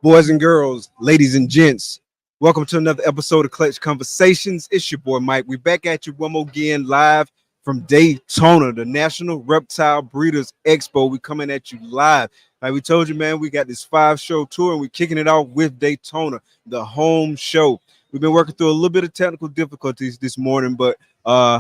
Boys and girls, ladies and gents, welcome to another episode of Clutch Conversations. It's your boy Mike. We're back at you one more again, live from Daytona, the National Reptile Breeders Expo. We're coming at you live. Like we told you, man, we got this 5-show tour, and we're kicking it off with Daytona, the home show. We've been working through a little bit of technical difficulties this morning, but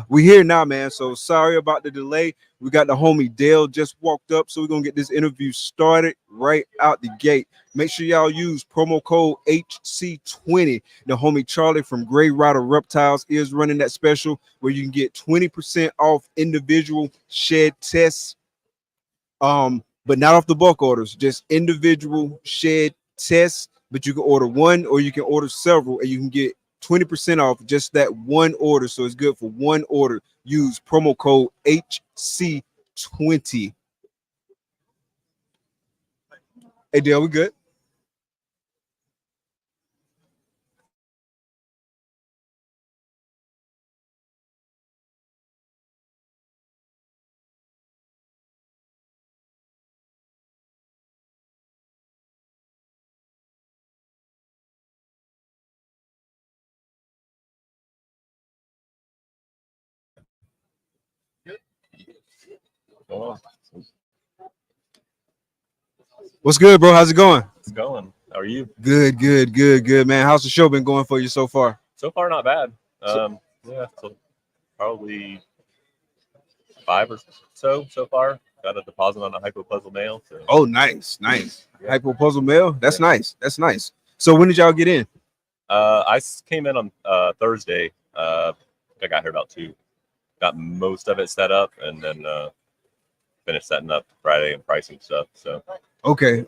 we're here now, man. So sorry about the delay. We got the homie Dale just walked up, so we're gonna get this interview started right out the gate. Make sure y'all use promo code HC20. The homie Charlie from Gray Rider Reptiles is running that special where you can get 20% off individual shed tests, but not off the bulk orders, just individual shed tests. But you can order one or you can order several, and you can get 20% off just that one order. So it's good for one order. Use promo code HC20. Hey, Dale, we good? What's good, bro? How's it going? It's going. How are you? Good, man. How's the show been going for you so far? So far, not bad. Yeah, so probably 5 or so far. Got a deposit on a hypopuzzle male. So. Oh, nice. Yeah. Hypopuzzle male. That's nice. So when did y'all get in? I came in on Thursday. I got here about 2. Got most of it set up, and then finished setting up Friday and pricing stuff. So. Okay.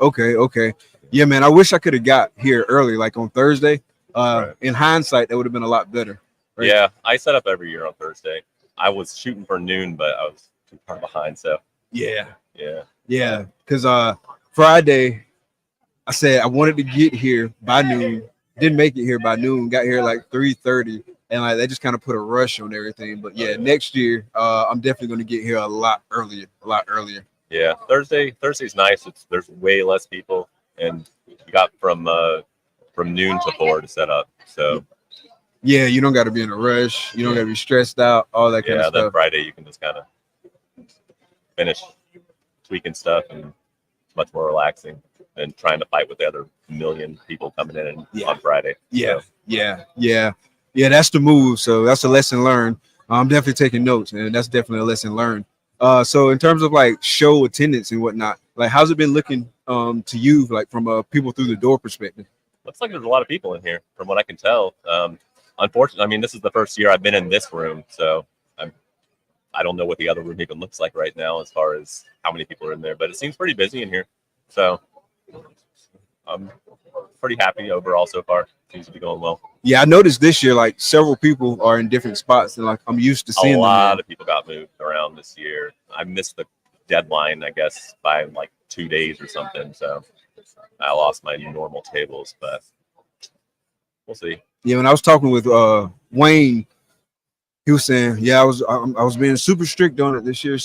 Yeah, man. I wish I could have got here early, like on Thursday. Right. In hindsight, that would have been a lot better. Right? Yeah, I set up every year on Thursday. I was shooting for noon, but I was too far behind. So. Yeah. Because Friday, I said I wanted to get here by noon. Didn't make it here by noon. Got here like 3:30, and like they just kind of put a rush on everything. But yeah, next year, I'm definitely going to get here a lot earlier. Yeah, Thursday's nice. There's way less people, and you got from noon to 4 to set up. So yeah, you don't got to be in a rush. You don't got to be stressed out. All that kind of stuff. Yeah, then Friday you can just kind of finish tweaking stuff, and it's much more relaxing than trying to fight with the other million people coming in on Friday. Yeah. That's the move. So that's a lesson learned. I'm definitely taking notes, and that's definitely a lesson learned. So in terms of like show attendance and whatnot, like how's it been looking to you, like from a people through the door perspective? Looks like there's a lot of people in here from what I can tell. Unfortunately, I mean, this is the first year I've been in this room, so I don't know what the other room even looks like right now as far as how many people are in there, but it seems pretty busy in here. So I'm pretty happy overall so far. Seems to be going well. Yeah, I noticed this year, like several people are in different spots, and like I'm used to seeing a lot of people got moved around this year. I missed the deadline, I guess, by like 2 days or something. So I lost my normal tables, but we'll see. Yeah, when I was talking with Wayne, he was saying, yeah, I was being super strict on it this year. I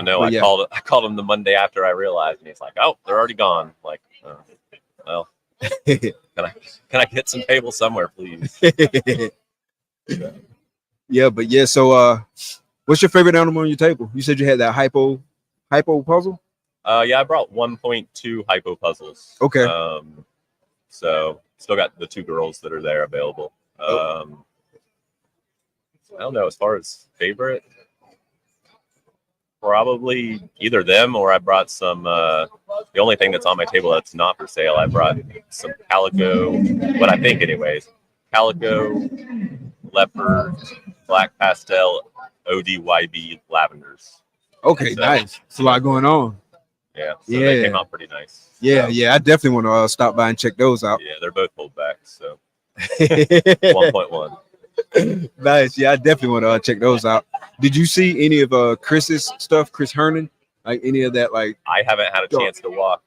know. I called him the Monday after I realized, and he's like, "Oh, they're already gone." Like, oh, well, can I get some tables somewhere, please? Yeah. So, what's your favorite animal on your table? You said you had that hypo puzzle. Yeah, I brought 1.2 hypo puzzles. Okay. So still got the 2 girls that are there available. I don't know. As far as favorite, probably either them or I brought some. The only thing that's on my table that's not for sale, I brought some calico. What I think, anyways, calico, leopard, black pastel, ODYB lavenders. Okay, nice. It's a lot going on. Yeah, so Yeah. they came out pretty nice. Yeah, So, yeah. I definitely want to stop by and check those out. yeah, they're both pulled back. So 1.1. Nice. Yeah, I definitely want to check those out. Did you see any of Chris's stuff, Chris Hernan? Like any of that? Like I haven't had a chance to walk.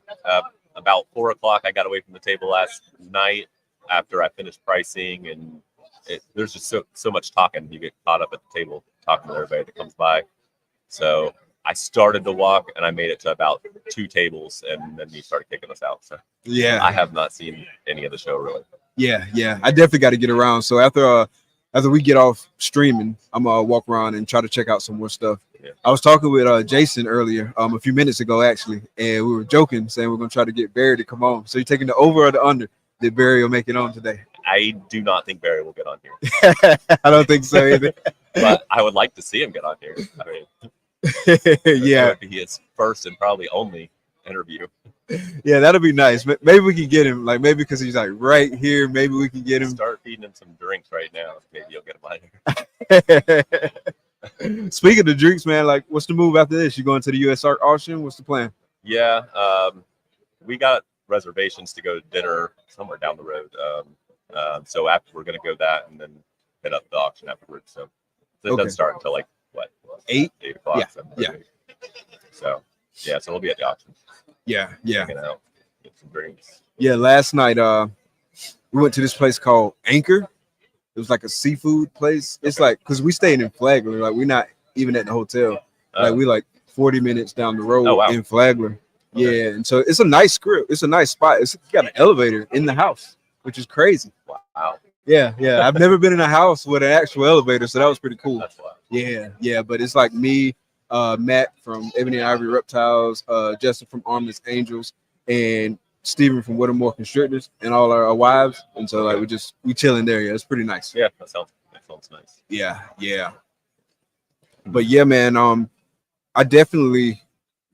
About 4 o'clock, I got away from the table last night after I finished pricing, and there's just so much talking. You get caught up at the table talking to everybody that comes by. So I started to walk, and I made it to about 2 tables, and then you started kicking us out. So yeah, I have not seen any of the show really. yeah. I definitely got to get around. So after we get off streaming, I'm gonna walk around and try to check out some more stuff. Yeah. I was talking with Jason earlier, a few minutes ago actually, and we were joking, saying we're gonna try to get Barry to come on. So you're taking the over or the under that Barry will make it on today? I do not think Barry will get on here. I don't think so either. But I would like to see him get on here. I mean, yeah, would be his first and probably only interview. Yeah, that'll be nice. Maybe we can get him, like maybe because he's like right here. Maybe we can get him. Start feeding him some drinks right now. Maybe you'll get him on here. Speaking of drinks, man, like what's the move after this? You going to the US Art auction? What's the plan? Yeah, we got reservations to go to dinner somewhere down the road. So after we're gonna go that and then hit up the auction afterwards. So it doesn't start until like what 8 o'clock. Yeah. So yeah, so we'll be at the auction. Yeah. Checking out, get some drinks. Yeah, last night we went to this place called Anchor. It was like a seafood place. It's like because we staying in Flagler, like we're not even at the hotel. Like we like 40 minutes down the road in Flagler. Okay. Yeah, and so it's a nice script. It's a nice spot. It's got an elevator in the house, which is crazy. Wow. Yeah. I've never been in a house with an actual elevator, so that was pretty cool. That's wild. Yeah. But it's like me, Matt from Ebony and Ivory Reptiles, Justin from Armless Angels, and Steven from Constrictors, and all our wives. And so like we chilling there. Yeah, it's pretty nice. Yeah, that sounds nice. Yeah. But yeah, man, I definitely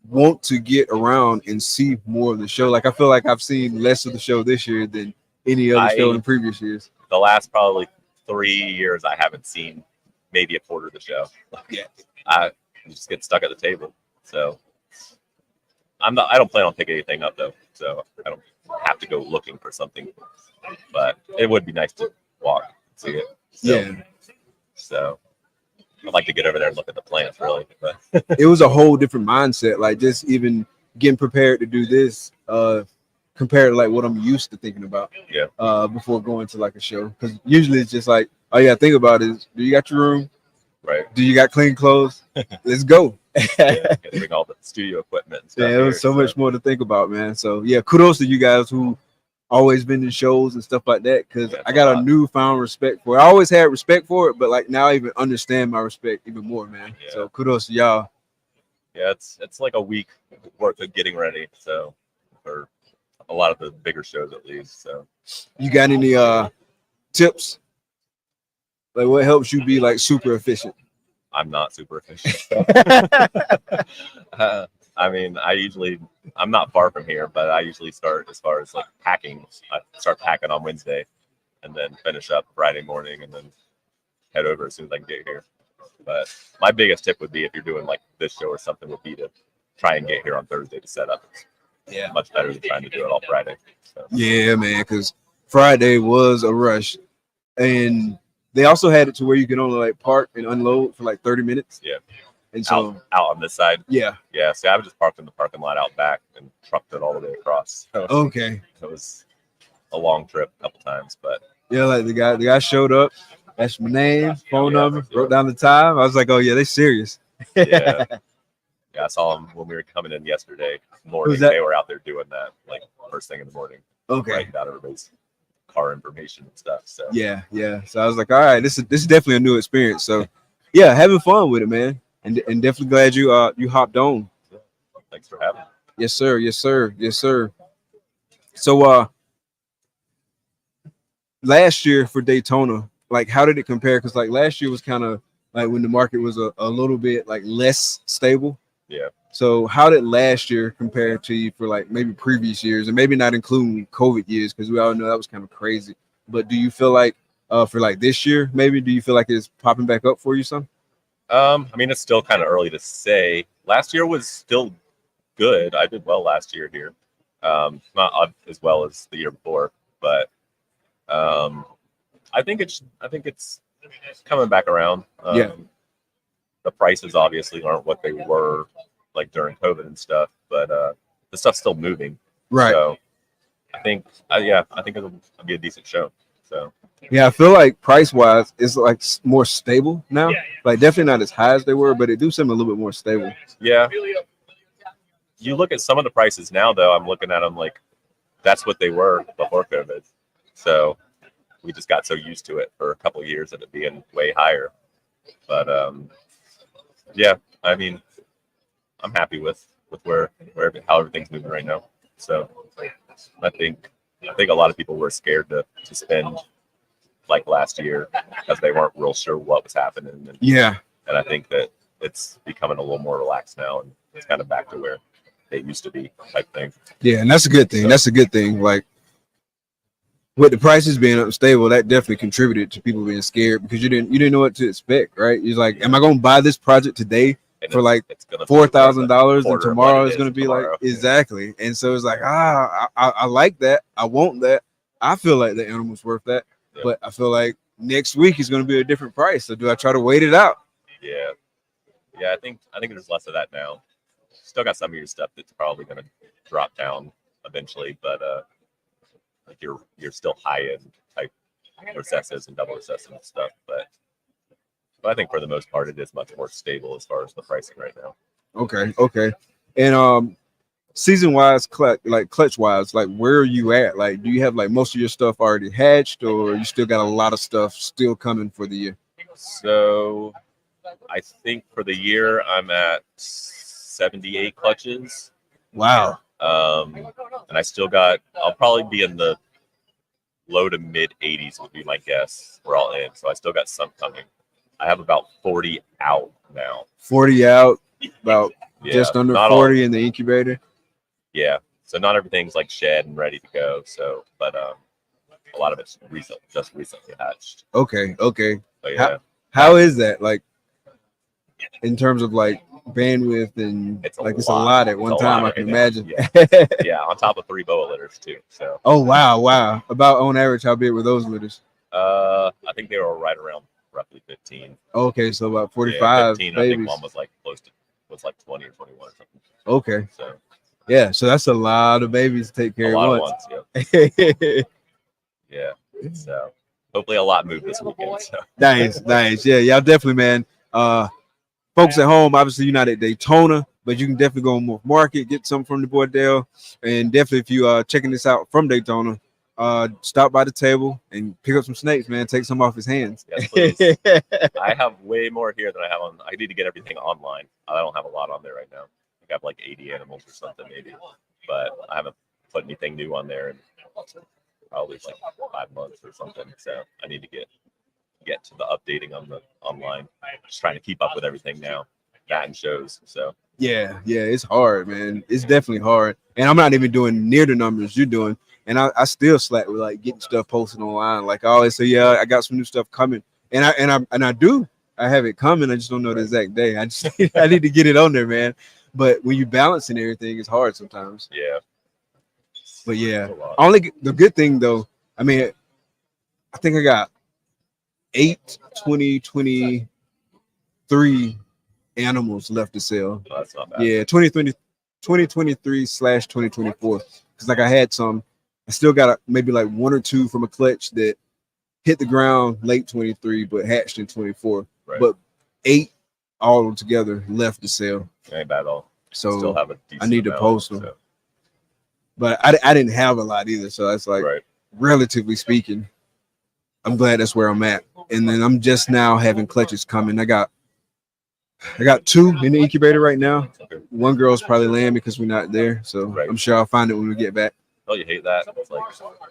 want to get around and see more of the show. Like I feel like I've seen less of the show this year than any other show in previous years. The last probably 3 years I haven't seen maybe a quarter of the show. Yeah. I just get stuck at the table. So I don't plan on picking anything up though. So I don't have to go looking for something. But it would be nice to walk and see it. Yeah. So I'd like to get over there and look at the plants really. But it was a whole different mindset. Like just even getting prepared to do this, compared to like what I'm used to thinking about. Yeah. Before going to like a show. Because usually it's just like, all you gotta think about is, do you got your room? Right. Do you got clean clothes? Let's go. Yeah, bring all the studio equipment and stuff. Yeah, it was so much more to think about, man. So yeah, kudos to you guys who always been in shows and stuff like that, because I got a newfound respect for it. I always had respect for it, but like now I even understand my respect even more, man. Yeah. So kudos to y'all. Yeah, it's like a week worth of getting ready. So for a lot of the bigger shows at least. So you got any tips? Like what helps you be like super efficient? I'm not super efficient. I mean, I'm not far from here, but I usually start as far as like packing. I start packing on Wednesday and then finish up Friday morning and then head over as soon as I can get here. But my biggest tip would be if you're doing like this show or something would be to try and get here on Thursday to set up. Yeah. Much better than trying to do it all Friday. So. Yeah, man, because Friday was a rush. And they also had it to where you can only like park and unload for like 30 minutes. Yeah. And so out on this side. Yeah. Yeah. So I was just parked in the parking lot out back and trucked it all the way across. So okay. It was a long trip a couple times, but yeah, like the guy showed up, asked my name, phone number, wrote down the time. I was like, oh yeah, they serious. Yeah. Yeah, I saw them when we were coming in yesterday morning. They were out there doing that like first thing in the morning. Okay. Writing down everybody's car information and stuff. So yeah. So I was like, all right, this is definitely a new experience. So yeah, having fun with it, man. And definitely glad you hopped on. Yeah. Thanks for having me. Yes, sir. So last year for Daytona, like how did it compare? Because like last year was kind of like when the market was a little bit like less stable. Yeah. So how did last year compare to you for like maybe previous years, and maybe not including COVID years, because we all know that was kind of crazy. But do you feel like for like this year, maybe do you feel like it's popping back up for you some? I mean, it's still kind of early to say. Last year was still good. I did well last year here. Not as well as the year before, but I think it's coming back around. Yeah. The prices obviously aren't what they were like during COVID and stuff, but the stuff's still moving. Right. So I think it'll be a decent show. So yeah, I feel like price wise, it's like more stable now. Like definitely not as high as they were, but it do seem a little bit more stable. Yeah. You look at some of the prices now, though. I'm looking at them like that's what they were before COVID. So we just got so used to it for a couple of years of it being way higher. But yeah, I mean, I'm happy with how everything's moving right now. So I think a lot of people were scared to spend like last year because they weren't real sure what was happening. And I think that it's becoming a little more relaxed now, and it's kind of back to where it used to be type thing. Yeah, and that's a good thing. So, that's a good thing. Like with the prices being unstable, that definitely contributed to people being scared because you didn't know what to expect, right? You're like, am I going to buy this project today for like $4,000, and tomorrow is going to be like exactly? And so it's like, I like that, I want that, I feel like the animal's worth that, but I feel like next week is going to be a different price. So do I try to wait it out? Yeah. I think there's less of that now. Still got some of your stuff that's probably going to drop down eventually, but like you're still high end type recessives and double recessives and stuff, but I think for the most part it is much more stable as far as the pricing right now. Okay. And season wise, clutch wise, like where are you at? Like, do you have like most of your stuff already hatched, or you still got a lot of stuff still coming for the year? So I think for the year I'm at 78 clutches. Wow. And I still got, I'll probably be in the low to mid 80s would be my guess. We're all in. So I still got some coming. I have about 40 out now. 40 out, about just under 40 in the incubator. Yeah. So not everything's like shed and ready to go. So, but a lot of it's just recently hatched. Okay. But yeah. How is that? Like in terms of like bandwidth and it's a lot at one time, I can imagine. Yeah, on top of 3 boa litters too. So. Oh wow! About on average, how big were those litters? I think they were right around roughly 15. Okay, so about 45 15, babies. I think one was like was like 20 or 21 or something. Okay. So. Yeah, so that's a lot of babies to take care of once. Yeah. So hopefully a lot moved this weekend. So. Nice. Yeah, y'all definitely, man. Folks at home, obviously you're not at Daytona, but you can definitely go on Morph Market, get some from the boy Dale, and definitely if you are checking this out from Daytona, stop by the table and pick up some snakes, man. Take some off his hands. Yes, please. I have way more here than I have on. I need to get everything online. I don't have a lot on there right now. I have like 80 animals or something maybe, but I haven't put anything new on there in probably like 5 months or something. So I need to get to the updating on the online. Just trying to keep up with everything now. That and shows. So yeah, it's hard, man. It's definitely hard. And I'm not even doing near the numbers you're doing. And I still slack with like getting stuff posted online. Like I always say, yeah, I got some new stuff coming. And I do. I have it coming. I just don't know the exact day. I need to get it on there, man. But when you balancing everything, it's hard sometimes. Yeah. But yeah, the good thing though, I mean, I think I got 8 2023 animals left to sell. Oh, that's not bad. Yeah, 2023/2024. Because like I had some, I still got maybe like 1 or 2 from a clutch that hit the ground late 23, but hatched in 24. Right. But 8 all together left to sell. Ain't bad at all. So still have a I need to post them. So. But I didn't have a lot either. So that's like, relatively speaking, I'm glad that's where I'm at. And then I'm just now having clutches coming. I got 2 in the incubator right now. Okay. One girl's probably laying because we're not there. So I'm sure I'll find it when we get back. Oh, you hate that? It's like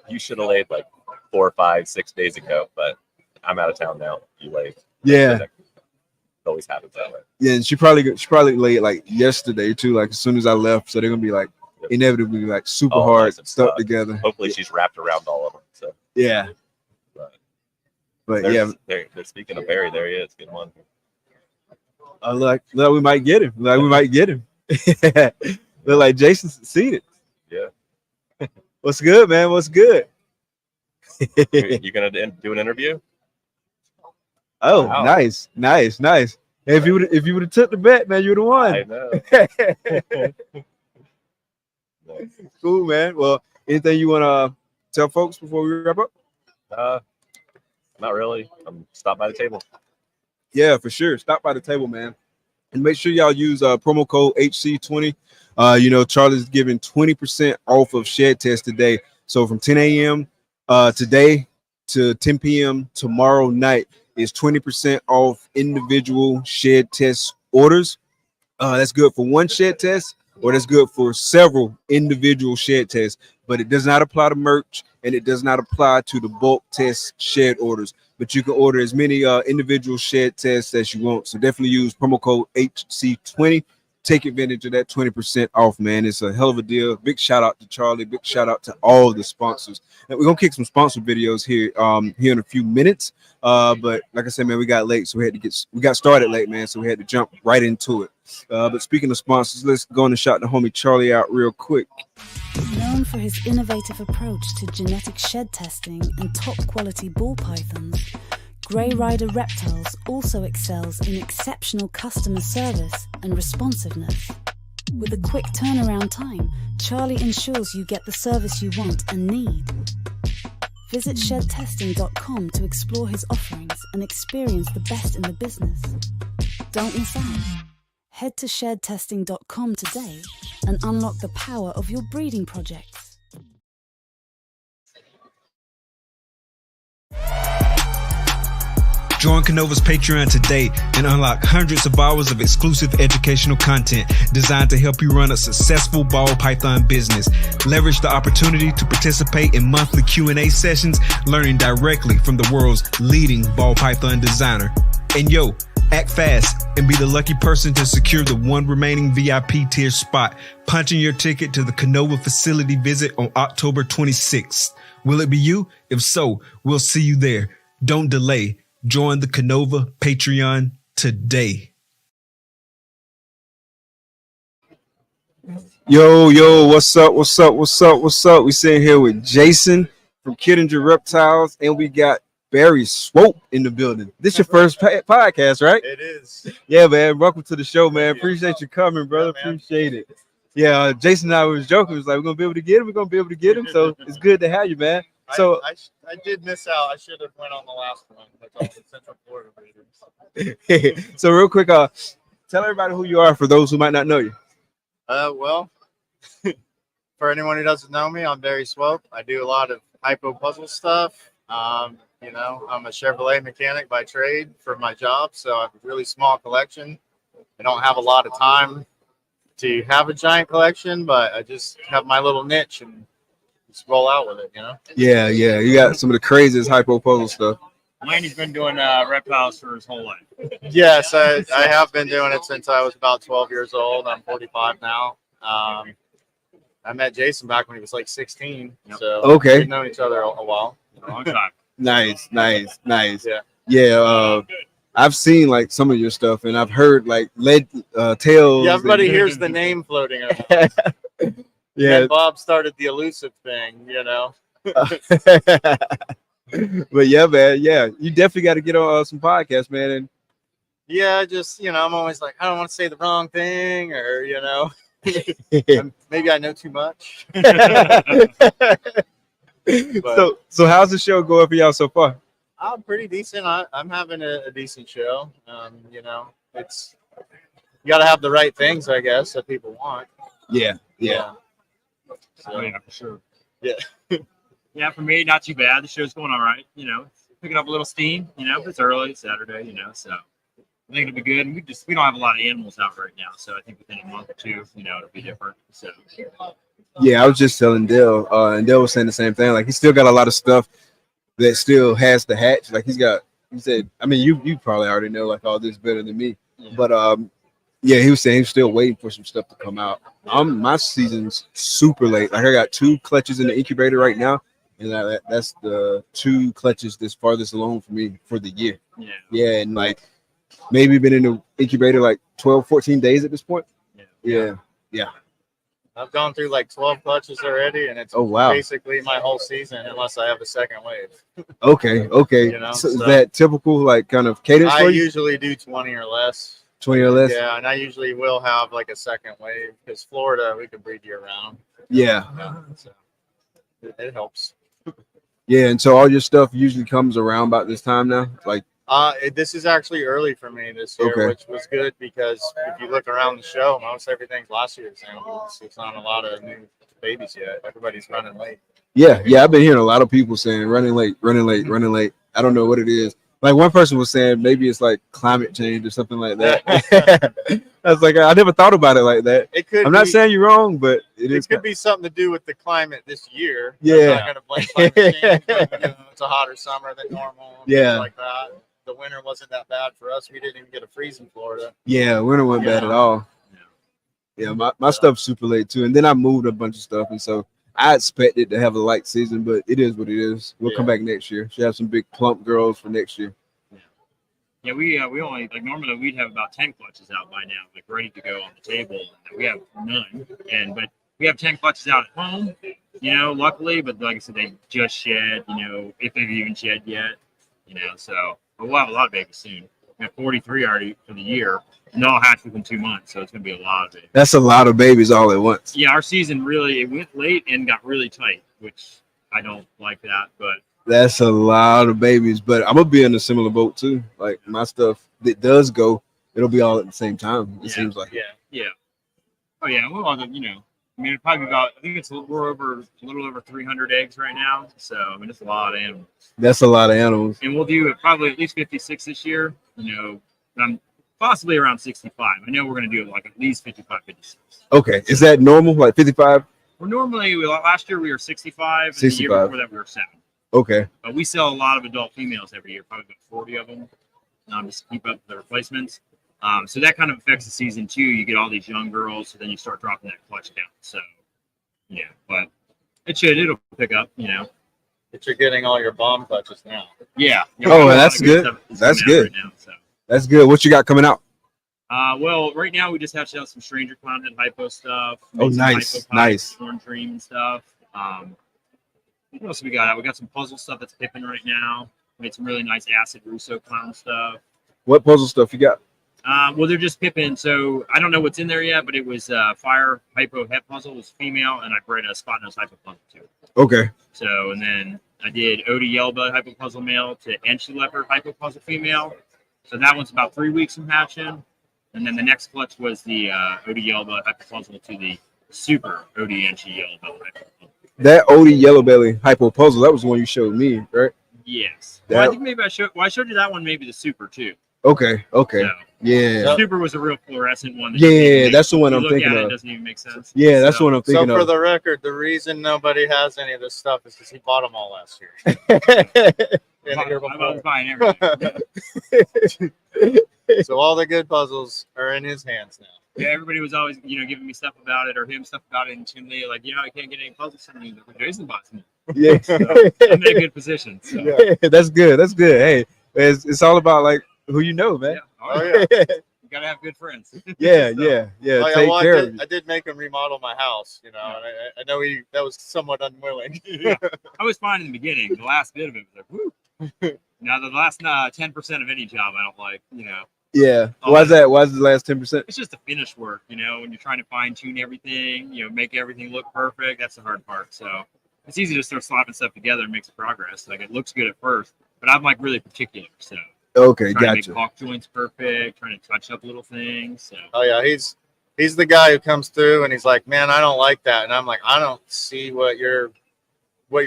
you should have laid like 4, 5, 6 days ago, but I'm out of town now. You laid. Yeah. It always happens that way. Yeah, and she probably laid like yesterday too, like as soon as I left. So they're gonna be like inevitably like super hard nice stuck together. Hopefully she's wrapped around all of them. So yeah. But yeah, they're speaking of Barry, there he is. Good one. Like we might get him. Look like Jason succeeded. Yeah. What's good, man? What's good? You gonna do an interview? Oh, Wow. nice. If you would have took the bet, man, you would have won. I know. Cool, man. Well, anything you want to tell folks before we wrap up? Not really. Stop by the table. Yeah, for sure. Stop by the table, man. And make sure y'all use promo code HC20. Charlie's giving 20% off of Shed Test today. So from 10 a.m. Today to 10 p.m. tomorrow night is 20% off individual Shed Test orders. That's good for one shed test, or that's good for several individual shed tests, but it does not apply to merch, and it does not apply to the bulk test shed orders. But you can order as many individual shed tests as you want. So definitely use promo code HC20. Take advantage of that 20% off, man. It's a hell of a deal. Big shout out to Charlie. Big shout out to all the sponsors. And we're gonna kick some sponsor videos here in a few minutes. But like I said, man, we got late, so we got started late, man. So we had to jump right into it. But speaking of sponsors, let's go on and shout the homie Charlie out real quick. Known for his innovative approach to genetic shed testing and top quality ball pythons, Grey Rider Reptiles also excels in exceptional customer service and responsiveness. With a quick turnaround time, Charlie ensures you get the service you want and need. Visit shedtesting.com to explore his offerings and experience the best in the business. Don't miss out. Head to shedtesting.com today and unlock the power of your breeding projects. Join KINOVA's Patreon today and unlock hundreds of hours of exclusive educational content designed to help you run a successful ball python business. Leverage the opportunity to participate in monthly Q&A sessions, learning directly from the world's leading ball python designer. And act fast and be the lucky person to secure the one remaining VIP tier spot, punching your ticket to the KINOVA facility visit on October 26th. Will it be you? If so, we'll see you there. Don't delay. Join the KINOVA Patreon today. Yo, what's up? We sitting here with Jason from Kendrick Reptiles, and we got Barry Swope in the building. This your first podcast, right? It is. Yeah, man. Welcome to the show, man. Appreciate you coming, brother. Yeah, Appreciate it. Yeah, Jason and I was joking. It was like, we're gonna be able to get him. We're gonna be able to get him. So it's good to have you, man. So I did miss out. I should have went on the last one. That's all the Central Florida Breeders. So real quick, tell everybody who you are for those who might not know you. Well, for anyone who doesn't know me, I'm Barry Swope. I do a lot of hypo puzzle stuff. I'm a Chevrolet mechanic by trade for my job, so I have a really small collection. I don't have a lot of time to have a giant collection, but I just have my little niche and just roll out with it, Yeah. You got some of the craziest hypo puzzle stuff. Landy's been doing reptiles for his whole life. Yes, I have been doing it since I was about 12 years old. I'm 45 now. I met Jason back when he was like 16. Yep. So Okay. we've known each other a while. A long time. Nice. Yeah. I've seen like some of your stuff, and I've heard like lead tails. Yeah, everybody hears the name floating around. Yeah. And Bob started the elusive thing, But yeah, man. Yeah, you definitely got to get on some podcasts, man. And Yeah, just, I'm always like, I don't want to say the wrong thing, or, maybe I know too much. So how's the show going for y'all so far? I'm pretty decent. I'm having a decent show. It's you got to have the right things, I guess, that people want. Yeah. Oh, yeah, for sure. Yeah. Yeah, for me, not too bad. The show's going all right. It's picking up a little steam. But it's early, it's Saturday. So I think it'll be good. And we don't have a lot of animals out right now, so I think within a month or two, it'll be different. So. Yeah, I was just telling Dale, and Dale was saying the same thing. Like, he still got a lot of stuff that still has to hatch. Like, he said, I mean, you probably already know like all this better than me, but yeah, he was saying he's still waiting for some stuff to come out. My season's super late. Like, I got 2 clutches in the incubator right now, and that's the 2 clutches that's farthest along for me for the year. Yeah, and like maybe been in the incubator like 12, 14 days at this point. Yeah. I've gone through like 12 clutches already, and it's Oh, wow. basically my whole season unless I have a second wave. Okay, okay. You know, so is so- that typical, like, kind of cadence I for you? usually do 20 or less. 20 or less? Yeah, and I usually will have like a second wave because Florida, we can breed year round. Yeah. So it helps. Yeah, and so all your stuff usually comes around about this time now? Like, This is actually early for me this year, Okay. which was good because if you look around the show, most everything's last year's animals. It's not a lot of new babies yet. Everybody's running late. yeah, I've been hearing a lot of people saying running late, running late, running late. I don't know what it is. Like, one person was saying maybe it's like climate change or something like that. I was like, I never thought about it like that. It could. I'm not be, saying you're wrong, but it could be something to do with the climate this year. Yeah. I'm not gonna blame climate change, but, you know, it's a hotter summer than normal. And Yeah. things like that. The winter wasn't that bad for us. We didn't even get a freeze in Florida. Yeah, winter wasn't bad at all. Yeah, my stuff's super late too. And then I moved a bunch of stuff. And so I expected to have a light season, but it is what it is. We'll come back next year. Should have some big plump girls for next year. Yeah, we only, like, normally we'd have about 10 clutches out by now, like ready to go on the table. And we have none, but we have 10 clutches out at home, you know, luckily. But like I said, they just shed, you know, if they've even shed yet, you know. So but we'll have a lot of babies soon. We have 43 already for the year, and they'll hatch within 2 months, so it's gonna be a lot of babies. That's a lot of babies all at once. Yeah, our season really, it went late and got really tight, which I don't like that, but. That's a lot of babies, but I'm gonna be in a similar boat too. Like, my stuff that does go, it'll be all at the same time. It seems like. Yeah. Oh yeah, we'll all, you know. I mean, it'll probably be about. I think we're a little over 300 eggs right now. So I mean, it's a lot of animals. That's a lot of animals. And we'll do probably at least 56 this year. You know, I'm possibly around 65. I know we're gonna do like at least 55, 56. Okay, is that normal? Like 55? We're normally last year we were 65. And the 65. year before that we were 7. Okay. But we sell a lot of adult females every year, probably about 40 of them, just to keep up with the replacements. So that kind of affects the season too. You get all these young girls, so then you start dropping that clutch down. So, yeah, but it'll pick up, you know. But you're getting all your bomb clutches now. Yeah. Oh, that's good. That's good. Right now, so. That's good. What you got coming out? Well, right now we just hatched out some stranger clown and hypo stuff. Oh, nice, nice. Corn dream and stuff. What else we got? We got some puzzle stuff that's pipping right now. We made some really nice acid Russo clown stuff. What puzzle stuff you got? Well, they're just pipping. So I don't know what's in there yet, but it was fire hypo het puzzle was female, and I bred a spot nose hypo puzzle too. Okay. So and then I did Odie yellowbelly hypo puzzle male to Enchi leopard hypo puzzle female. So that one's about 3 weeks from hatching. And then the next clutch was the Odie yellowbelly hypo puzzle to the super Odie Enchi yellowbelly hypo puzzle. That Odie yellow belly hypo puzzle, that was the one you showed me, right? Yes. That, well, I think maybe I showed you that one, maybe the super too. Okay. Okay. So, yeah. The super was a real fluorescent one. Yeah, that's the one I'm thinking of. It doesn't even make sense. Yeah, that's the one I'm thinking So for of. the record, the reason nobody has any of this stuff is because he bought them all last year. I was buying everything. So all the good puzzles are in his hands now. Yeah, everybody was always, giving me stuff about it or him stuff about it, and Timley, like, I can't get any puzzles from you. Jason bought some. Yeah. So I'm in a good position. So. Yeah, that's good. That's good. Hey, it's all about like who you know, man. Yeah. Oh, yeah. You gotta have good friends. Yeah, So, yeah. Oh, yeah, Take well, care of you. I did make him remodel my house, and I know that was somewhat unwilling. Yeah. I was fine in the beginning. The last bit of it was like, woo. Now the last 10% of any job I don't like, Yeah. Oh, Why is that? Why is the last 10%? It's just the finish work, when you're trying to fine tune everything, make everything look perfect. That's the hard part. So it's easy to start slapping stuff together and make some progress. Like it looks good at first, but I'm like really particular. So Okay, trying to gotcha. make caulk joints perfect, trying to touch up little things. So Oh yeah, he's the guy who comes through and he's like, man, I don't like that, and I'm like, I don't see what you're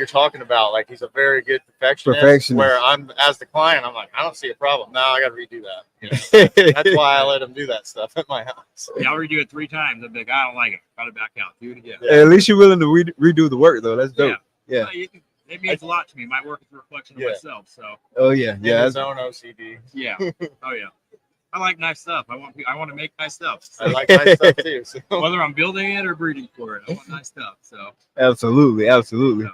talking about. Like he's a very good perfectionist. Where I'm as the client, I'm like, I don't see a problem. No, I got to redo that. That's why I let him do that stuff at my house. yeah, I'll redo it 3 times. I'm like, I don't like it. Got it back out. Do it again. At least you're willing to redo the work, though. That's dope. Yeah. Well, it means a lot to me. My work is a reflection of myself. So Oh yeah, yeah. His own OCD. yeah. Oh yeah. I like nice stuff. I want to make nice stuff. So I like nice stuff too. So. whether I'm building it or breeding for it, I want nice stuff. So Absolutely, absolutely. so.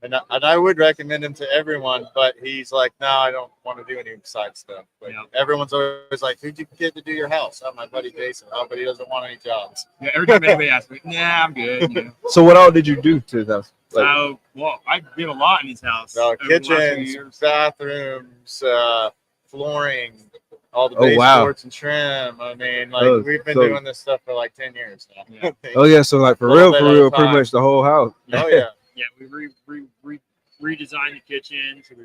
And I would recommend him to everyone, but he's like, no, I don't want to do any side stuff. But everyone's always like, who'd you get to do your house? Oh, my buddy Jason. Oh, but he doesn't want any jobs. Yeah, every time anybody asks me, nah, I'm good. You know? So what all did you do to his house? Like, Well, I did a lot in his house. So over the last few kitchens, years. bathrooms, flooring, all the baseboards and trim. I mean, like we've been doing this stuff for like 10 years now. Yeah. oh yeah, so like for real, pretty much the whole house. Oh yeah. Yeah, we redesigned the kitchen. So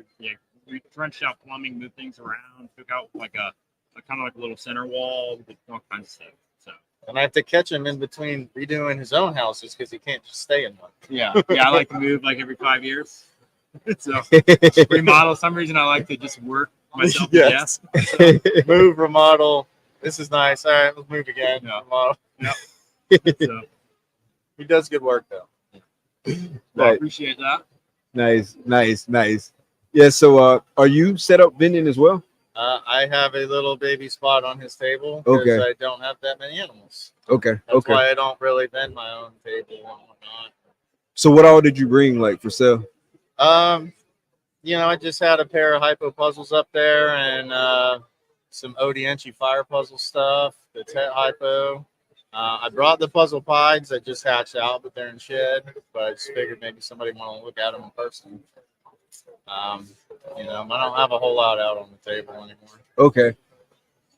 we trenched out plumbing, moved things around, took out like a kind of like a little center wall, we did all kinds of stuff. So. And I have to catch him in between redoing his own houses because he can't just stay in one. Yeah, I like to move like every 5 years. So remodel. Some reason I like to just work myself. Yes. So, move, remodel. This is nice. All right, let's move again. Yeah. Remodel. Yep. So, he does good work though. well, I appreciate that. Nice. Yeah. So, are you set up vending as well? I have a little baby spot on his table because I don't have that many animals. Okay. That's why I don't really vend my own table and whatnot. So, what all did you bring like for sale? I just had a pair of hypo puzzles up there and some Odienchi fire puzzle stuff. The Tet hypo. I brought the puzzle pies that just hatched out, but they're in shed. But I just figured maybe somebody want to look at them in person. I don't have a whole lot out on the table anymore. Okay.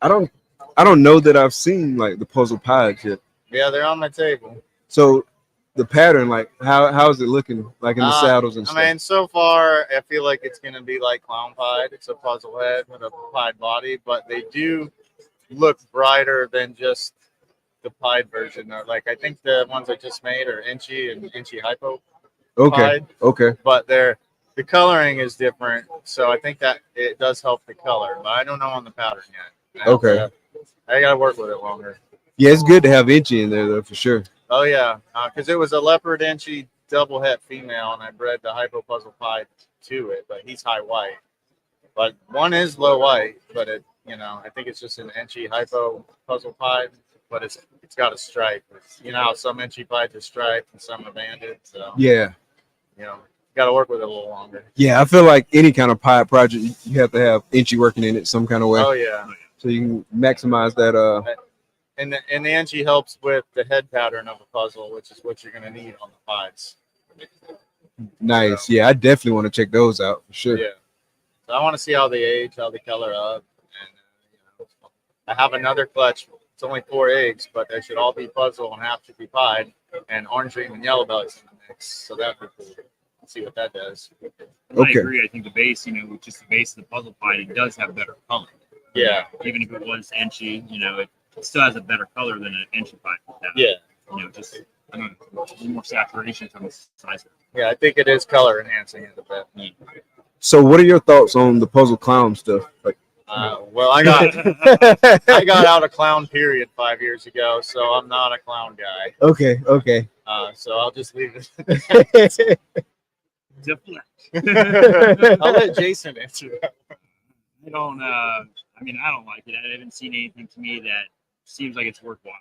I don't know that I've seen like the puzzle pies yet. Yeah, they're on my table. So the pattern, like how's it looking like in the saddles and stuff? I mean, so far I feel like it's gonna be like clown pied. It's a puzzle head with a pied body, but they do look brighter than just the pied version. Like I think the ones I just made are Inchy and Inchy hypo. Pied, Okay. but the coloring is different, so I think that it does help the color, but I don't know on the pattern yet. I gotta work with it longer. Yeah, it's good to have Inchy in there though, for sure. Oh yeah, because it was a leopard Inchy double het female, and I bred the hypo puzzle pie to it, but he's high white. But one is low white, but I think it's just an Inchy hypo puzzle pie, but it's got a stripe. How some Inchy pies are striped and some are banded, so Yeah. Got to work with it a little longer. Yeah, I feel like any kind of pie project, you have to have Inchy working in it some kind of way. Oh yeah. So you can maximize that. And the Inchy helps with the head pattern of a puzzle, which is what you're going to need on the pies. Nice. Yeah, I definitely want to check those out for sure. Yeah. So I want to see how they age, how they color up, and I have another clutch. It's only 4 eggs, but they should all be puzzle and half should be pied, and orange ring and yellow bellies in the mix. So that'd be cool. Let's see what that does. I agree. I think the base, just the base of the puzzle pie, it does have better color. Yeah. Even if it was Inchy, it still has a better color than an Inchy pie. Yeah. Just I don't know, a little more saturation from the size. Yeah, I think it is color enhancing it a bit. So what are your thoughts on the puzzle clown stuff? Like, well, I got out of clown period 5 years ago, so I'm not a clown guy. Okay. So I'll just leave it. I'll let Jason answer that. I don't like it. I haven't seen anything to me that seems like it's worthwhile.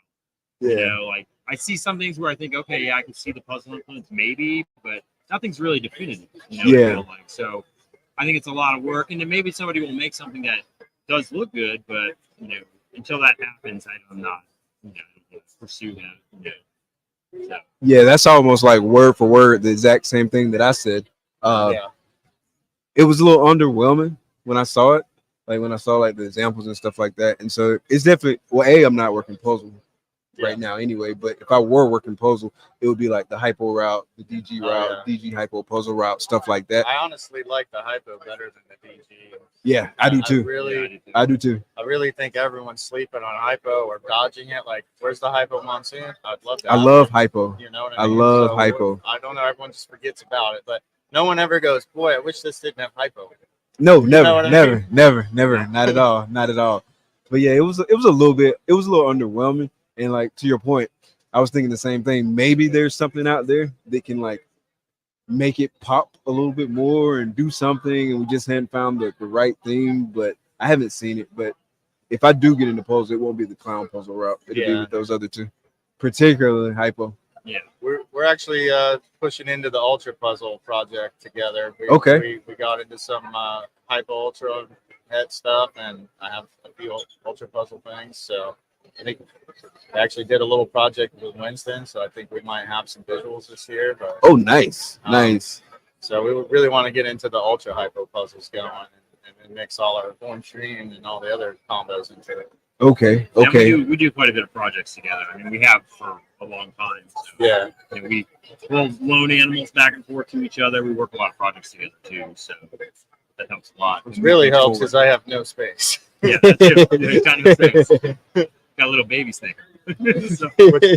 Yeah. Like I see some things where I think, okay, yeah, I can see the puzzle influence maybe, but nothing's really definitive. Yeah. So I think it's a lot of work, and then maybe somebody will make something that does look good, but until that happens, I'm not pursue that. So. Yeah, that's almost like word for word the exact same thing that I said. It was a little underwhelming when I saw it, like when I saw like the examples and stuff like that. And so it's definitely I'm not working puzzle right now anyway, but if I were working puzzle, it would be like the hypo route, the DG route, DG hypo puzzle route, stuff like that. I honestly like the hypo better than the DG. Yeah, I do too. I do too. I really think everyone's sleeping on hypo or dodging it. Like, where's the hypo monsoon? I'd love that. I love hypo. You know what I mean? Love hypo. I don't know. Everyone just forgets about it, but no one ever goes, boy, I wish this didn't have hypo. No, never. Not at all. But yeah, it was a little underwhelming. And like to your point, I was thinking the same thing. Maybe there's something out there that can like make it pop a little bit more and do something, and we just hadn't found the right thing. But I haven't seen it. But if I do get into puzzle, it won't be the clown puzzle route. It'll be with those other two, particularly hypo. Yeah, we're we're actually pushing into the ultra puzzle project together. We got into some hypo ultra head stuff, and I have a few ultra puzzle things. So I think I actually did a little project with Winston, so I think we might have some visuals this year. But Oh, nice, nice. so we really want to get into the ultra hypo puzzles going and mix all our form stream and all the other combos into it. Okay, And okay. we do quite a bit of projects together. I mean, we have for a long time. So, Yeah. you know, we'll loan animals back and forth to each other. We work a lot of projects together too, so that helps a lot. Which really helps is I have no space. Yeah, that's it. It's kind of the same. Got a little baby snake. So,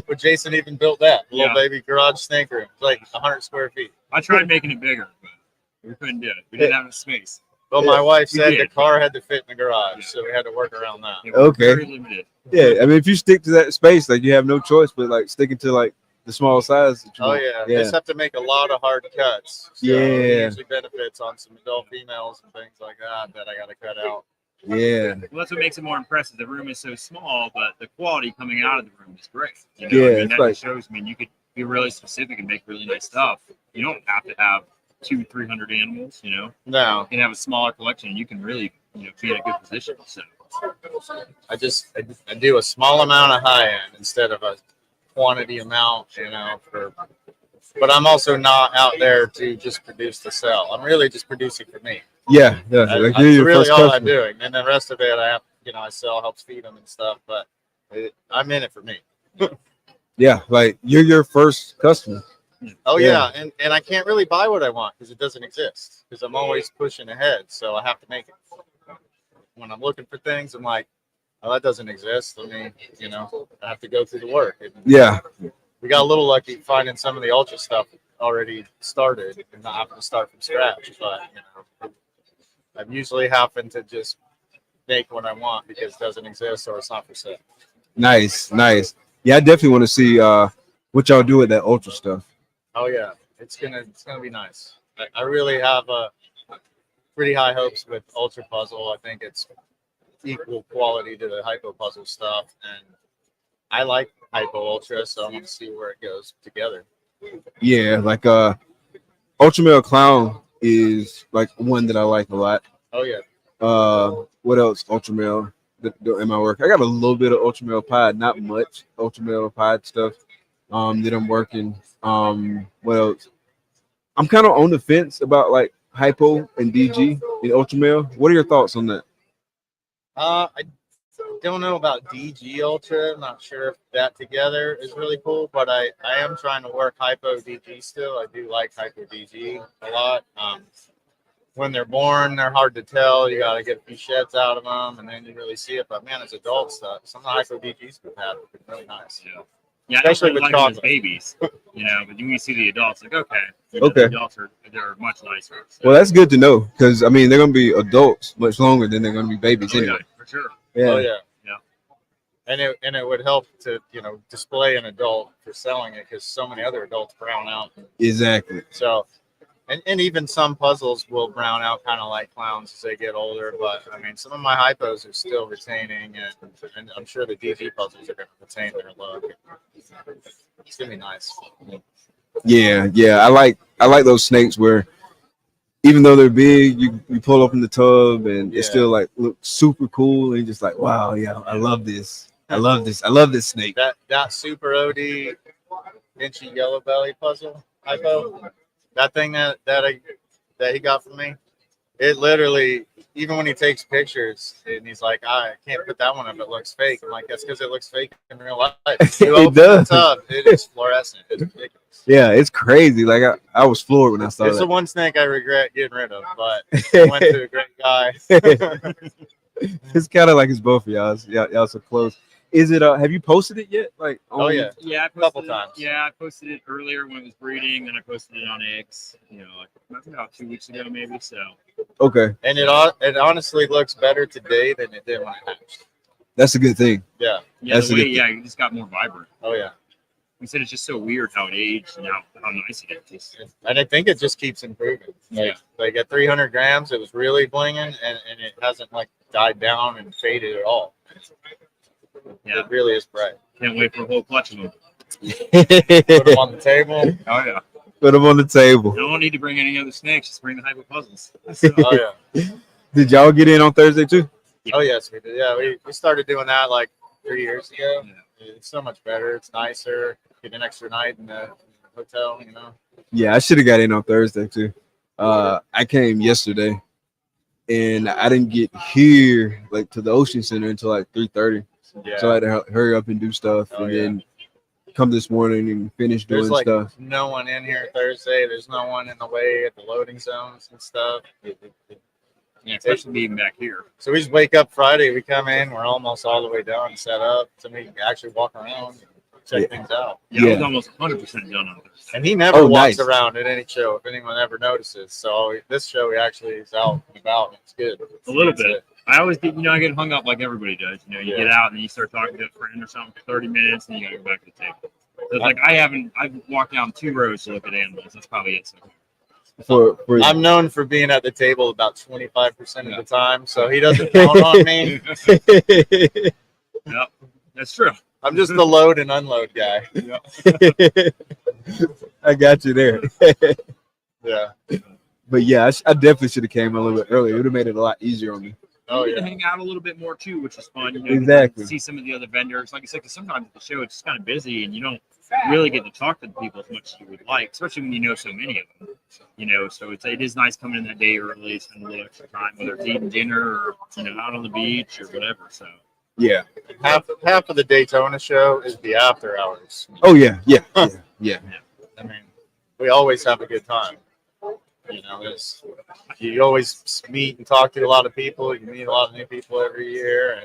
But Jason even built that little Yeah. baby garage snake room, like 100 square feet. I tried making it bigger, but we couldn't do it. We didn't have the space. Well, my wife We said did. the car had to fit in the garage, so we had to work around that. It was Okay. very limited. Yeah, I mean, if you stick to that space, like you have no choice but like sticking to like the small size. That you Oh want. yeah, yeah, just have to make a lot of hard cuts. So Yeah. it usually benefits on some adult females and things like that I got to cut out. yeah, Well, that's what makes it more impressive. The room is so small, but the quality coming out of the room is great. You know, Yeah, I mean, it's that like- just shows. I mean, you could be really specific and make really nice stuff. You don't have to have 200-300 animals. You know, No, you can have a smaller collection, and you can really, you know, be in a good position. So, I do a small amount of high end instead of a quantity amount, you know. But I'm also not out there to just produce to sell. I'm really just producing for me. yeah. Like That's you're your really first all I'm customer. doing, and the rest of it I have, I sell, helps feed them and stuff. But I'm in it for me. Yeah, like you're your first customer. Oh Yeah. yeah, and I can't really buy what I want because it doesn't exist. Because I'm always pushing ahead, so I have to make it. When I'm looking for things, I'm like, oh, that doesn't exist. I mean, I have to go through the work. And Yeah, we got a little lucky finding some of the ultra stuff already started and not having to start from scratch. But I'm usually having to just make what I want because it doesn't exist or it's not for sale. nice, nice. Yeah, I definitely want to see what y'all do with that ultra stuff. Oh yeah, it's gonna be nice. I really have pretty high hopes with Ultra Puzzle. I think it's equal quality to the Hypo Puzzle stuff, and I like Hypo Ultra, so I want to see where it goes together. Yeah, like Ultra Male Clown is like one that I like a lot. Oh yeah, What else? Ultra Male in my work. I got a little bit of Ultra Male Pod, not much Ultra Male Pod stuff. That I'm working. What else? I'm kind of on the fence about like Hypo and DG in Ultra Male. What are your thoughts on that? I don't know about DG Ultra. I'm not sure if that together is really cool, but I am trying to work Hypo DG still. I do like Hypo DG a lot. When they're born, they're hard to tell. You got to get a few sheds out of them, and then you really see it. But man, it's adult stuff. Some of the Hypo DGs we've had have been really nice. yeah, Especially I don't with really like them as chocolate. babies, but when you see the adults, like okay, Okay. the adults they're much nicer. So, Well, that's good to know because I mean they're gonna be adults much longer than they're gonna be babies oh, anyway. yeah, for sure. Oh yeah. Yeah. And it would help to display an adult for selling it because so many other adults brown out. Exactly. So, and even some puzzles will brown out kind of like clowns as they get older. But I mean, some of my hypos are still retaining, and I'm sure the DG puzzles are going to retain their look. It's gonna be nice. Yeah, yeah. I like those snakes where even though they're big, you pull up in the tub and it Yeah. still like looks super cool and you're just like, wow, yeah, I love this. I love this snake. That Super OD Inchy Yellow Belly puzzle hypo, that thing that he got from me, it literally, even when he takes pictures and he's like, I can't put that one up, it looks fake. I'm like, that's because it looks fake in real life. You It open does. the tub, it is fluorescent. It's ridiculous. Yeah, it's crazy. Like I was floored when I saw It's the that. one snake I regret getting rid of, but I went to a great guy. It's kind of like it's both of y'all. Y'all so close. Is it? Have you posted it yet? Like, Oh yeah. Yeah, I posted Couple it, times. Yeah, I posted it earlier when it was breeding, then I posted it on X. Like about 2 weeks ago, maybe. So Okay, And it honestly looks better today than it did when it hatched. that's a good thing. Yeah. yeah, That's the a way, good yeah, it just got more vibrant. Oh yeah. We said it's just so weird how it aged and how nice it is. And I think it just keeps improving. Like at 300 grams, it was really blinging, and it hasn't like died down and faded at all. Yeah, It really is bright. can't wait for a whole clutch of them. Put them on the table. Oh yeah. Put them on the table. No one need to bring any other snakes. Just bring the hypo puzzles. So, Oh yeah. Did y'all get in on Thursday too? Oh yes, we did. Yeah, we started doing that like 3 years ago. Yeah. It's so much better. It's nicer. Get an extra night in the hotel, you know. Yeah, I should have got in on Thursday too. I came yesterday, and I didn't get here like to the Ocean Center until like 3:30. Yeah. So I had to hurry up and do stuff, Oh, and yeah. then come this morning and finish doing There's like stuff. no one in here Thursday. There's no one in the way at the loading zones and stuff. yeah, especially being back here. So we just wake up Friday. We come in. We're almost all the way done, set up, so we can actually walk around, and check things out. Yeah, I was Yeah. almost 100% done on this. And he never Oh, walks nice. around at any show if anyone ever notices. So this show, he actually is out and about. And it's good. A little That's bit. it. I always get, I get hung up like everybody does. You Yeah. get out and you start talking to a friend or something for 30 minutes, and you gotta go back to the table. So it's like I've walked down 2 rows to look at animals. That's probably it. So For I'm known for being at the table about 25% of the time, so he doesn't count on me. Yep, that's true. I'm just the load and unload guy. I got you there. Yeah. But yeah, I definitely should have came a little bit earlier. It would have made it a lot easier on me. Oh You get to yeah. hang out a little bit more too, which is fun. Exactly. See some of the other vendors. Like I said, because sometimes at the show it's just kind of busy and you don't really get to talk to the people as much as you would like, especially when you know so many of them. So it is nice coming in that day early, spend a little extra time, whether it's eating dinner or out on the beach or whatever. So Yeah. Half of the Daytona show is the after hours. Oh yeah. Yeah. I mean, we always have a good time. You always meet and talk to a lot of people. You meet a lot of new people every year,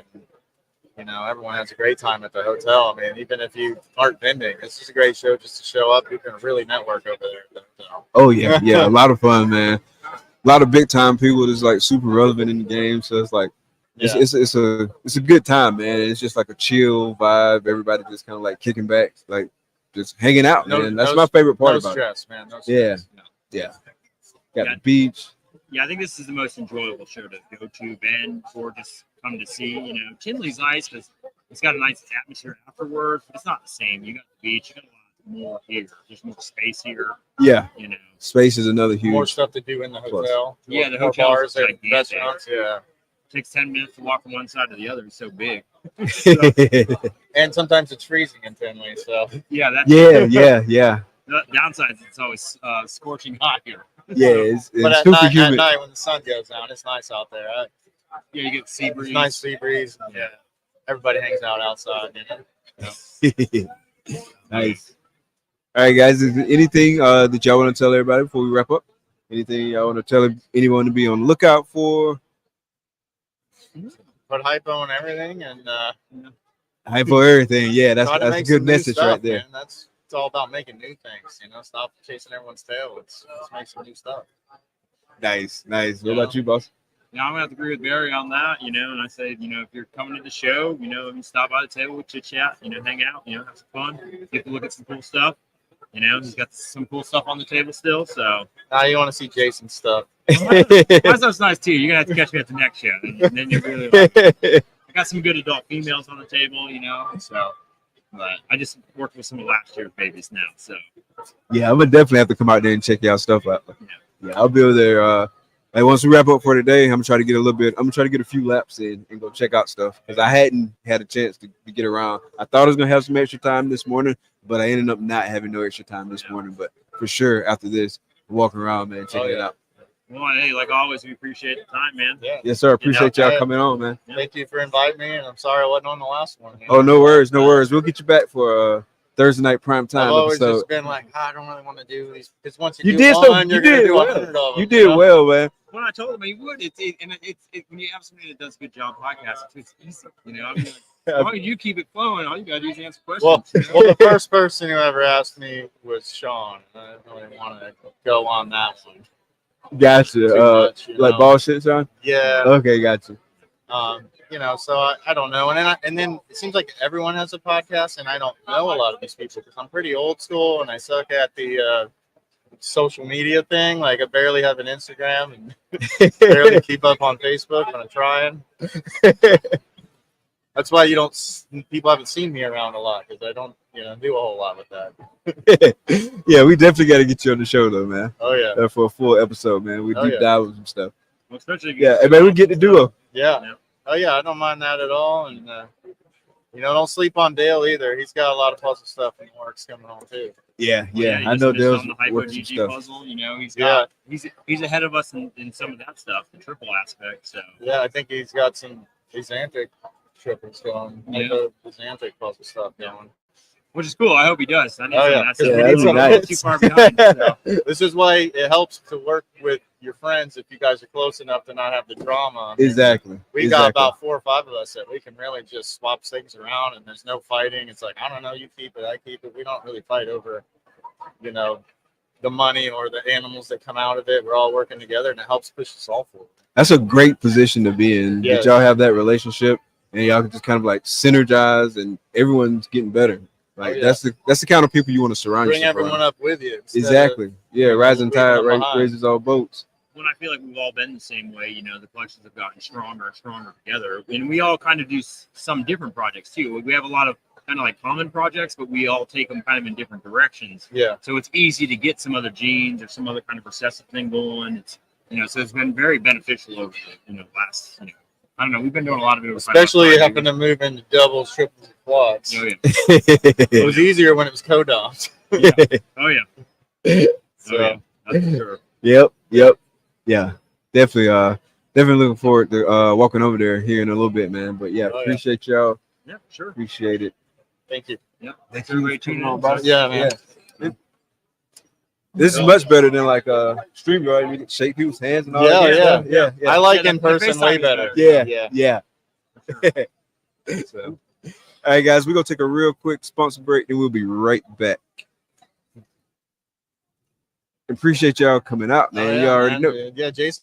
and everyone has a great time at the hotel. I mean, even if you aren't vending, it's just a great show just to show up. You can really network over there at the hotel. Oh yeah. A lot of fun, man. A lot of big time people that's like super relevant in the game. So it's like Yeah. it's a good time, man. It's just like a chill vibe. Everybody just kind of like kicking back, like just hanging out, man. That's my favorite part No about stress, man. No Yeah. stress. it. Got Yeah. the beach. yeah, I think this is the most enjoyable show to go to, Ben, or just come to see. Tinley's nice because it's got a nice atmosphere afterwards, but it's not the same. You got the beach, you got a lot more here. There's more space here. Yeah. You know. Space is another More huge. stuff to do in the hotel. Yeah, the More hotel's bars and gigantic. restaurants. Yeah. It takes 10 minutes to walk from one side to the other. It's so big. And sometimes it's freezing in Tinley, so Yeah, that's yeah. the downside. Is it's always scorching hot here. Yeah, it's but at super night, humid. when the sun goes down, it's nice out there. Yeah, you get sea It's breeze. nice sea breeze. Yeah. Everybody hangs out outside. Nice. All right, guys. Is there anything that y'all want to tell everybody before we wrap up? Anything y'all want to tell anyone to be on the lookout for? Put hypo and everything, and Hype for everything. Yeah, try to that's a make good some new message stuff, right there. Man. It's all about making new things. Stop chasing everyone's tail. Let's make some new stuff. Nice. What about you, boss? Yeah, I'm gonna have to agree with Barry on that. And I say, if you're coming to the show, you stop by the table, we chit chat, hang out, have some fun, get to look at some cool stuff. He's got some cool stuff on the table still. So Now you want to see Jason's stuff. my stuff's nice too. You're gonna have to catch me at the next show, and then you're really. I got some good adult females on the table, So, but I just worked with some of last year's babies now. So Yeah, I'm gonna definitely have to come out there and check y'all stuff out. Yeah, I'll be over there. Like once we wrap up for today, I'm gonna try to get a few laps in and go check out stuff because I hadn't had a chance to get around. I thought I was gonna have some extra time this morning, but I ended up not having no extra time this morning. But for sure, after this, walking around, man, checking it out. well, hey, like always, we appreciate the time, man. Yeah. Yes, sir. Appreciate y'all yeah. coming on, man. Thank you for inviting me, and I'm sorry I wasn't on the last one. Oh, no worries. We'll get you back for Thursday night prime time I've always episode. just been like, I don't really want to do these because once you, You do did one, so. you're You gonna did do well. 100 of them. You did well, man. When I told him he would, it's when you have somebody that does a good job podcasting, it's easy. I'm like, oh, you keep it flowing. All you gotta do is answer questions. Well, the first person who ever asked me was Sean. I didn't really want to go on that one. Gotcha. Too much, Like ball shit, Sean? Yeah. Okay, gotcha. So I don't know. And then it seems like everyone has a podcast, and I don't know a lot of these people because I'm pretty old school and I suck at the social media thing. Like I barely have an Instagram and barely keep up on Facebook when I'm trying. That's why people haven't seen me around a lot because I don't, do a whole lot with that. Yeah, we definitely got to get you on the show though, man. Oh yeah. For a full episode, man. We deep dive with some stuff. Well, especially Yeah, and man, we get the duo. Yeah. Oh yeah, I don't mind that at all, and don't sleep on Dale either. He's got a lot of puzzle stuff in the works coming on too. Yeah. He I know just finished Dale's on the Hypo working some GG stuff. puzzle. He's ahead of us in some of that stuff, the triple aspect. So Yeah, I think he's got some Xantic triples going. Yeah. The Xantic puzzle stuff going. which is cool. I hope he does. I need Oh, some yeah. of that stuff. Yeah, We that'd need be some nice. too far behind. So. This is why it helps to work with your friends if you guys are close enough to not have the drama. Exactly. We got about 4 or 5 of us that we can really just swap things around, and there's no fighting. It's like, I don't know, you keep it, I keep it. We don't really fight over, the money or the animals that come out of it. We're all working together, and it helps push us all forward. That's a great position to be in. Yeah. That y'all have that relationship and y'all can just kind of like synergize and everyone's getting better. Like that's the kind of people you want to surround Bring yourself everyone around. up with you. Exactly. Yeah, rising leaving tide them behind. raises all boats. When I feel like we've all been the same way, the collections have gotten stronger and stronger together. And we all kind of do some different projects too. We have a lot of kind of like common projects, but we all take them kind of in different directions. Yeah. So it's easy to get some other genes or some other kind of recessive thing going. It's, so it's been very beneficial over the, last, I don't know. We've been doing a lot of it. Especially having to move into doubles, triples, and quads. Oh, yeah. It was easier when it was co-domed. Yeah. Oh, yeah. So, Oh, yeah. That's for sure. Yep. Yeah. Definitely looking forward to walking over there here in a little bit, man. But yeah, appreciate y'all. Yeah, sure. Appreciate it. Thank you. Yeah. Thanks everybody tuning in. Yeah, man. This is much better than like StreamYard. You can shake people's hands and all Yeah, that. yeah. Yeah. I like Yeah, in the person FaceTime way is better. better. Yeah. So, all right, guys, we're gonna take a real quick sponsor break, and we'll be right back. Appreciate y'all coming out, man. You already know. Yeah, Jason.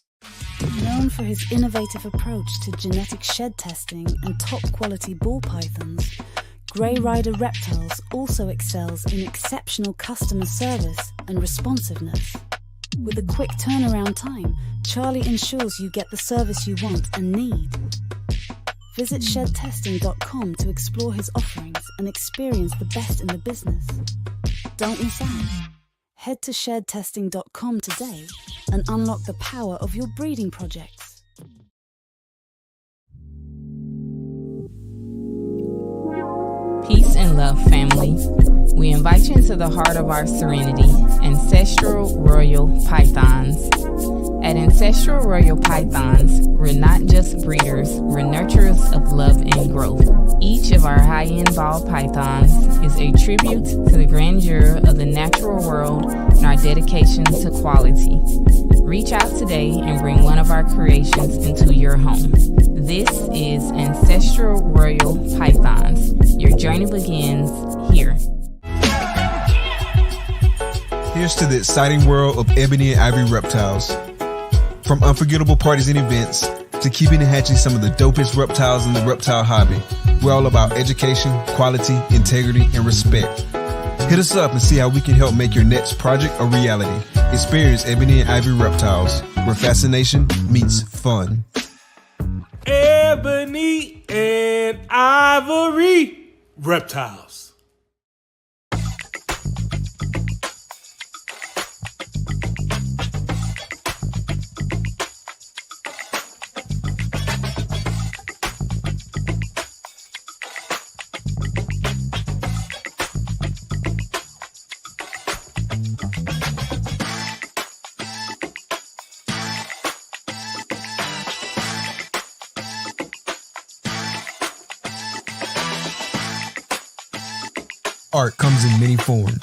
Known for his innovative approach to genetic shed testing and top quality ball pythons, Grey Rider Reptiles also excels in exceptional customer service and responsiveness. With a quick turnaround time, Charlie ensures you get the service you want and need. Visit shedtesting.com to explore his offerings and experience the best in the business. Don't miss out. Head to shedtesting.com today and unlock the power of your breeding projects. Peace and love, family. We invite you into the heart of our serenity, Ancestral Royal Pythons. At Ancestral Royal Pythons, we're not just breeders, we're nurturers of love and growth. Each of our high-end ball pythons is a tribute to the grandeur of the natural world and our dedication to quality. Reach out today and bring one of our creations into your home. This is Ancestral Royal Pythons. Your journey begins here. Here's to the exciting world of Ebony and Ivory reptiles. From unforgettable parties and events to keeping and hatching some of the dopest reptiles in the reptile hobby, we're all about education, quality, integrity, and respect. Hit us up and see how we can help make your next project a reality. Experience Ebony and Ivory reptiles, where fascination meets fun. Ebony and Ivory reptiles. Art comes in many forms.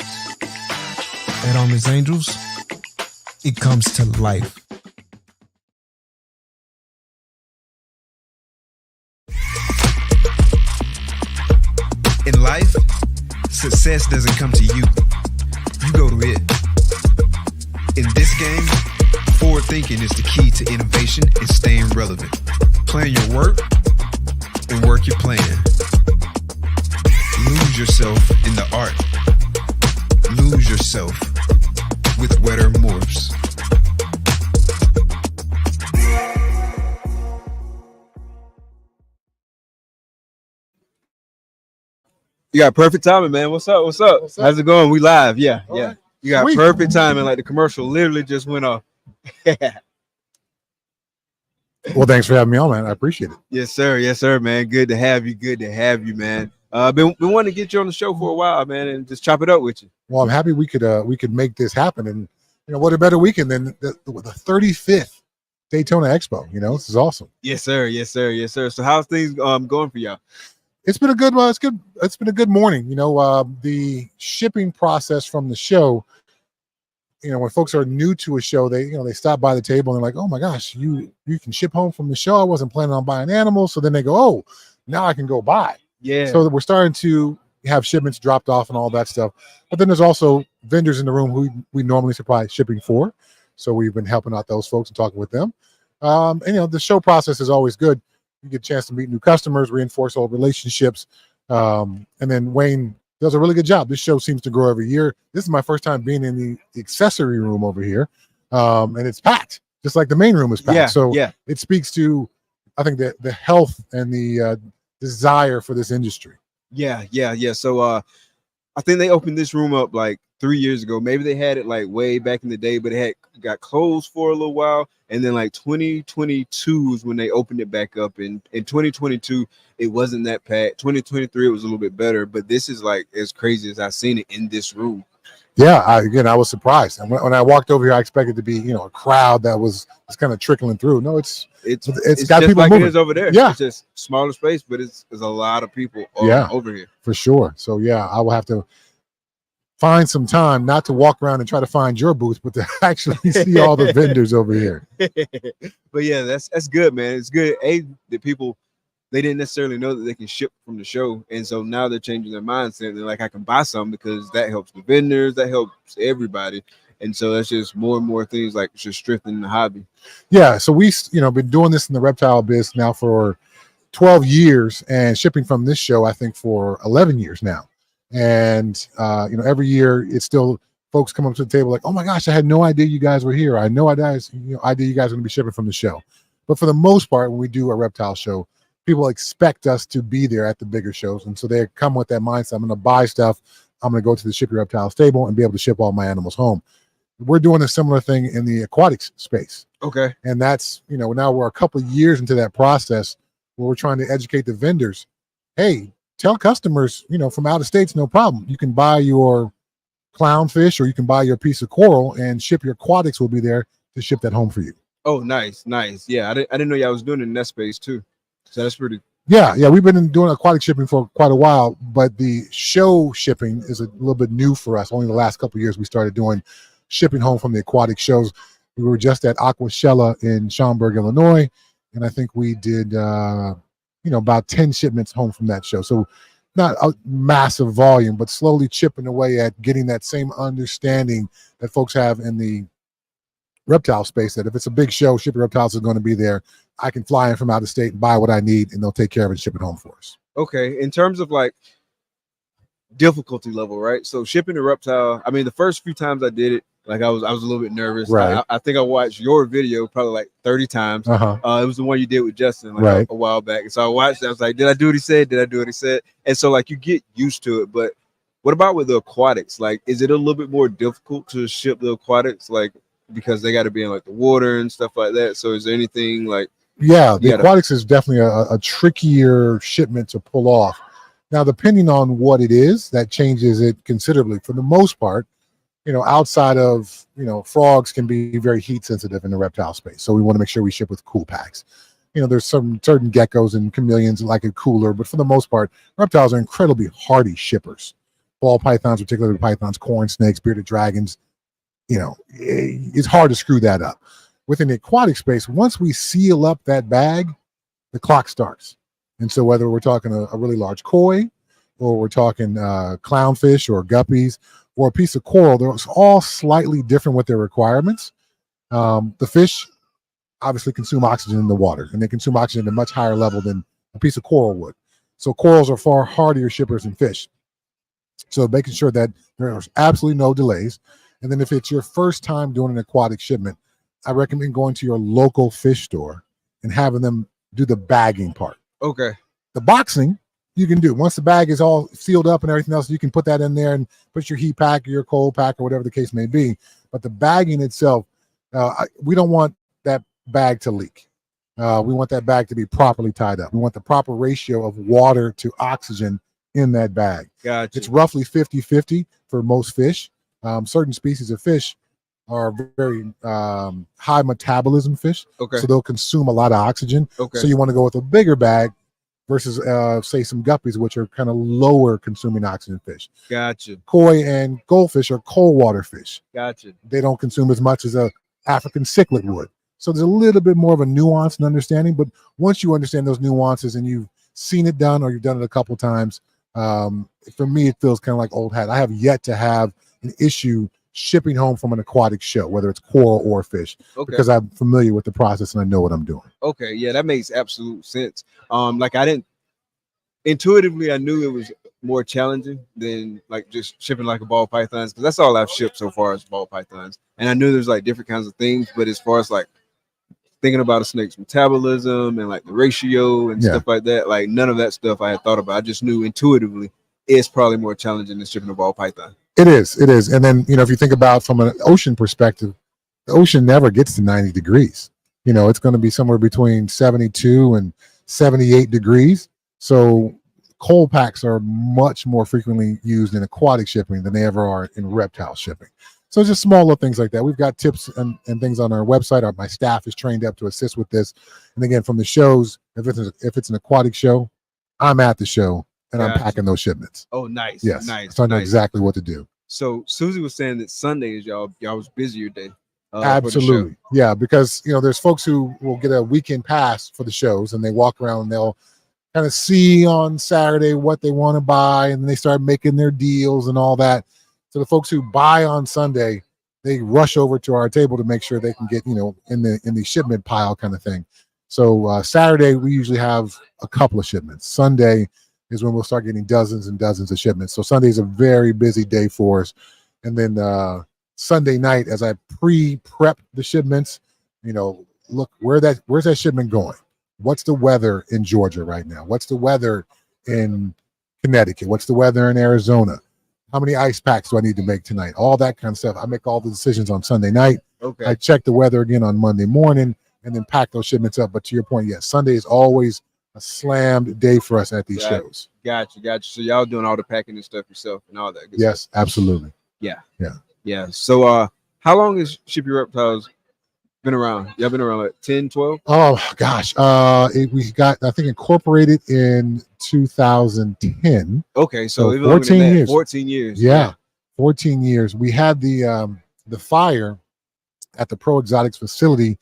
At Armless Angels, it comes to life. In life, success doesn't come to you. You go to it. In this game, forward thinking is the key to innovation and staying relevant. Plan your work and work your plan. Lose yourself in the art. Lose yourself with wetter morphs. You got perfect timing, man. What's up? What's up? How's it going? We live. Yeah, All yeah. right. You got Sweet. perfect timing. Like the commercial literally just went off. Well, thanks for having me on, man. I appreciate it. Yes, sir. Yes, sir, man. Good to have you. Good to have you, man. Been wanting to get you on the show for a while, man, and just chop it up with you. Well, I'm happy we could make this happen. And what a better weekend than the 35th Daytona Expo. This is awesome. Yes, sir. Yes, sir. Yes, sir. So how's things going for y'all? It's been a good one. It's been a good morning. The shipping process from the show. When folks are new to a show, they stop by the table and they're like, "Oh my gosh, you can ship home from the show. I wasn't planning on buying animals." So then they go, "Oh, now I can go buy." Yeah. So we're starting to have shipments dropped off and all that stuff. But then there's also vendors in the room who we normally supply shipping for. So we've been helping out those folks and talking with them. And the show process is always good. You get a chance to meet new customers, reinforce old relationships. And then Wayne does a really good job. This show seems to grow every year. This is my first time being in the accessory room over here. And it's packed, just like the main room is packed. Yeah, so yeah. It speaks to, I think, the health and the desire for this industry. Yeah. So I think they opened this room up like 3 years ago. Maybe they had it like way back in the day, but it got closed for a little while. And then like 2022 is when they opened it back up. And in 2022, it wasn't that packed. 2023, it was a little bit better. But this is like as crazy as I've seen it in this room. Yeah, I was surprised. And when I walked over here, I expected to be, a crowd that was kind of trickling through. No, it's got people like moving. It is over there. Yeah, it's just smaller space, but it's a lot of people over here for sure. So yeah, I will have to find some time not to walk around and try to find your booth, but to actually see all the vendors over here. But yeah, that's good, man. It's good. The people, they didn't necessarily know that they can ship from the show, and so now they're changing their mindset. They're like, I can buy some because that helps the vendors, that helps everybody, and so that's just more and more things like just strengthening the hobby. Yeah, so we been doing this in the reptile biz now for 12 years, and shipping from this show I think for 11 years now. And every year it's still folks come up to the table like, "Oh my gosh, I had no idea you guys were here. I had no idea you guys are going to be shipping from the show." But for the most part, when we do a reptile show, people expect us to be there at the bigger shows, and so they come with that mindset. I'm going to buy stuff. I'm going to go to the Ship Your Reptile stable and be able to ship all my animals home. We're doing a similar thing in the aquatics space. Okay. And that's, now we're a couple of years into that process where we're trying to educate the vendors. Hey, tell customers, from out of states, no problem. You can buy your clownfish or you can buy your piece of coral, and Ship Your Aquatics will be there to ship that home for you. Oh, nice. Yeah, I didn't know y'all was doing it in that space too. So that's pretty. Yeah, we've been doing aquatic shipping for quite a while, but the show shipping is a little bit new for us. Only the last couple of years we started doing shipping home from the aquatic shows. We were just at Aquashella in Schaumburg, Illinois, and I think we did about 10 shipments home from that show. So not a massive volume, but slowly chipping away at getting that same understanding that folks have in the reptile space, that if it's a big show, Ship Your Reptiles is going to be there. I can fly in from out of state and buy what I need, and they'll take care of it and ship it home for us. Okay. In terms of like difficulty level, right? So shipping a reptile, I mean, the first few times I did it, like I was a little bit nervous. Right. I think I watched your video probably like 30 times. Uh-huh. It was the one you did with Justin like right. a while back. And so I watched it. I was like, did I do what he said? Did I do what he said? And so like you get used to it. But what about with the aquatics? Like, is it a little bit more difficult to ship the aquatics? Like, because they got to be in like the water and stuff like that. So is there anything like? Yeah, the aquatics is definitely a trickier shipment to pull off. Now, depending on what it is, that changes it considerably. For the most part, outside of, frogs can be very heat sensitive in the reptile space. So we want to make sure we ship with cool packs. There's some certain geckos and chameleons like it cooler, but for the most part, reptiles are incredibly hardy shippers. Ball pythons, particularly pythons, corn snakes, bearded dragons, it's hard to screw that up. Within the aquatic space, once we seal up that bag, the clock starts. And so whether we're talking a really large koi, or we're talking clownfish or guppies, or a piece of coral, they're all slightly different with their requirements. The fish obviously consume oxygen in the water, and they consume oxygen at a much higher level than a piece of coral would. So corals are far hardier shippers than fish. So making sure that there's absolutely no delays. And then if it's your first time doing an aquatic shipment, I recommend going to your local fish store and having them do the bagging part. Okay. The boxing, you can do. Once the bag is all sealed up and everything else, you can put that in there and put your heat pack or your cold pack or whatever the case may be. But the bagging itself, we don't want that bag to leak. We want that bag to be properly tied up. We want the proper ratio of water to oxygen in that bag. Gotcha. It's roughly 50-50 for most fish. Certain species of fish are very high metabolism fish. Okay. So they'll consume a lot of oxygen. Okay. So you want to go with a bigger bag versus say some guppies, which are kind of lower consuming oxygen fish. Gotcha. Koi and goldfish are cold water fish. Gotcha. They don't consume as much as a African cichlid would. So there's a little bit more of a nuance and understanding. But once you understand those nuances and you've seen it done or you've done it a couple times, for me, it feels kind of like old hat. I have yet to have an issue shipping home from an aquatic show, whether it's coral or fish, because I'm familiar with the process and I know what I'm doing. Okay, yeah, that makes absolute sense. Like I intuitively knew it was more challenging than like just shipping like a ball pythons, because that's all I've shipped so far is ball pythons. And I knew there's like different kinds of things, but as far as like thinking about a snake's metabolism and like the ratio and stuff like that, like none of that stuff I had thought about. I just knew intuitively it's probably more challenging than shipping a ball python. It is. And then, if you think about from an ocean perspective, the ocean never gets to 90 degrees. It's going to be somewhere between 72 and 78 degrees. So cold packs are much more frequently used in aquatic shipping than they ever are in reptile shipping. So just small little things like that. We've got tips and things on our website. My staff is trained up to assist with this. And again, from the shows, if it's an aquatic show, I'm at the show and I'm packing those shipments. Oh, nice. Yes. Nice. So I know exactly what to do. So Susie was saying that Sunday is y'all's busier day. Absolutely. Yeah, because there's folks who will get a weekend pass for the shows and they walk around and they'll kind of see on Saturday what they want to buy and they start making their deals and all that. So the folks who buy on Sunday, they rush over to our table to make sure they can get, in the shipment pile kind of thing. So Saturday, we usually have a couple of shipments. Sunday is when we'll start getting dozens and dozens of shipments. So Sunday is a very busy day for us. And then Sunday night, as I pre-prep the shipments, look, where's that shipment going? What's the weather in Georgia right now? What's the weather in Connecticut? What's the weather in Arizona? How many ice packs do I need to make tonight? All that kind of stuff. I make all the decisions on Sunday night. Okay. I check the weather again on Monday morning and then pack those shipments up. But to your point, yes, Sunday is always a slammed day for us at these shows. Gotcha. So y'all doing all the packing and stuff yourself and all that good stuff. Yes, absolutely. Yeah. So how long has Ship Your Reptiles been around? Y'all been around like 10, 12? Oh gosh. We got, I think, incorporated in 2010. Okay, so 14 years. 14 years. Yeah. 14 years. We had the fire at the Pro Exotics facility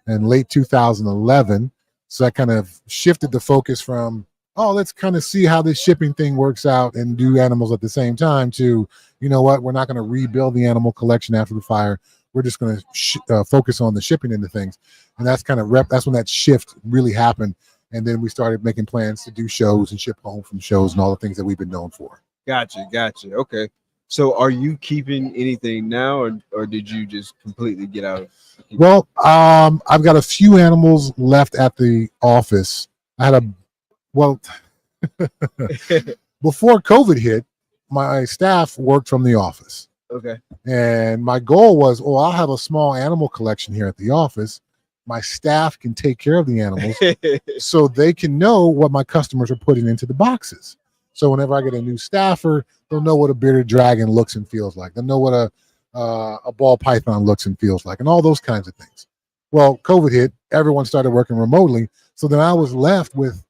in late 2011. So that kind of shifted the focus from, let's kind of see how this shipping thing works out and do animals at the same time to, we're not going to rebuild the animal collection after the fire. We're just going to focus on the shipping into things. And that's kind of that's when that shift really happened. And then we started making plans to do shows and ship home from shows and all the things that we've been known for. Gotcha. Okay. So are you keeping anything now or did you just completely get out of it? Well, I've got a few animals left at the office. I had before COVID hit, my staff worked from the office. Okay. And my goal was, I'll have a small animal collection here at the office. My staff can take care of the animals so they can know what my customers are putting into the boxes. So whenever I get a new staffer, they'll know what a bearded dragon looks and feels like. They'll know what a ball python looks and feels like and all those kinds of things. Well, COVID hit, everyone started working remotely. So then I was left with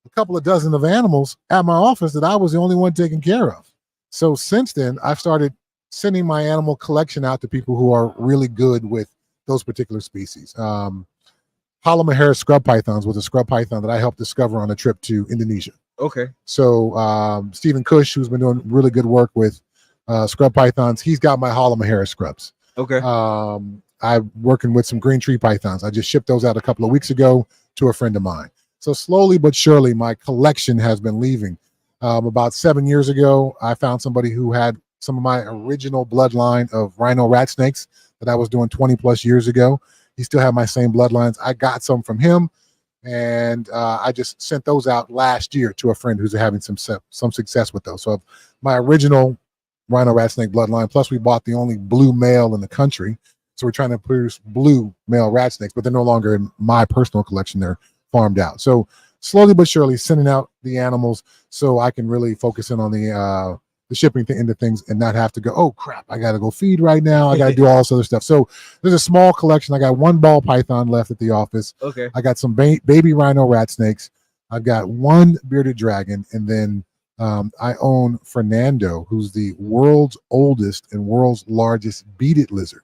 a couple of dozen of animals at my office that I was the only one taking care of. So since then, I've started sending my animal collection out to people who are really good with those particular species. Palomahera scrub pythons was a scrub python that I helped discover on a trip to Indonesia. Okay. So Stephen Cush, who's been doing really good work with scrub pythons, he's got my Palomahera scrubs. Okay. I'm working with some green tree pythons. I just shipped those out a couple of weeks ago to a friend of mine. So slowly but surely, my collection has been leaving. About 7 years ago, I found somebody who had some of my original bloodline of rhino rat snakes that I was doing 20 plus years ago. He still had my same bloodlines. I got some from him. and I just sent those out last year to a friend who's having some success with those. So my original rhino rat snake bloodline, plus we bought the only blue male in the country, so we're trying to produce blue male rat snakes, but they're no longer in my personal collection. They're farmed out. So slowly but surely sending out the animals so I can really focus in on the shipping end of things and not have to go, oh crap, I got to go feed right now. I got to do all this other stuff. So there's a small collection. I got one ball python left at the office. Okay. I got some baby rhino rat snakes. I've got one bearded dragon, and then I own Fernando, who's the world's oldest and world's largest beaded lizard.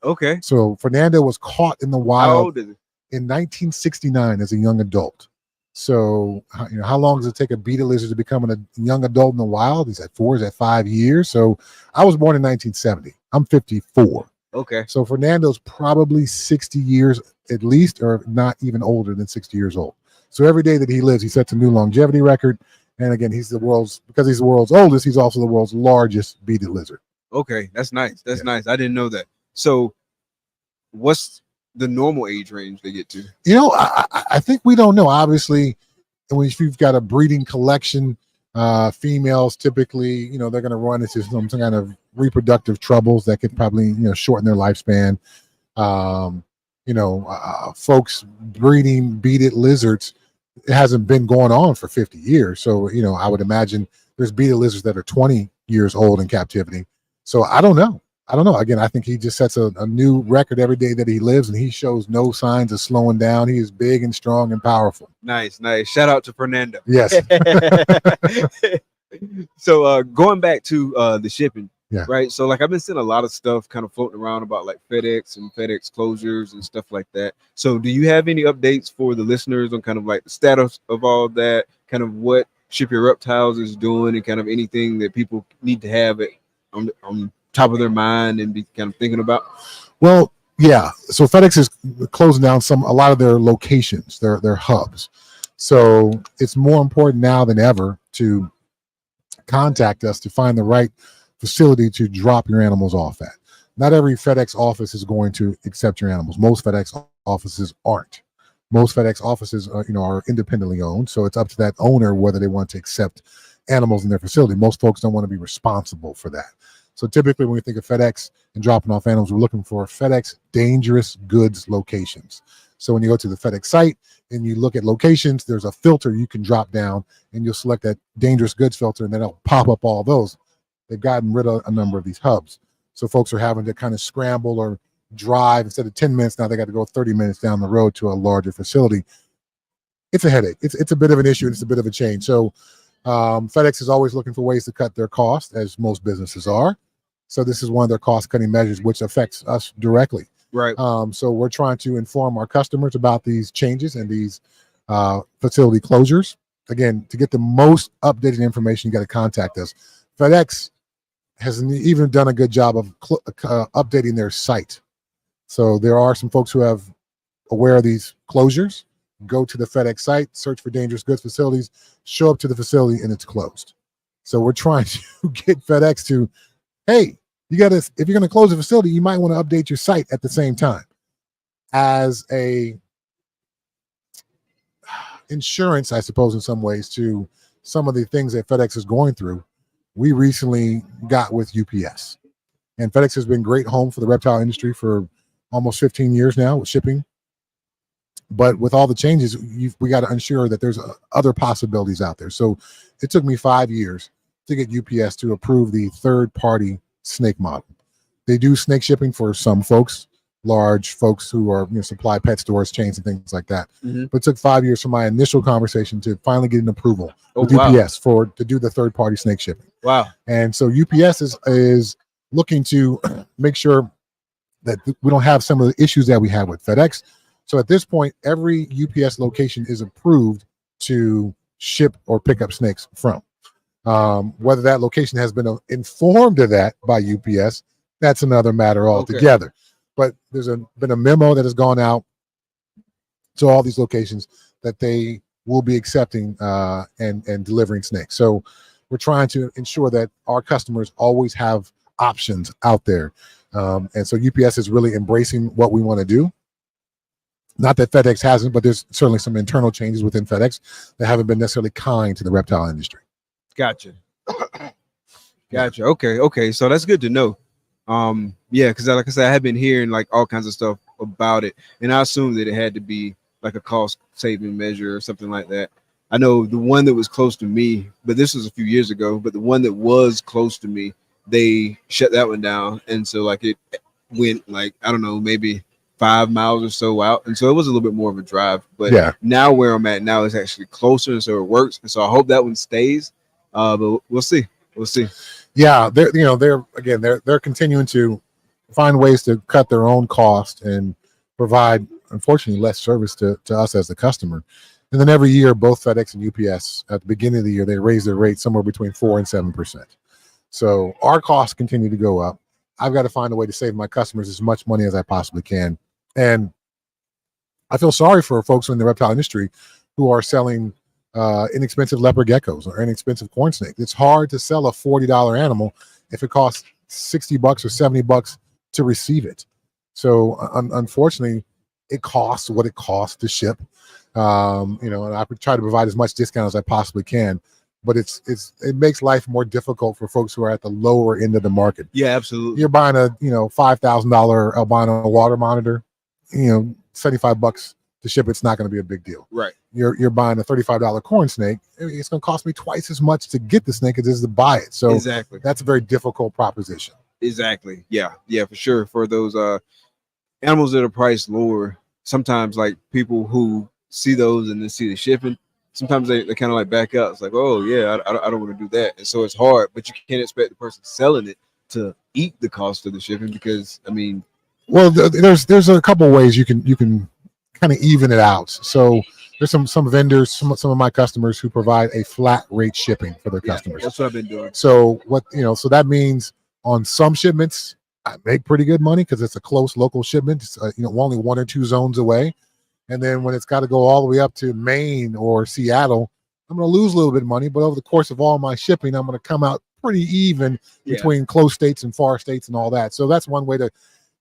Okay. So Fernando was caught in the How wild old is it? in 1969 as a young adult. So, how long does it take a beaded lizard to become a young adult in the wild? Is that 4? Is that 5 years? So I was born in 1970. I'm 54. Okay. So Fernando's probably 60 years at least, or not even older than 60 years old. So every day that he lives, he sets a new longevity record. And again, because he's the world's oldest, he's also the world's largest beaded lizard. Okay. That's nice. That's nice. I didn't know that. So what's the normal age range they get to? I think we don't know. Obviously, if you've got a breeding collection, females typically, they're going to run into some kind of reproductive troubles that could probably, shorten their lifespan. Folks breeding beaded lizards, it hasn't been going on for 50 years. So, I would imagine there's beaded lizards that are 20 years old in captivity. So I don't know. Again, I think he just sets a new record every day that he lives, and he shows no signs of slowing down. He is big and strong and powerful. Nice. Shout out to Fernando. Yes. So going back to the shipping, yeah. Right? So like I've been seeing a lot of stuff kind of floating around about like FedEx and FedEx closures and stuff like that. So do you have any updates for the listeners on kind of like the status of all that, kind of what Ship Your Reptiles is doing, and kind of anything that people need to have it on top of their mind and be kind of thinking about? Well, yeah. So FedEx is closing down a lot of their locations, their hubs. So it's more important now than ever to contact us to find the right facility to drop your animals off at. Not every FedEx office is going to accept your animals. Most FedEx offices aren't. Most FedEx offices are independently owned. So it's up to that owner whether they want to accept animals in their facility. Most folks don't want to be responsible for that. So typically when we think of FedEx and dropping off animals, we're looking for FedEx dangerous goods locations. So when you go to the FedEx site and you look at locations, there's a filter you can drop down, and you'll select that dangerous goods filter, and then it'll pop up all those. They've gotten rid of a number of these hubs. So folks are having to kind of scramble or drive. Instead of 10 minutes, now they got to go 30 minutes down the road to a larger facility. It's a headache. It's a bit of an issue, and it's a bit of a change. So FedEx is always looking for ways to cut their costs, as most businesses are. So this is one of their cost-cutting measures, which affects us directly. Right. So we're trying to inform our customers about these changes and these facility closures. Again, to get the most updated information, you got to contact us. FedEx hasn't even done a good job of updating their site. So there are some folks who have aware of these closures. Go to the FedEx site, search for dangerous goods facilities, show up to the facility, and it's closed. So we're trying to get FedEx to, hey, if you're going to close a facility, you might want to update your site at the same time. As a insurance, I suppose, in some ways, to some of the things that FedEx is going through, we recently got with UPS. And FedEx has been a great home for the reptile industry for almost 15 years now with shipping. But with all the changes, we got to ensure that there's other possibilities out there. So it took me 5 years to get UPS to approve the third-party snake model. They do snake shipping for some folks, large folks who are supply pet stores, chains, and things like that. Mm-hmm. But it took 5 years from my initial conversation to finally get an approval with UPS to do the third-party snake shipping. Wow! And so UPS is looking to make sure that we don't have some of the issues that we had with FedEx. So at this point, every UPS location is approved to ship or pick up snakes from. Whether that location has been informed of that by UPS, that's another matter altogether. Okay. But there's been a memo that has gone out to all these locations that they will be accepting and delivering snakes. So we're trying to ensure that our customers always have options out there. And so UPS is really embracing what we want to do. Not that FedEx hasn't, but there's certainly some internal changes within FedEx that haven't been necessarily kind to the reptile industry. Gotcha. Gotcha. Okay. So that's good to know. Yeah, because like I said, I have been hearing like all kinds of stuff about it, and I assumed that it had to be like a cost saving measure or something like that. I know the one that was close to me, but this was a few years ago, but the one that was close to me, they shut that one down. And so like it went like, I don't know, maybe 5 miles or so out. And so it was a little bit more of a drive, but Yeah. now where I'm at now is actually closer. And so it works. And so I hope that one stays. But we'll see. We'll see. Yeah, they're continuing to find ways to cut their own cost and provide, unfortunately, less service to us as the customer. And then every year, both FedEx and UPS at the beginning of the year, they raise their rate somewhere between 4 and 7%. So our costs continue to go up. I've got to find a way to save my customers as much money as I possibly can. And I feel sorry for folks in the reptile industry who are selling inexpensive leopard geckos or inexpensive corn snakes. It's hard to sell a $40 animal if it costs $60 or $70 to receive it. So unfortunately, it costs what it costs to ship. And I try to provide as much discount as I possibly can, but it makes life more difficult for folks who are at the lower end of the market. Yeah, absolutely. You're buying a $5,000 albino water monitor, $75 to ship. It's not going to be a big deal. Right. You're buying a $35 corn snake. It's going to cost me twice as much to get the snake as it is to buy it. So exactly, that's a very difficult proposition. Exactly. Yeah, for sure. For those animals that are priced lower, sometimes like people who see those and then see the shipping, sometimes they kind of like back out. It's like, oh yeah, I don't want to do that. And so it's hard, but you can't expect the person selling it to eat the cost of the shipping because well, there's a couple ways you can kind of even it out. So there's some vendors, some of my customers who provide a flat rate shipping for their customers. That's what I've been doing. So so that means on some shipments I make pretty good money because it's a close local shipment. It's only 1 or 2 zones away. And then when it's got to go all the way up to Maine or Seattle, I'm going to lose a little bit of money. But over the course of all my shipping, I'm going to come out pretty even between close states and far states and all that. So that's one way to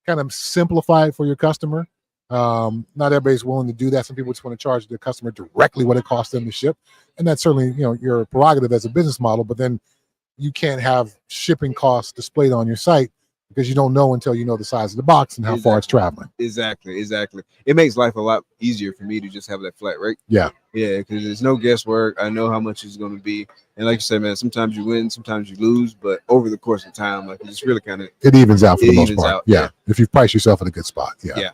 kind of simplify it for your customer. Not everybody's willing to do that. Some people just want to charge the customer directly what it costs them to ship. And that's certainly, your prerogative as a business model. But then you can't have shipping costs displayed on your site because you don't know until you know the size of the box and how far it's traveling. Exactly. It makes life a lot easier for me to just have that flat rate. Yeah, because there's no guesswork. I know how much it's going to be. And like you said, man, sometimes you win, sometimes you lose. But over the course of time, like it's really kind of... It evens out for the most part. Yeah. If you price yourself in a good spot. Yeah,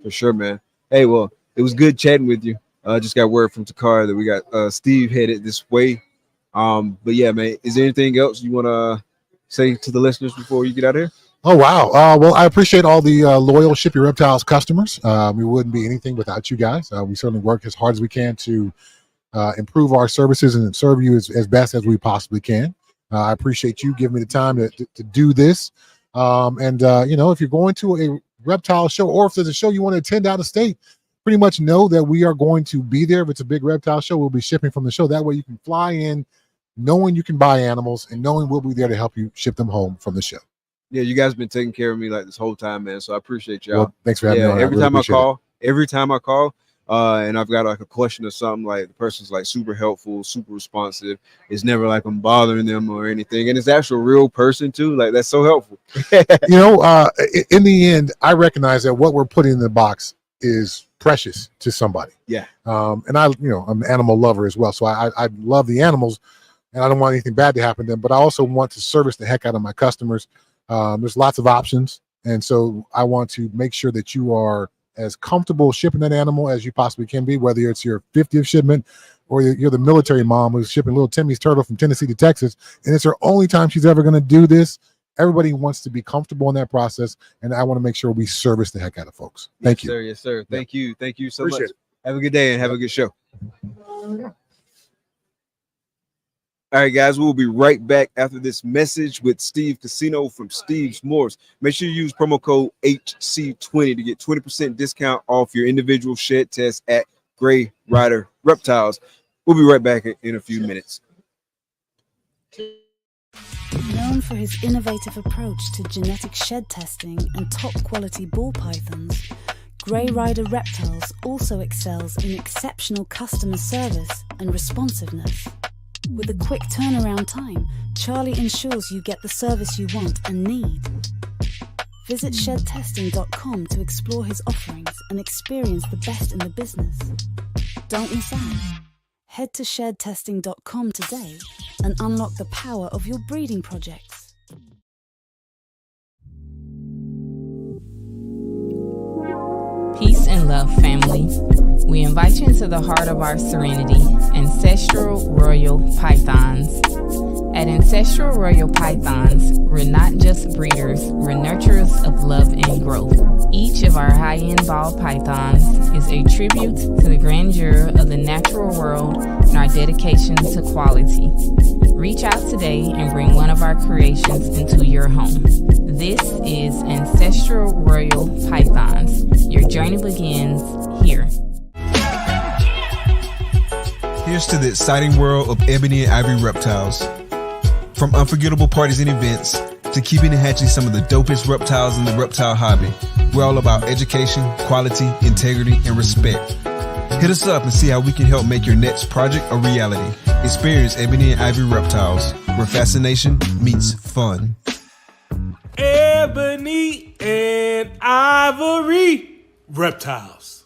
for sure, man. Hey, well, it was good chatting with you. Just got word from Takara that we got Steve headed this way. But yeah, man, is there anything else you want to say to the listeners before you get out of here? Oh, wow. Well, I appreciate all the loyal Ship Your Reptiles customers. We wouldn't be anything without you guys. We certainly work as hard as we can to improve our services and serve you as best as we possibly can. I appreciate you giving me the time to do this. If you're going to a reptile show or if there's a show you want to attend out of state, pretty much know that we are going to be there. If it's a big reptile show, we'll be shipping from the show. That way you can fly in knowing you can buy animals and knowing we'll be there to help you ship them home from the show. Yeah, you guys been taking care of me like this whole time, man. So I appreciate y'all. Well, thanks for having me on. Every time I call, and I've got like a question or something, like the person's like super helpful, super responsive. It's never like I'm bothering them or anything. And it's actual real person too. Like that's so helpful. In the end, I recognize that what we're putting in the box is precious to somebody. Yeah. And I'm an animal lover as well. So I love the animals and I don't want anything bad to happen to them, but I also want to service the heck out of my customers. There's lots of options. And so I want to make sure that you are as comfortable shipping that animal as you possibly can be, whether it's your 50th shipment or you're the military mom who's shipping little Timmy's turtle from Tennessee to Texas. And it's her only time she's ever going to do this. Everybody wants to be comfortable in that process. And I want to make sure we service the heck out of folks. Thank you. Sir, yes, sir. Thank you. Thank you so Appreciate much. Have a good day and have a good show. All right, guys, we'll be right back after this message with Steve Casino from Steve's Morphs. Make sure you use promo code HC20 to get 20% discount off your individual shed test at Gray Rider Reptiles. We'll be right back in a few minutes. Known for his innovative approach to genetic shed testing and top quality ball pythons, Grey Rider Reptiles also excels in exceptional customer service and responsiveness. With a quick turnaround time, Charlie ensures you get the service you want and need. Visit shedtesting.com to explore his offerings and experience the best in the business. Don't miss out. Head to shedtesting.com today and unlock the power of your breeding projects. Peace and love, family. We invite you into the heart of our serenity, Ancestral Royal Pythons. At Ancestral Royal Pythons, we're not just breeders, we're nurturers of love and growth. Each of our high-end ball pythons is a tribute to the grandeur of the natural world and our dedication to quality. Reach out today and bring one of our creations into your home. This is Ancestral Royal Pythons. Your journey begins here. Here's to the exciting world of Ebony and Ivory reptiles. From unforgettable parties and events to keeping and hatching some of the dopest reptiles in the reptile hobby, we're all about education, quality, integrity, and respect. Hit us up and see how we can help make your next project a reality. Experience Ebony and Ivory reptiles, where fascination meets fun. Ebony and Ivory Reptiles.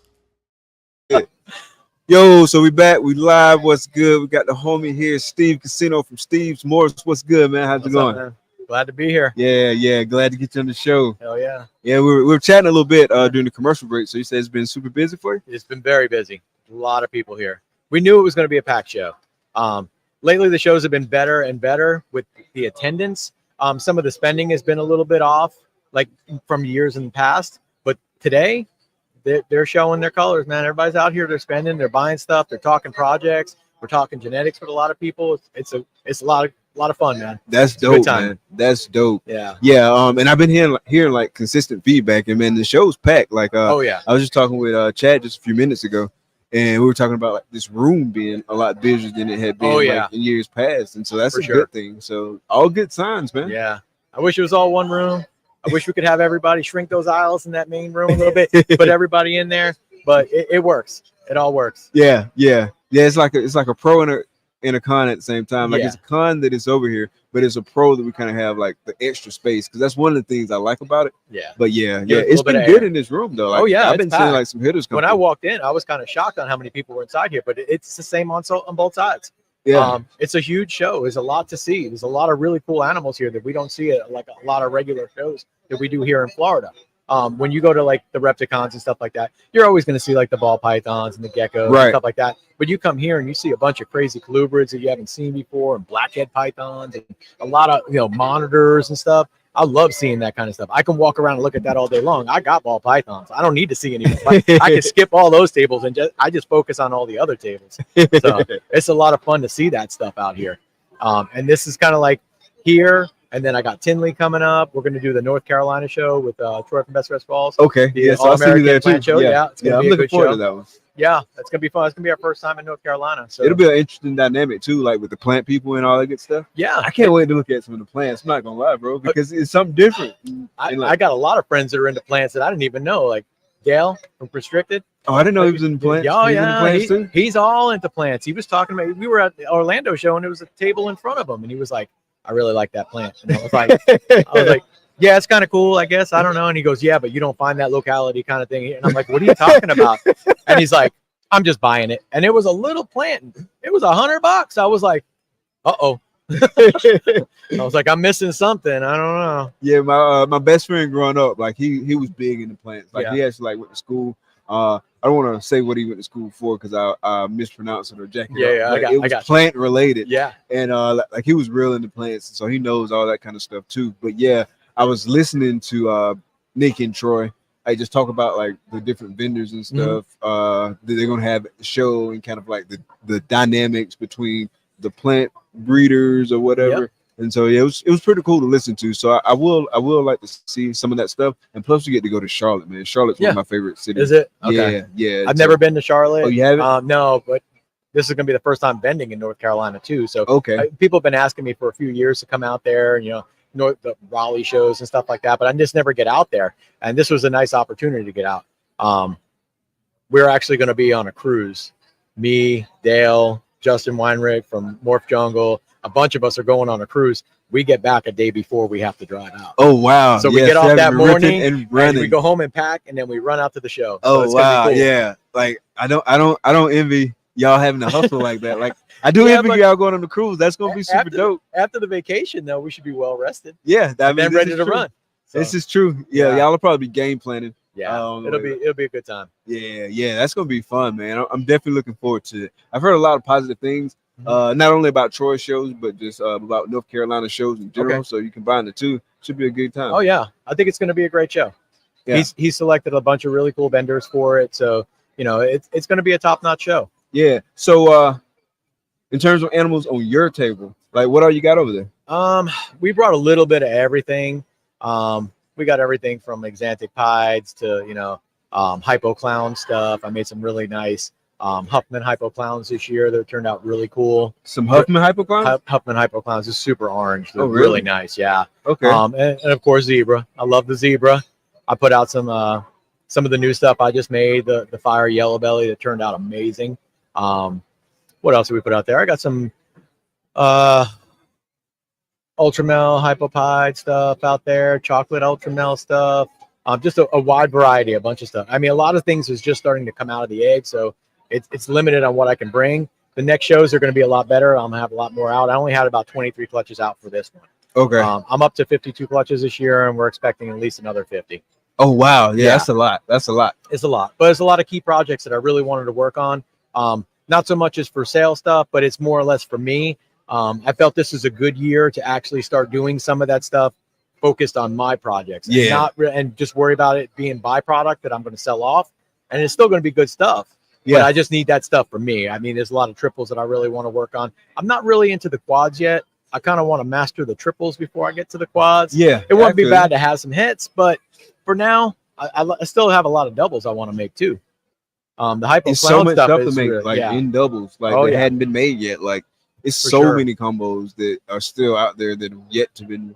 Yo, so we back, we live. What's good? We got the homie here, Steve Casino from Steve's Morphs. What's good, man? How's it going? Up, man? Glad to be here. Yeah, glad to get you on the show. Hell yeah. Yeah, we were chatting a little bit during the commercial break. So you said it's been super busy for you? It's been very busy. A lot of people here. We knew it was going to be a packed show. Lately, the shows have been better and better with the attendance. Some of the spending has been a little bit off, like from years in the past. But today, they're showing their colors, man. Everybody's out here. They're spending. They're buying stuff. They're talking projects. We're talking genetics with a lot of people. It's a lot of fun, man. That's dope, man. That's dope. Yeah. And I've been hearing like consistent feedback, and man, the show's packed. Like, oh yeah. I was just talking with Chad just a few minutes ago, and we were talking about like this room being a lot busier than it had been like, in years past, and so that's a good thing. So all good signs, man. Yeah. I wish it was all one room. I wish we could have everybody shrink those aisles in that main room a little bit, put everybody in there, but it works. It all works. Yeah. It's like a pro and a con at the same time. Like it's a con that it's over here, but it's a pro that we kind of have like the extra space, because that's one of the things I like about it. Yeah. But yeah, it's been good in this room though. Like, oh yeah, I've been seeing like some hitters come when through. I walked in, I was kind of shocked on how many people were inside here, but it's the same on both sides. Yeah. It's a huge show. There's a lot to see. There's a lot of really cool animals here that we don't see at like a lot of regular shows that we do here in Florida. When you go to like the Repticons and stuff like that, you're always going to see like the ball pythons and the geckos and stuff like that. But you come here and you see a bunch of crazy colubrids that you haven't seen before, and blackhead pythons, and a lot of monitors and stuff. I love seeing that kind of stuff. I can walk around and look at that all day long. I got ball pythons. I don't need to see any. I can skip all those tables and I just focus on all the other tables. So it's a lot of fun to see that stuff out here. And this is kind of like here. And then I got Tinley coming up. We're going to do the North Carolina show with Troy from Best Rest Falls. Okay. Yes, I'll see you there too. Show. Yeah, it's going to be I'm a good looking forward show. to that one. Yeah, it's going to be fun. It's going to be our first time in North Carolina. So it'll be an interesting dynamic too, like with the plant people and all that good stuff. Yeah. I can't wait to look at some of the plants. I'm not going to lie, bro, because it's something different. I got a lot of friends that are into plants that I didn't even know, like Dale from Constricted. Oh, I didn't know he was in plants. Oh, yeah. He's all into plants. He was talking about, we were at the Orlando show and there was a table in front of him and he was like, I really like that plant. And I was like, yeah, it's kind of cool, I guess. I don't know. And he goes, yeah, but you don't find that locality kind of thing. And I'm like, what are you talking about? And he's like, I'm just buying it. And it was a little plant. It was $100. I was like, uh-oh. I was like, I'm missing something. I don't know. Yeah, my best friend growing up, like he was big into plants. Like he actually like went to school. I don't want to say what he went to school for because I mispronounce it or jack it up. It was plant related. Yeah. And like he was real into plants, so he knows all that kind of stuff too. But yeah, I was listening to Nick and Troy. I just talk about like the different vendors and stuff that they're gonna have at the show and kind of like the dynamics between the plant breeders or whatever. Yep. And so yeah, it was pretty cool to listen to. So I will like to see some of that stuff. And plus, we get to go to Charlotte, man. Charlotte's one of my favorite cities. Is it? Okay. Yeah. I've never been to Charlotte. Oh, you haven't? No, but this is gonna be the first time vending in North Carolina too. So okay, people have been asking me for a few years to come out there, and the Raleigh shows and stuff like that. But I just never get out there. And this was a nice opportunity to get out. We're actually going to be on a cruise. Me, Dale, Justin Weinrich from Morph Jungle, a bunch of us are going on a cruise. We get back a day before we have to drive out. Oh wow! So we get off that morning and we go home and pack, and then we run out to the show. Oh so wow! cool. Yeah, like I don't envy y'all having to hustle like that. Like I do envy y'all going on the cruise. That's gonna be super dope. After the vacation, though, we should be well rested. Yeah, and then ready to run. So, this is true. Yeah, y'all will probably be game planning. Yeah, it'll be a good time. Yeah, that's gonna be fun, man. I'm definitely looking forward to it. I've heard a lot of positive things. Not only about Troy shows, but just about North Carolina shows in general. Okay. So you combine the two, should be a good time. Oh yeah, I think it's going to be a great show. Yeah. He's selected a bunch of really cool vendors for it, so it's going to be a top-notch show. Yeah. So in terms of animals on your table, like what all you got over there? We brought a little bit of everything. We got everything from exantic pieds to hypo clown stuff. I made some really nice Huffman hypo clowns this year that turned out really cool. Some Huffman hypo clowns? Huffman hypo clowns is super orange. They're really nice. Yeah. Okay. And of course zebra. I love the zebra. I put out some of the new stuff I just made. The fire yellow belly that turned out amazing. What else did we put out there? I got some Ultramel hypopide stuff out there. Chocolate Ultramel stuff. Just a wide variety, a bunch of stuff. I mean, a lot of things is just starting to come out of the egg, so it's limited on what I can bring. The next shows are going to be a lot better. I'm gonna have a lot more out. I only had about 23 clutches out for this one. Okay. I'm up to 52 clutches this year, and we're expecting at least another 50. Oh wow, yeah. That's a lot. It's a lot, but it's a lot of key projects that I really wanted to work on. Not so much as for sale stuff, but it's more or less for me. I felt this is a good year to actually start doing some of that stuff focused on my projects. Yeah. And just worry about it being byproduct that I'm going to sell off, and it's still going to be good stuff. Yeah. But I just need that stuff for me. I mean, there's a lot of triples that I really want to work on. I'm not really into the quads yet. I kind of want to master the triples before I get to the quads. Yeah. It wouldn't be bad to have some hits, but for now, I still have a lot of doubles I want to make too. The hypo it's so much stuff to make, really, like in doubles, like that hadn't been made yet. Like it's For so sure. many combos that are still out there that have yet to been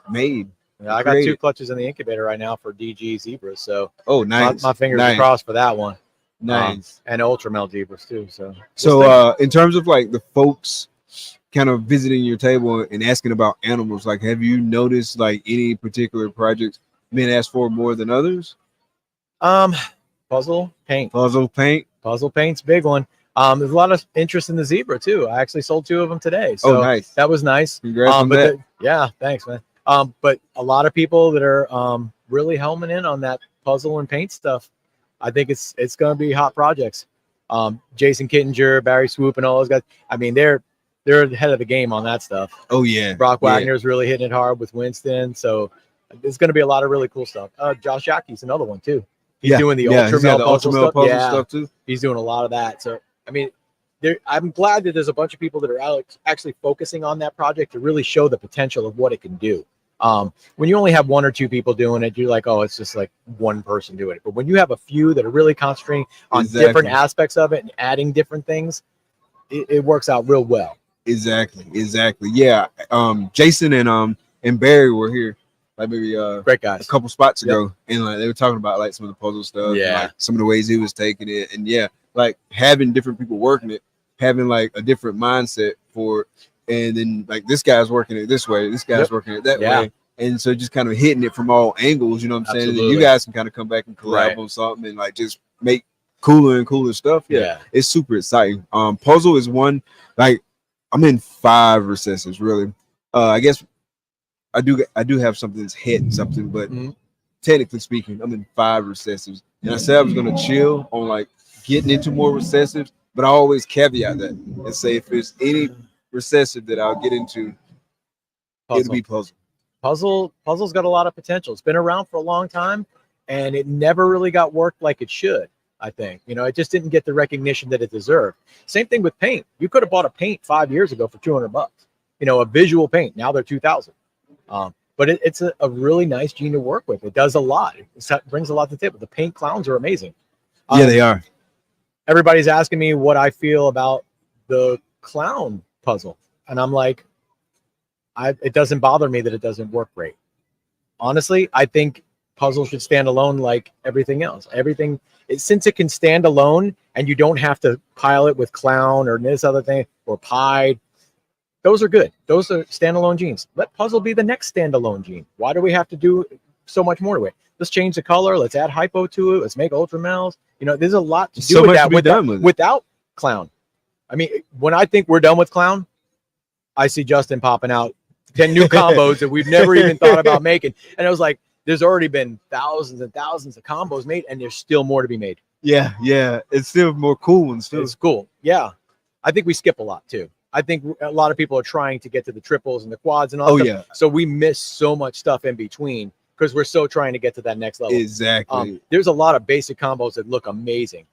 made. Yeah, I got 2 clutches in the incubator right now for DG zebras. So nice. My fingers are crossed for that one. Nice. And Ultramel zebras too. So in terms of like the folks kind of visiting your table and asking about animals, like have you noticed like any particular projects being asked for more than others? Puzzle paint. Puzzle paint's a big one. There's a lot of interest in the zebra too. I actually sold 2 of them today. So nice. That was nice. Congrats on that. Yeah, thanks, man. But a lot of people that are really helming in on that puzzle and paint stuff. I think it's going to be hot projects. Jason Kittinger, Barry Swoop, and all those guys. I mean, they're ahead of the game on that stuff. Oh yeah. Brock Wagner's really hitting it hard with Winston. So it's going to be a lot of really cool stuff. Josh Yackey's another one too. He's doing the Ultramel puzzle stuff too. He's doing a lot of that. So I mean, I'm glad that there's a bunch of people that are actually focusing on that project to really show the potential of what it can do. When you only have 1 or 2 people doing it, you're like, oh, it's just like one person doing it. But when you have a few that are really concentrating on different aspects of it and adding different things, it works out real well. Exactly. Yeah. Jason and Barry were here like maybe great guys a couple spots ago, and like they were talking about like some of the puzzle stuff, and, like, some of the ways he was taking it, and like having different people working it, having like a different mindset for it. And then like this guy's working it this way, this guy's working it that way. And so just kind of hitting it from all angles, you know what I'm saying? And then you guys can kind of come back and collab on something and like just make cooler and cooler stuff. Yeah. It's super exciting. Puzzle is one, like I'm in 5 recessives really. I guess I do have something that's hitting something, but technically speaking, I'm in 5 recessives. And I said I was gonna chill on like getting into more recessives, but I always caveat that and say if there's any recessive that I'll get into, it'll be puzzle. Puzzle's got a lot of potential. It's been around for a long time, and it never really got worked like it should. I think it just didn't get the recognition that it deserved. Same thing with paint. You could have bought a paint 5 years ago for $200. A visual paint. Now they're $2,000. But it's a really nice gene to work with. It does a lot. It brings a lot to the table. The paint clowns are amazing. Yeah, they are. Everybody's asking me what I feel about the clown puzzle, and I'm like, it doesn't bother me that it doesn't work great. Honestly, I think puzzle should stand alone like everything else. Everything, since it can stand alone and you don't have to pile it with clown or this other thing or pied, those are good. Those are standalone genes. Let puzzle be the next standalone gene. Why do we have to do so much more to it? Let's change the color. Let's add hypo to it. Let's make ultramels. You know, there's a lot to do with that without clown. I mean, when I think we're done with clown, I see Justin popping out 10 new combos that we've never even thought about making. And I was like, there's already been thousands and thousands of combos made, and there's still more to be made. Yeah, yeah. It's still more cool and still. It's cool. Yeah. I think we skip a lot too. I think a lot of people are trying to get to the triples and the quads and all that stuff. So we miss so much stuff in between because we're so trying to get to that next level. Exactly. There's a lot of basic combos that look amazing.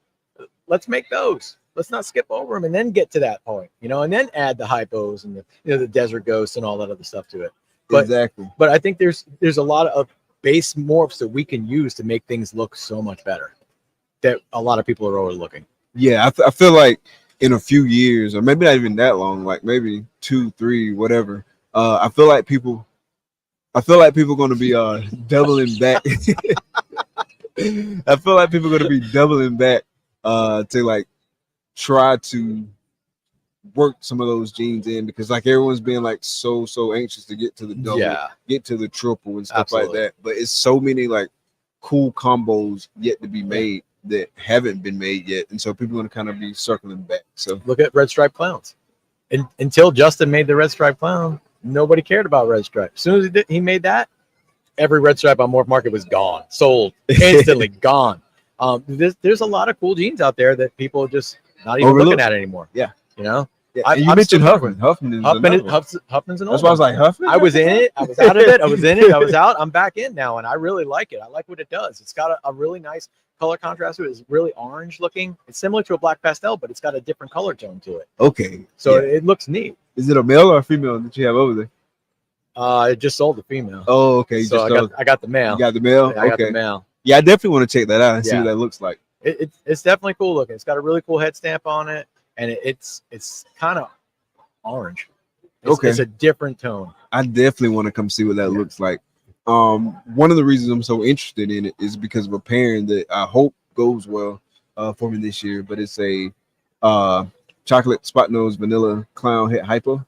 Let's make those. Let's not skip over them and then get to that point, you know, and then add the hypos and the desert ghosts and all that other stuff to it. But, exactly. But I think there's a lot of base morphs that we can use to make things look so much better that a lot of people are overlooking. Yeah, I feel like in a few years, or maybe not even that long, like maybe 2, 3, whatever. I feel like people are going to be doubling back. I feel like people are going to be doubling back to like try to work some of those genes in, because like everyone's being like so anxious to get to the double, get to the triple and stuff like that. But it's so many like cool combos yet to be made that haven't been made yet, and so people are going to kind of be circling back. So look at red stripe clowns. And until Justin made the red stripe clown, nobody cared about red stripe. As soon as he made that, every red stripe on Morph Market was gone, sold instantly, gone. There's a lot of cool genes out there that people are just not even looking at anymore. Yeah, you know. Yeah. You mentioned Huffman. Huffman's an old That's why I was like, Huffman? I was in it. I was out of it. I was in it. I was out. I'm back in now, and I really like it. I like what it does. It's got a really nice color contrast to it. It's really orange looking. It's similar to a black pastel, but it's got a different color tone to it. Okay. So it looks neat. Is it a male or a female that you have over there? I just sold the female. Oh, okay. So I got the male. You got the male? Yeah, I got the male. Yeah, I definitely want to check that out and see what that looks like. It's definitely cool looking. It's got a really cool head stamp on it, and it's kind of orange. It's a different tone. I definitely want to come see what that looks like. One of the reasons I'm so interested in it is because of a pairing that I hope goes well for me this year, but it's a chocolate spot nose vanilla clown het hypo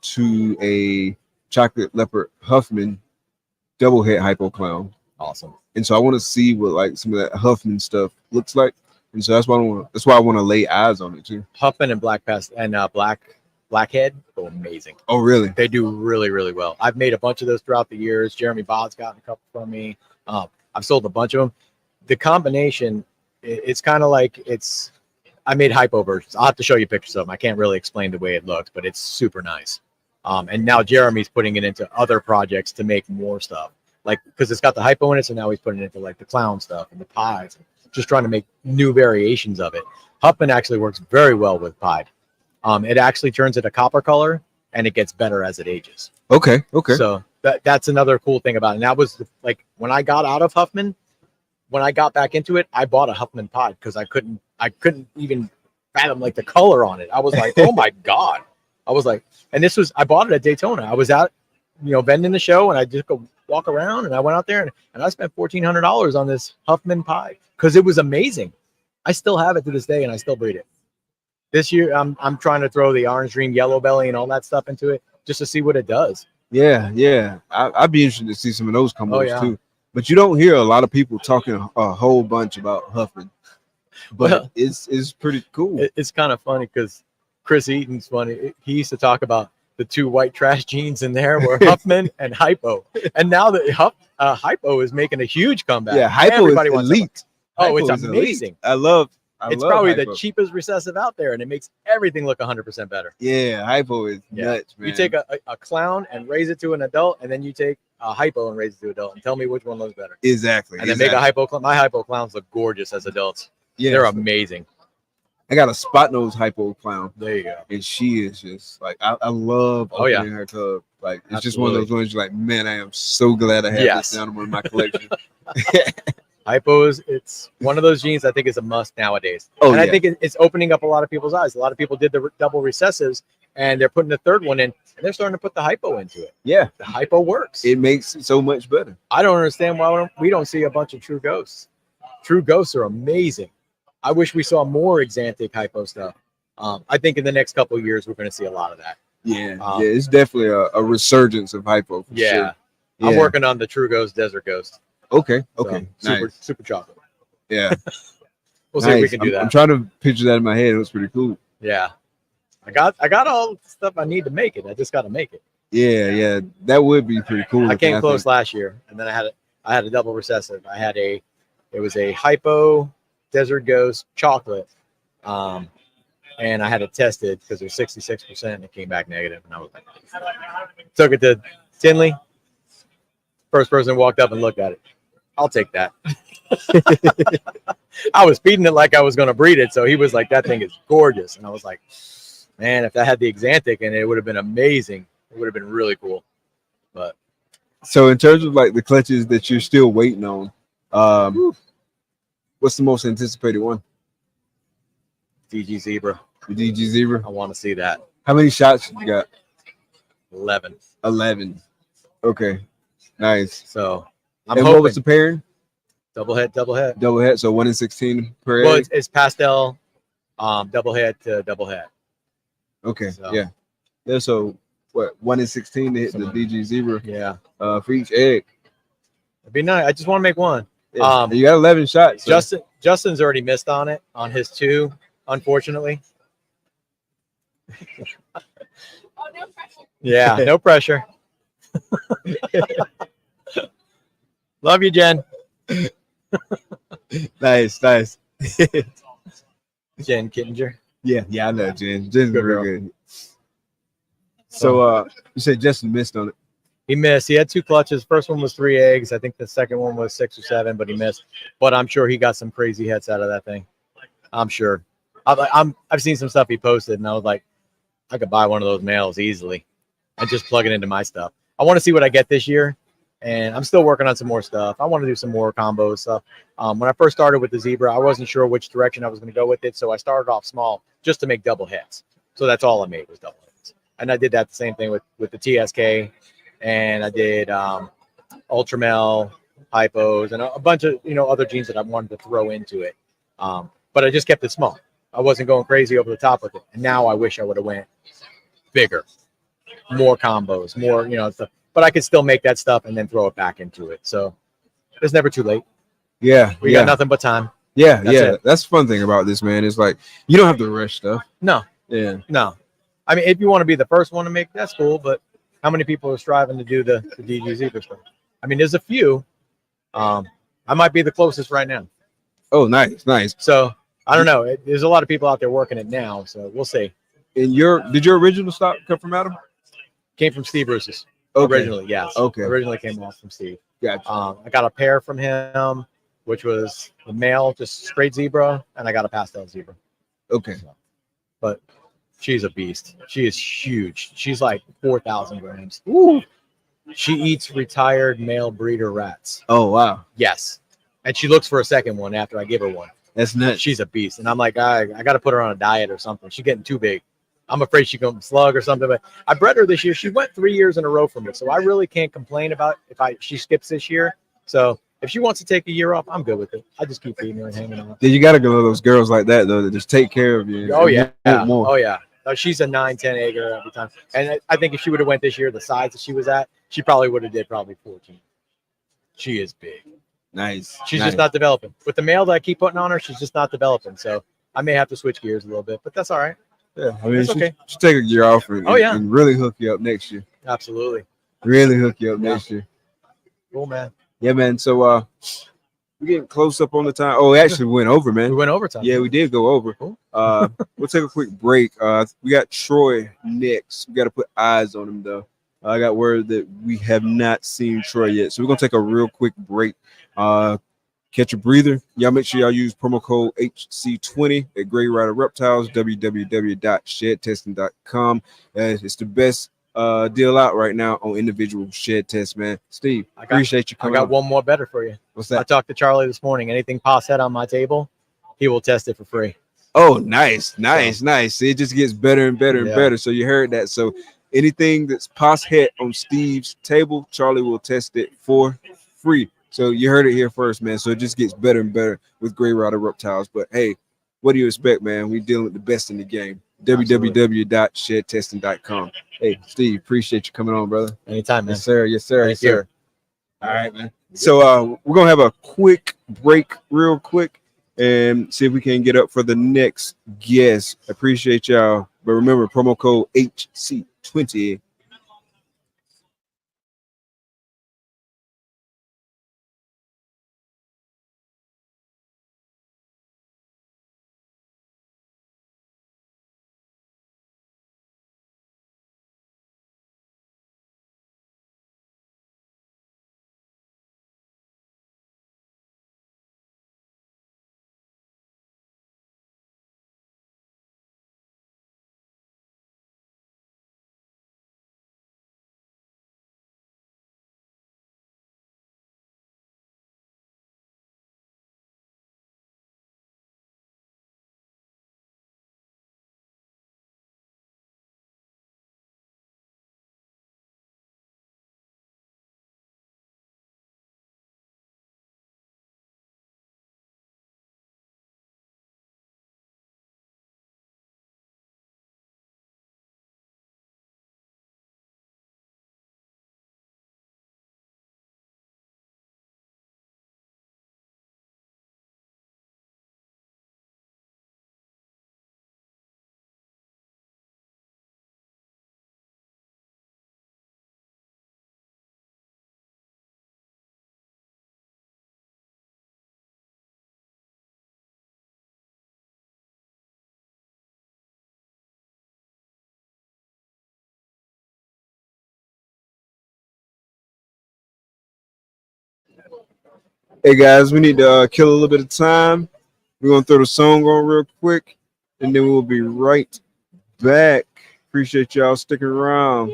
to a chocolate leopard Huffman double het hypo clown. Awesome. And so I want to see what like some of that Huffman stuff looks like, and so that's why I want to lay eyes on it too. Huffman and Blackhead go amazing. Oh, really? They do really, really well. I've made a bunch of those throughout the years. Jeremy Bod's gotten a couple from me. I've sold a bunch of them. The combination, it's kind of like I made hypo versions. I'll have to show you pictures of them. I can't really explain the way it looks, but it's super nice. And now Jeremy's putting it into other projects to make more stuff. Like, because it's got the hypo in it, so now he's putting it into like the clown stuff and the pies, just trying to make new variations of it. Huffman actually works very well with pied. It actually turns it a copper color, and it gets better as it ages. Okay. So that's another cool thing about it. And that was like when I got out of Huffman, when I got back into it, I bought a Huffman pied because I couldn't even fathom like the color on it. I was like, oh my god. I was like, and I bought it at Daytona. I was out, vending the show, and I just go walk around, and I went out there and I spent $1,400 on this Huffman pie because it was amazing. I still have it to this day, and I still breed it. This year, I'm trying to throw the orange dream, yellow belly, and all that stuff into it just to see what it does. Yeah. I'd be interested to see some of those combos too. But you don't hear a lot of people talking a whole bunch about Huffman. But it's pretty cool. It's kind of funny because Chris Eaton's funny. He used to talk about the two white trash genes in there were Huffman and hypo, and now the hypo is making a huge comeback. Yeah, hypo is elite. Oh, it's amazing. Elite. It's probably the cheapest recessive out there, and it makes everything look 100% better. Yeah, hypo is nuts, man. You take a clown and raise it to an adult, and then you take a hypo and raise it to an adult, and tell me which one looks better. Exactly. And then make a hypo clown. My hypo clowns look gorgeous as adults. Yeah, they're amazing. I got a spot nose hypo clown. There you go. And she is just like I love opening her tub. Like it's just one of those ones you're like, man, I am so glad I have this animal in my collection. Hypos, it's one of those genes I think is a must nowadays. I think it's opening up a lot of people's eyes. A lot of people did the double recessives and they're putting the third one in, and they're starting to put the hypo into it. Yeah, The hypo works. it makes it so much better. I don't understand why we don't see a bunch of true ghosts. True ghosts are amazing. I wish we saw more Exantic hypo stuff. I think in the next couple of years we're going to see a lot of that. Yeah, it's definitely a resurgence of hypo. For Yeah. sure. I'm working on the True Ghost Desert Ghost. Okay, So, okay, super chocolate. Yeah, We'll see if we can do I'm that. trying to picture that in my head. It was pretty cool. Yeah. I got all the stuff I need to make it. I just got to make it. Yeah, that would be pretty cool. I came think. close last year, and then I had a double recessive. It was a hypo Desert Ghost chocolate, and I had it tested because it was 66%, and it came back negative, and I was like, took it to Tinley. First person walked up and looked at it. I'll take that. I was feeding it like I was going to breed it, so he was like, "That thing is gorgeous," and I was like, "Man, if that had the Exantic in it, it would have been amazing. It would have been really cool." But So in terms of like the clutches that you're still waiting on, what's the most anticipated one? DG Zebra. The DG Zebra. I want to see that. How many shots you got? 11. 11. Okay, nice. So I'm And hoping what was the pairing? double head. Double head. So 1 in 16 per Well, egg. it's pastel, double head to double head. Okay, so- yeah. So what? 1 in 16 to hit the DG Zebra Yeah, for each egg. it'd be nice. I just want to make one. Yeah. You got 11 shots. So. Justin's already missed on his 2, unfortunately. Yeah, no pressure. Love you, Jen. Nice. Jen Kittinger. Yeah, I know Jen. Jen's Good very girl. good. So you said Justin missed on it. He missed. He had 2 clutches. First one was 3 eggs. I think the second one was 6 or 7, but he missed. But I'm sure he got some crazy hits out of that thing. I'm sure. I've seen some stuff he posted, and I was like, I could buy one of those males easily and just plug it into my stuff. I want to see what I get this year, and I'm still working on some more stuff. I want to do some more combo stuff. When I first started with the Zebra, I wasn't sure which direction I was going to go with it, so I started off small just to make double heads. So that's all I made was double heads. And I did that the same thing with the TSK, and I did Ultramel, hypos, and a bunch of other genes that I wanted to throw into it. But I just kept it small. I wasn't going crazy over the top with it. And now I wish I would have went bigger, more combos, more stuff. But I could still make that stuff and then throw it back into it. So it's never too late. Yeah, We got nothing but time. Yeah, That's it. That's the fun thing about this, man. It's like you don't have to rush stuff. No, Yeah. no. I mean, if you want to be the first one to make, that's cool. But how many people are striving to do the DG Zebra stuff? I mean, there's a few. I might be the closest right now. Oh, nice. So I don't know. There's a lot of people out there working it now. So we'll see. And did your original stock come from Adam? Came from Steve Bruce's. Okay. Originally, yes. Okay. Originally came off from Steve. Gotcha. I got a pair from him, which was the male, just straight zebra, and I got a pastel zebra. Okay. But she's a beast. She is huge. She's like 4,000 grams. Ooh. She eats retired male breeder rats. Oh, wow. Yes. And she looks for a second one after I give her one. That's nuts. She's a beast. And I'm like, I got to put her on a diet or something. She's getting too big. I'm afraid she's going to slug or something. But I bred her this year. She went 3 years in a row for me. So I really can't complain about if she skips this year. So if she wants to take a year off, I'm good with it. I just keep feeding her and hanging out. Then you got to go to those girls like that, though, that just take care of you. Oh, yeah. More. Oh, yeah. She's a 9-10 egger every time. And I think if she would have went this year, the size that she was at, she probably would have did probably 14. She is big. Nice. She's just not developing. With the male that I keep putting on her, she's just not developing. So I may have to switch gears a little bit, but that's all right. Yeah, I mean, It's okay. she take a year off and, Oh, yeah. and really hook you up next year. Absolutely. Really hook you up next year. Cool, man. Yeah, man. So we're getting close up on the time. Oh, it actually went over, man. We went overtime. Yeah, we did go over. Cool. We'll take a quick break. We got Troy next. We got to put eyes on him, though. I got word that we have not seen Troy yet. So we're going to take a real quick break. Catch a breather. Y'all make sure y'all use promo code HC20 at Gray Rider Reptiles, www.shedtesting.com. It's the best deal out right now on individual shed tests, man. Steve, appreciate you I coming got on. one more better for you. What's I that? talked to Charlie this morning. Anything Pa's had on my table, he will test it for free. Oh, nice. It just gets better and better and Yeah. better. So you heard that. So anything that's past hit on Steve's table, Charlie will test it for free. So you heard it here first, man. So it just gets better and better with Gray Rider Reptiles. But hey, what do you expect, man? We dealing with the best in the game. www.shedtesting.com. Hey, Steve, appreciate you coming on, brother. Anytime, man. Yes, sir. Yes, sir. Thank Yes, sir. All right, man. So we're gonna have a quick break, real quick, and see if we can get up for the next guest. Appreciate y'all. But remember, promo code HC20. Hey guys, we need to kill a little bit of time. We're gonna throw the song on real quick, and then we'll be right back. Appreciate y'all sticking around.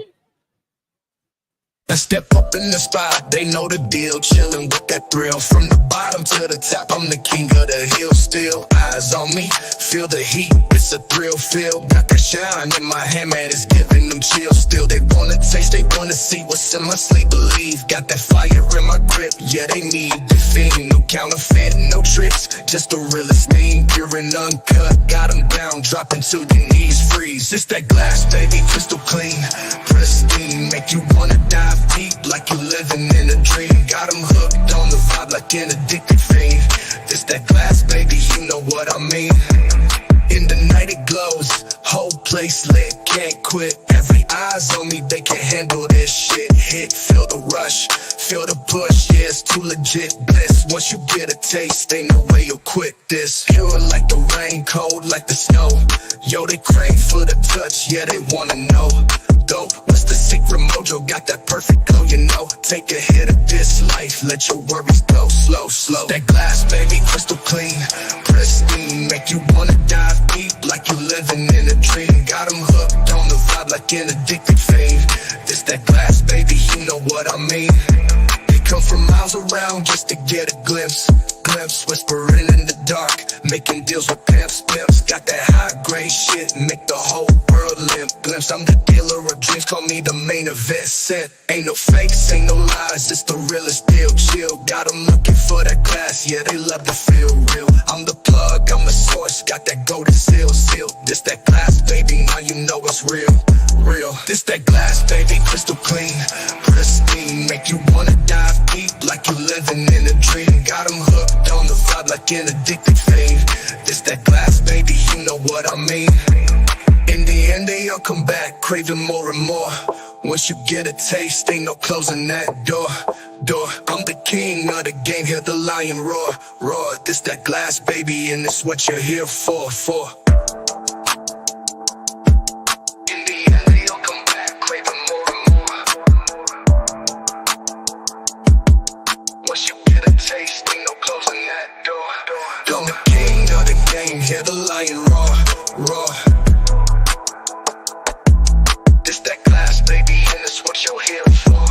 I step up in the spot, they know the deal. Chillin' with that thrill. From the bottom to the top, I'm the king of the hill. Still eyes on me, feel the heat. It's a thrill feel. Got that shine in my hand, man, it's giving them chills. Still they wanna taste, they wanna see what's in my sleep. Believe, got that fire in my grip. Yeah, they need the fiend. No counterfeit, no tricks. Just the realest thing, pure and uncut. Got them down, dropping to your knees, freeze. It's that glass, baby, crystal clean, pristine. Make you wanna dive deep like you living in a dream. Got them hooked on the vibe like an addicted fiend. This that glass, baby, you know what I mean. In the night it glows, whole place lit, can't quit. Every eyes on me, they can handle this shit. Hit, feel the rush, feel the push, yeah, it's too legit bliss. Once you get a taste, ain't no way you'll quit this. Pure like the rain, cold like the snow. Yo, they crave for the touch, yeah, they wanna know. What's the secret mojo? Got that perfect glow, you know. Take a hit of this life, let your worries go slow, slow. That glass, baby, crystal clean, pristine. Make you wanna dive deep like you living in a dream. Got them hooked on the vibe like an addicted fiend. This that glass, baby, you know what I mean. They come from miles around just to get a glimpse. Whispering in the dark, making deals with pimps. Got that high grade shit, make the whole world limp. Glimpse, I'm the dealer of dreams, call me the main event set. Ain't no fakes, ain't no lies, it's the realest deal. Chill, got them looking for that glass, yeah, they love to feel real. I'm the plug, I'm the source, got that golden seal. This that glass, baby, now you know it's real. This that glass, baby, crystal clean, pristine. Make you wanna dive deep like you living in a dream. Got them hooked on the vibe like an addicted fiend. This that glass, baby, you know what I mean. In the end, they all come back, craving more and more. Once you get a taste, ain't no closing that door. I'm the king of the game, hear the lion roar. This that glass, baby, and it's what you're here for. Hear the lion roar. This that glass, baby, and it's what you're here for.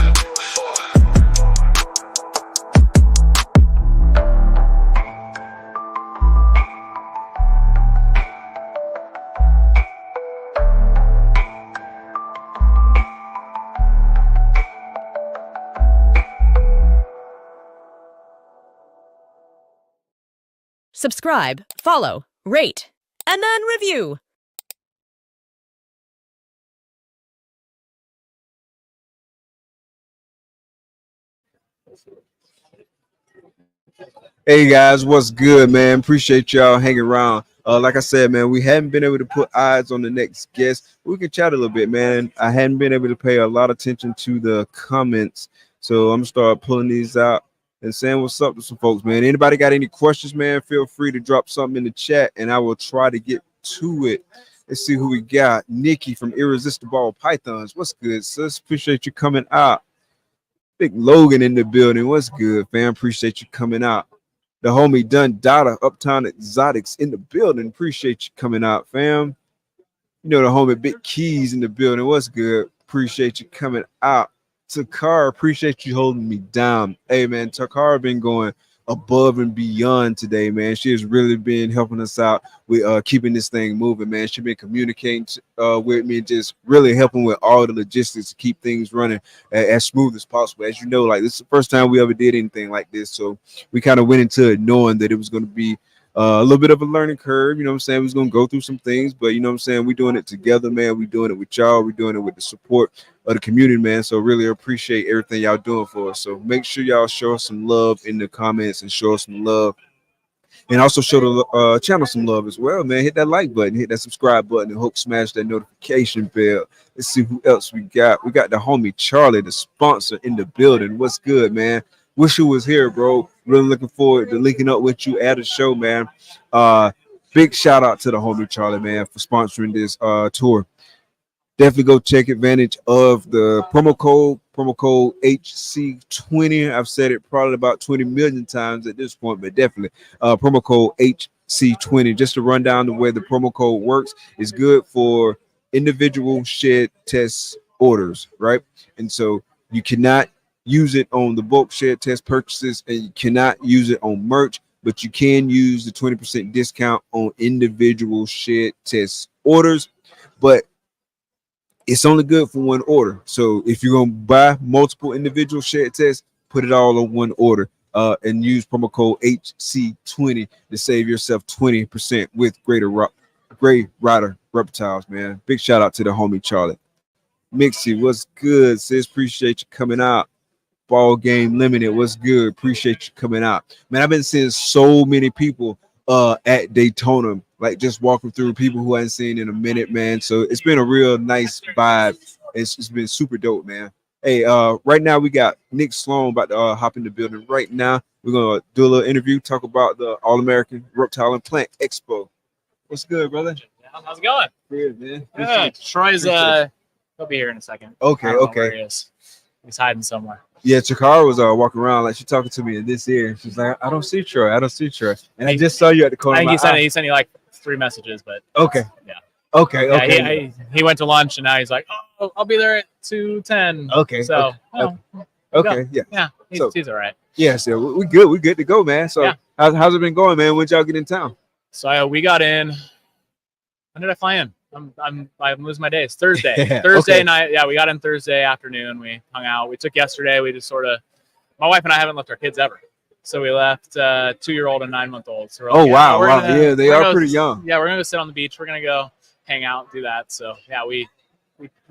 subscribe, follow, rate, and then review. Hey guys, what's good, man? Appreciate y'all hanging around. Like I said, man, we hadn't been able to put eyes on the next guest. We can chat a little bit, man. I hadn't been able to pay a lot of attention to the comments, so I'm gonna start pulling these out and saying what's up to some folks, man. Anybody got any questions, man? Feel free to drop something in the chat, and I will try to get to it. Let's see who we got. Nikki from Irresistible Pythons. What's good, sis? Appreciate you coming out. Big Logan in the building. What's good, fam? Appreciate you coming out. The homie Dun Dada, Uptown Exotics in the building. Appreciate you coming out, fam. You know the homie Big Keys in the building. What's good? Appreciate you coming out. Takara, appreciate you holding me down. Hey, man, Takara been going above and beyond today, man. She has really been helping us out with keeping this thing moving, man. She's been communicating with me, just really helping with all the logistics to keep things running as smooth as possible. As you know, like, this is the first time we ever did anything like this, so we kind of went into it knowing that it was going to be a little bit of a learning curve. You know what I'm saying? We was going to go through some things, but you know what I'm saying? We're doing it together, man. We're doing it with y'all. We're doing it with the support of the community, man. So really appreciate everything y'all doing for us. So make sure y'all show us some love in the comments and show us some love. And also show the channel some love as well, man. Hit that like button, hit that subscribe button, and hope smash that notification bell. Let's see who else we got. We got the homie Charlie, the sponsor, in the building. What's good, man? Wish you was here, bro. Really looking forward to linking up with you at the show, man. Big shout out to the homie Charlie, man, for sponsoring this tour. Definitely go take advantage of the promo code HC20. I've said it probably about 20 million times at this point, but definitely promo code HC20. Just to run down the way the promo code works, is good for individual shed test orders, right? And so you cannot use it on the bulk shed test purchases, and you cannot use it on merch, but you can use the 20% discount on individual shed test orders. But it's only good for one order. So if you're going to buy multiple individual shed tests, put it all on one order and use promo code HC20 to save yourself 20% with Gray Rider Reptiles, man. Big shout out to the homie Charlie. Mixie, what's good, sis? Appreciate you coming out. Ball Game Limited, what's good? Appreciate you coming out, man. I've been seeing so many people at Daytona, like just walking through, people who I hadn't seen in a minute, man. So it's been a real nice vibe. It's been super dope, man. Hey, right now we got Nick Sloan about to hop in the building right now. We're gonna do a little interview, talk about the All-American Reptile and Plant Expo. What's good, brother? How's it going? Good, man. Good. Troy's he'll be here in a second. Okay, okay. Where he is. He's hiding somewhere. Yeah, Chikara was walking around like she talking to me in this ear. She's like, I don't see Troy. I don't see Troy. And I just saw you at the corner. I think he sent you like 3 messages, but okay. Yeah. Okay. Yeah, Okay. He went to lunch and now he's like, oh, I'll be there at 2:10. Okay. So okay. Yeah. Yeah. He's all right. Yeah. So we good. We good to go, man. So yeah. how's it been going, man? When y'all get in town? So we got in. When did I fly in? I'm losing my days. Thursday. Yeah, Thursday okay. night. Yeah, we got in Thursday afternoon. We hung out. We took yesterday. We just sort of, my wife and I haven't left our kids ever. So we left 2-year-old and 9-month-old. So oh, wow. Yeah, they are pretty young. Yeah, we're going to go sit on the beach. We're going to go hang out, do that. So yeah, we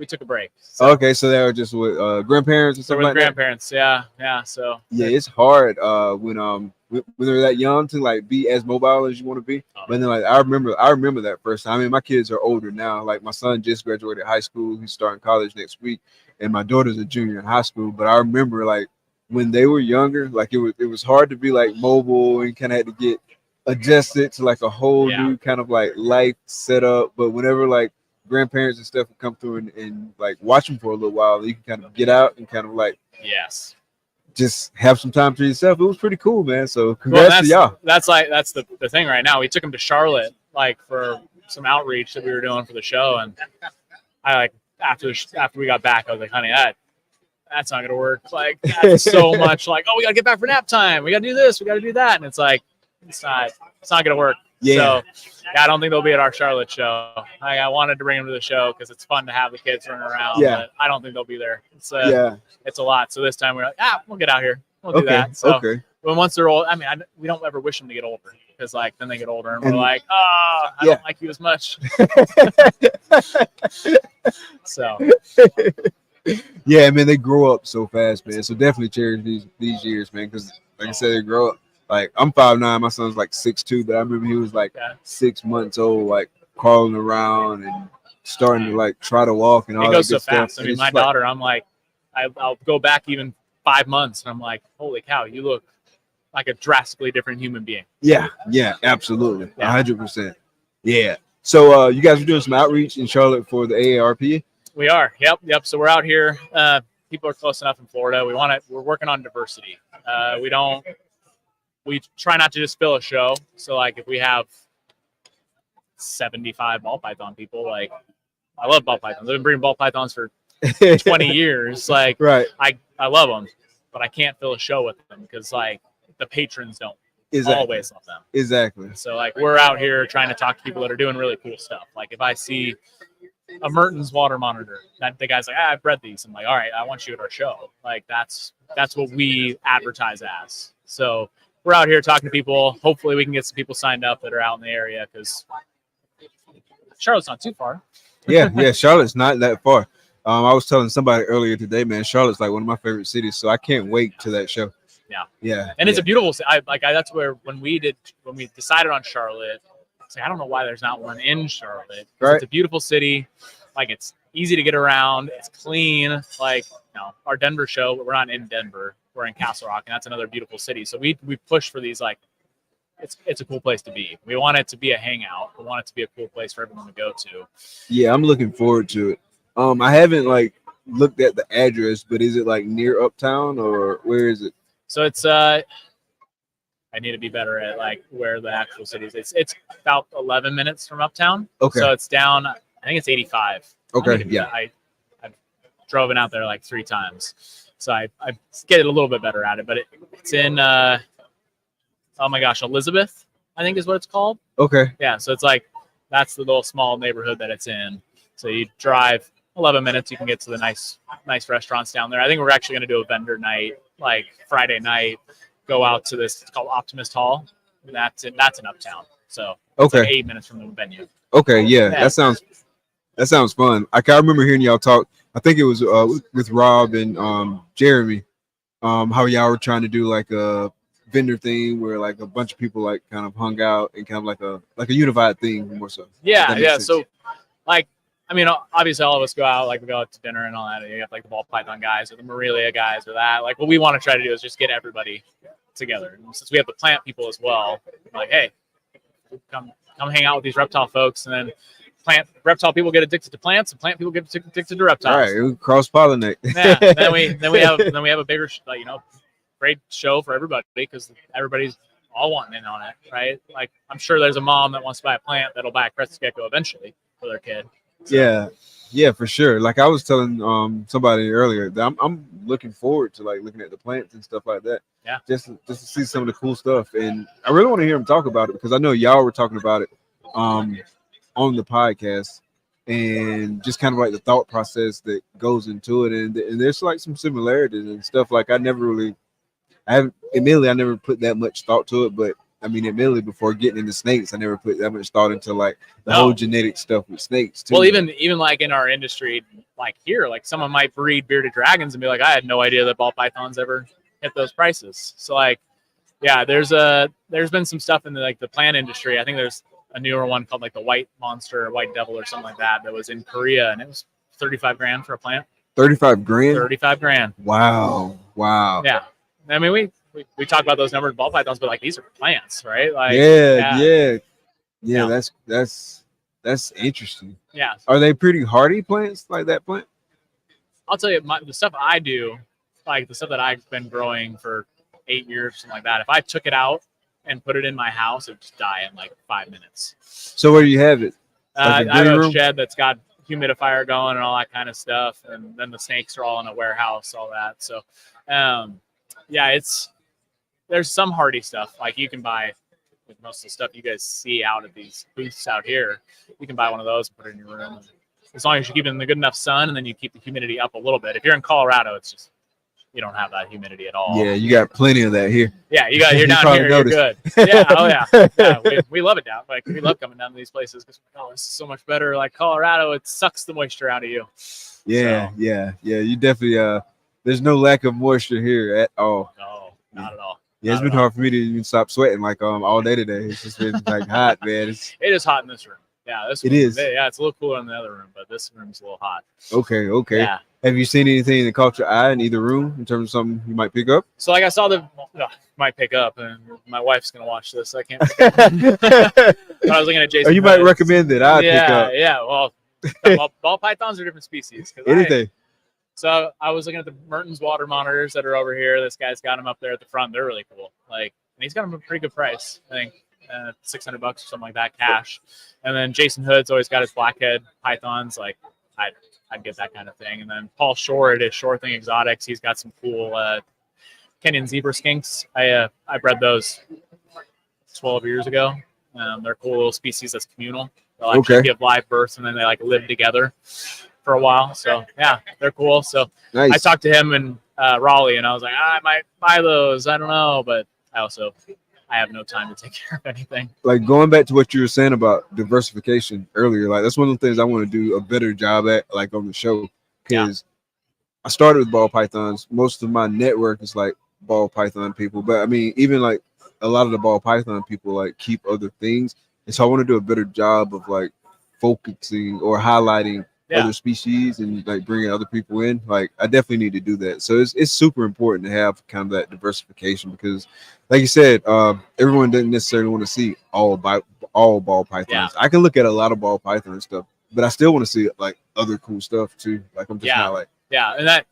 took a break. So, okay, so they were just with grandparents and stuff like grandparents, that? Yeah. So yeah, it's hard when they're that young to like be as mobile as you want to be. But then like I remember that first time. I mean, my kids are older now. Like my son just graduated high school. He's starting college next week, and my daughter's a junior in high school. But I remember like when they were younger, like it was hard to be like mobile and kind of had to get adjusted to like a whole new kind of like life setup. But whenever like grandparents and stuff would come through and like watch them for a little while, you can kind of get out and kind of like just have some time to yourself. It was pretty cool, man. So congrats to y'all. That's the thing right now. We took them to Charlotte like for some outreach that we were doing for the show, and I like after we got back, I was like, honey, that's not gonna work. Like that's so much like, oh, we gotta get back for nap time. We gotta do this. We gotta do that, and it's like it's not gonna work. Yeah. So I don't think they'll be at our Charlotte show. I wanted to bring them to the show because it's fun to have the kids running around. Yeah. But I don't think they'll be there. It's a lot. So this time we're like, we'll get out here. We'll do that. So okay. when once they're old, I mean, we don't ever wish them to get older because like then they get older and we're like, I don't like you as much. So yeah, man, they grow up so fast, man. So definitely cherish these years, man, because like I said, they grow up. Like I'm 5'9", my son's like 6'2", but I remember he was like 6 months old, like crawling around and starting to like try to walk and all it that goes good so fast. stuff. I mean, my daughter, I'm like, I'll go back even 5 months and I'm like, holy cow, you look like a drastically different human being. Yeah, absolutely, 100%. Yeah. So you guys are doing some outreach in Charlotte for the AARP? We are. Yep. So we're out here. People are close enough in Florida. We're working on diversity. We try not to just fill a show. So like if we have 75 ball python people, like I love ball pythons. I've been breeding ball pythons for 20 years. Like I love them, but I can't fill a show with them because like the patrons don't always love them. Exactly. So like we're out here trying to talk to people that are doing really cool stuff. Like if I see a Mertens water monitor, that the guy's like, I've bred these. I'm like, all right, I want you at our show. Like that's what we advertise as. So we're out here talking to people. Hopefully we can get some people signed up that are out in the area because Charlotte's not too far. yeah, Charlotte's not that far. I was telling somebody earlier today, man, Charlotte's like one of my favorite cities, so I can't wait to that show. Yeah. And it's a beautiful city. That's where when we decided on Charlotte, I don't know why there's not one in Charlotte. Right. It's a beautiful city. Like it's easy to get around. It's clean. Like our Denver show, we're not in Denver. We're in Castle Rock, and that's another beautiful city. So we push for these like it's a cool place to be. We want it to be a hangout. We want it to be a cool place for everyone to go to. Yeah, I'm looking forward to it. I haven't like looked at the address, but is it like near Uptown or where is it? So it's I need to be better at like where the actual city is. It's about 11 minutes from Uptown. Okay. So it's down. I think it's 85. Okay. Yeah. I've driven out there like 3 times, so I get a little bit better at it. But it's in oh my gosh, Elizabeth, I think is what it's called. Okay. Yeah. So it's like that's the little small neighborhood that it's in. So you drive 11 minutes, you can get to the nice restaurants down there. I think we're actually going to do a vendor night, like Friday night. Go out to this. It's called Optimist Hall. And that's in Uptown. So it's like 8 minutes from the venue. Okay, yeah. That sounds fun. I remember hearing y'all talk. I think it was with Rob and Jeremy. How y'all were trying to do like a vendor thing where like a bunch of people like kind of hung out and kind of like a unified thing more so. Yeah. So like. I mean, obviously, all of us go out, like we go out to dinner and all that. And you have like the ball python guys or the Morelia guys or that. Like, what we want to try to do is just get everybody together. And since we have the plant people as well, like, hey, come hang out with these reptile folks, and then reptile people get addicted to plants, and plant people get addicted to reptiles. All right, we cross pollinate. Yeah. Then we have a bigger, great show for everybody because everybody's all wanting in on it, right? Like, I'm sure there's a mom that wants to buy a plant that'll buy a crested gecko eventually for their kid. So. Yeah, for sure. Like I was telling somebody earlier that I'm looking forward to like looking at the plants and stuff like that. Yeah. Just to see some of the cool stuff. And I really want to hear him talk about it because I know y'all were talking about it on the podcast and just kind of like the thought process that goes into it. And there's like some similarities and stuff. Like I never put that much thought to it, but I mean, admittedly, before getting into snakes, I never put that much thought into like the whole genetic stuff with snakes too. Well, even like in our industry, like here, like someone might breed bearded dragons and be like, I had no idea that ball pythons ever hit those prices. So like, yeah, there's been some stuff in the plant industry. I think there's a newer one called like the white monster or white devil or something like that was in Korea, and it was $35,000 for a plant. $$35,000. $35,000. Wow. Yeah, I mean we talk about those numbered ball pythons, but like these are plants, right? Like yeah. That's interesting. Yeah. Are they pretty hardy plants like that plant? I'll tell you, the stuff I do, like the stuff that I've been growing for 8 years, something like that. If I took it out and put it in my house, it would just die in like 5 minutes. So where do you have it? I have a shed that's got humidifier going and all that kind of stuff, and then the snakes are all in a warehouse, all that. So, there's some hardy stuff like you can buy with most of the stuff you guys see out at these booths out here. You can buy one of those and put it in your room. As long as you keep it in the good enough sun and then you keep the humidity up a little bit. If you're in Colorado, it's just you don't have that humidity at all. Yeah, you got plenty of that here. Yeah, you're You down probably here, noticed. you're good. Yeah, oh yeah. We love it down. Like we love coming down to these places because oh, this is so much better. Like Colorado, it sucks the moisture out of you. Yeah, So, yeah. You definitely there's no lack of moisture here at all. no, not at all. Yeah, it's Not been at all. hard for me to even stop sweating like all day today. It's just been like hot, man. It is hot in this room. Yeah, this It room, is. Yeah, it's a little cooler in the other room, but this room's a little hot. Okay. Yeah. Have you seen anything that caught your eye in either room in terms of something you might pick up? So like I saw might pick up, and my wife's gonna watch this. I can't. Pick up. But I was looking at Jason. Or you might Hood's. recommend that I pick up. Yeah. Well, ball pythons are different species. Anything. So I was looking at the Mertens water monitors that are over here. This guy's got them up there at the front. They're really cool. Like, and he's got them at a pretty good price. I think $600 or something like that cash. And then Jason Hood's always got his blackhead pythons. Like, I'd get that kind of thing. And then Paul Shore at his Shore Thing Exotics, he's got some cool Kenyan zebra skinks. I bred those 12 years ago. They're cool little species that's communal. They'll actually give live births and then they like live together for a while. So yeah, they're cool. So Nice. I talked to him in Raleigh and I was like, I might buy those. I don't know, but I have no time to take care of anything. Like going back to what you were saying about diversification earlier, like that's one of the things I want to do a better job at, like on the show, because I started with ball pythons. Most of my network is like ball python people, but I mean, even like a lot of the ball python people like keep other things, and so I want to do a better job of like focusing or highlighting other species and like bringing other people in. Like I definitely need to do that. So it's super important to have kind of that diversification because, like you said, everyone doesn't necessarily want to see all ball pythons. I can look at a lot of ball python stuff, but I still want to see like other cool stuff too. Like I'm just not like and that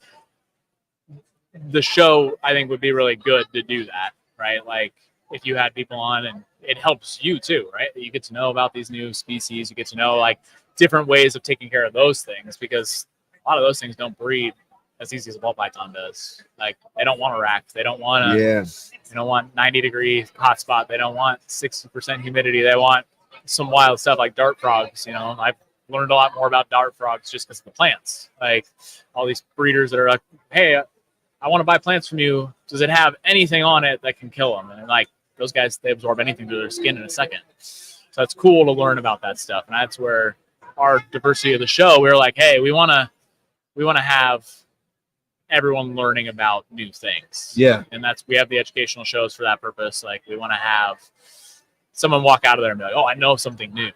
the show I think would be really good to do that, right? Like if you had people on and it helps you too, right? You get to know about these new species, you get to know like different ways of taking care of those things because a lot of those things don't breed as easy as a ball python does. Like they don't want a rack, they don't want they don't want 90-degree hot spot, they don't want 60% humidity, they want some wild stuff like dart frogs. You know, I've learned a lot more about dart frogs just because of the plants. Like all these breeders that are like, hey, I want to buy plants from you. Does it have anything on it that can kill them? And like those guys, they absorb anything through their skin in a second. So it's cool to learn about that stuff. And that's where our diversity of the show, we were like, hey, we want to have everyone learning about new things. Yeah. And we have the educational shows for that purpose. Like we want to have someone walk out of there and be like, oh, I know something new.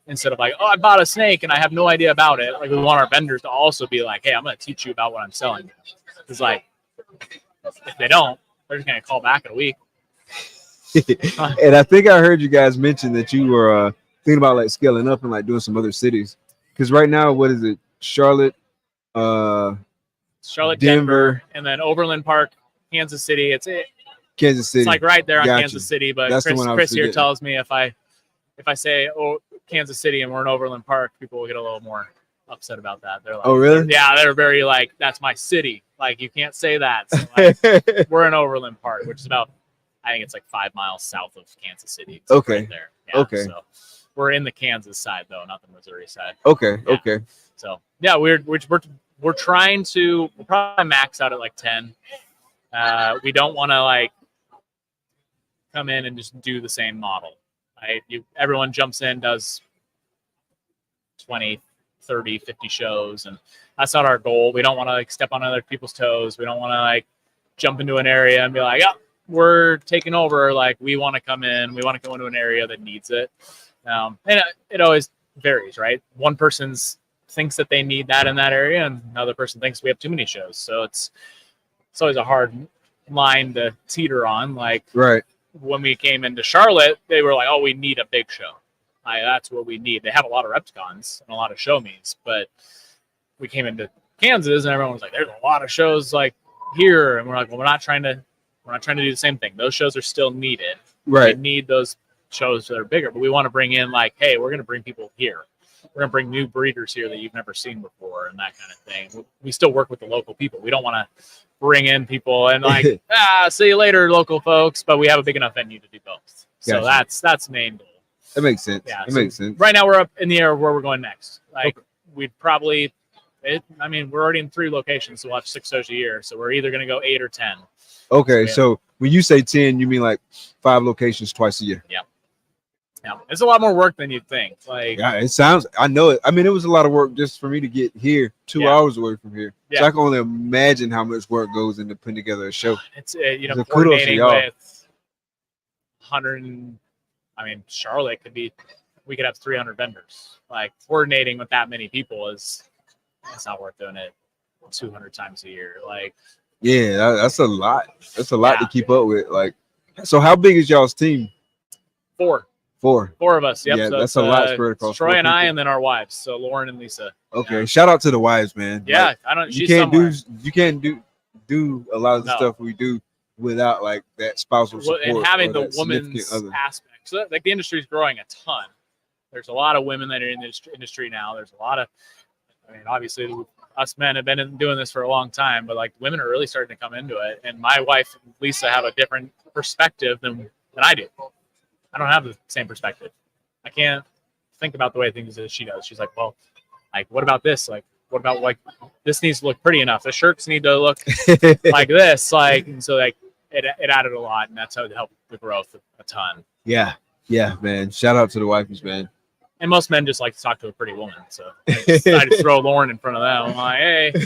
Instead of like, oh, I bought a snake and I have no idea about it. Like we want our vendors to also be like, hey, I'm going to teach you about what I'm selling. Because like, if they don't, they're just going to call back in a week. And I think I heard you guys mention that you were thinking about like scaling up and like doing some other cities. Because right now, what is it? Charlotte, Denver, and then Overland Park, Kansas City. Kansas City. It's like right there on Gotcha. Kansas City. But That's Chris here tells me if I say, oh, Kansas City and we're in Overland Park, people will get a little more upset about that. They're like, oh, really? Yeah, they're very like, that's my city. Like you can't say that. So, like, we're in Overland Park, which is about, I think it's like 5 miles south of Kansas City. It's okay. Right there. Yeah, okay. So we're in the Kansas side though, not the Missouri side. Okay. Yeah. Okay. So yeah, we're trying to we'll probably max out at like 10. We don't want to like come in and just do the same model. Right? Everyone jumps in, does 20, 30, 50 shows, and that's not our goal. We don't want to like step on other people's toes. We don't want to like jump into an area and be like, oh, we're taking over. Like we want to come in, we want to go into an area that needs it. And it always varies, right? One person's thinks that they need that in that area, and another person thinks we have too many shows. So it's always a hard line to teeter on. Like right. When we came into Charlotte, they were like, oh, we need a big show. That's what we need. They have a lot of Repticons and a lot of show meets, but we came into Kansas and everyone was like, there's a lot of shows like here. And we're like, well, we're not trying to do the same thing. Those shows are still needed. Right. We need those shows that are bigger, but we want to bring in like, hey, we're going to bring people here. We're going to bring new breeders here that you've never seen before and that kind of thing. We still work with the local people. We don't want to bring in people and like, see you later, local folks, but we have a big enough venue to do both. So gotcha. that's the main goal. That makes sense. Yeah, it makes sense. Right now we're up in the air where we're going next. Like we'd probably I mean, we're already in 3 locations, so we'll have 6 shows a year. So we're either going to go 8 or 10. Okay, So so when you say 10, you mean like 5 locations twice a year? Yeah. Yeah, it's a lot more work than you'd think. Like, Yeah, it sounds. I know it. I mean, it was a lot of work just for me to get here, 2 hours away from here. Yeah. So I can only imagine how much work goes into putting together a show. it's So kudos to coordinating y'all. with 100. I mean, Charlotte we could have 300 vendors. Like coordinating with that many people it's not worth doing it 200 times a year. Like, Yeah, that's a lot. That's a lot to keep up with. Like, so how big is y'all's team? 4 of us. Yep. Yeah, So that's a lot spread across. Troy 4 and I, people. and then our wives. So Lauren and Lisa. Okay, shout out to the wives, man. Yeah, Like, I don't. you She's can't somewhere. you can't do a lot of the No. stuff we do without like that spousal support And having or the that significant woman's other. aspect. So like the industry is growing a ton. There's a lot of women that are in this industry now. There's a lot of, I mean, obviously us men have been doing this for a long time, but like women are really starting to come into it. And my wife, Lisa, have a different perspective than I do. I don't have the same perspective. I can't think about the way things as she does. She's like, well, like, what about this? Like, what about like this needs to look pretty enough? The shirts need to look like this. Like, and so like it added a lot, and that's how it helped the growth a ton. Yeah, man. Shout out to the wives, man. And most men just like to talk to a pretty woman, so I just throw Lauren in front of them. I'm like,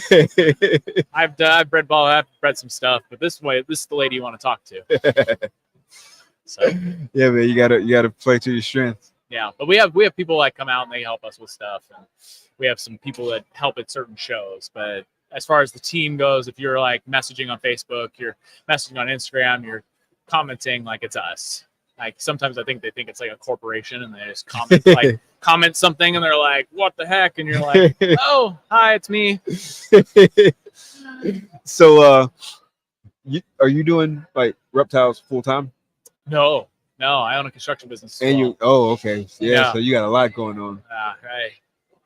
hey, I've bred some stuff, but this is the lady you want to talk to. So Yeah, man. You gotta play to your strengths. yeah, but we have people that come out and they help us with stuff, and we have some people that help at certain shows. But as far as the team goes, if you're like messaging on Facebook, you're messaging on Instagram, you're commenting, like it's us. Like sometimes I think they think it's like a corporation and they just comment something and they're like, what the heck? And you're like, oh, hi, it's me. So are you doing like reptiles full time? No, I own a construction business. And okay. Yeah, so you got a lot going on.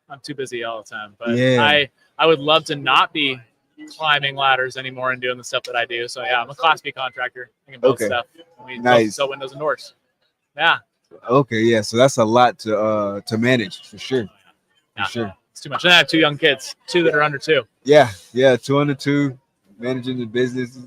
I'm too busy all the time. But Yeah. I would love to not be climbing ladders anymore and doing the stuff that I do. So yeah, I'm a Class B contractor. I can build stuff. We Nice. sell windows and doors. Yeah. Okay, yeah. So that's a lot to manage for sure. Yeah. For sure. It's too much. And I have 2 young kids, 2 that are under 2. Yeah, 202, managing the business,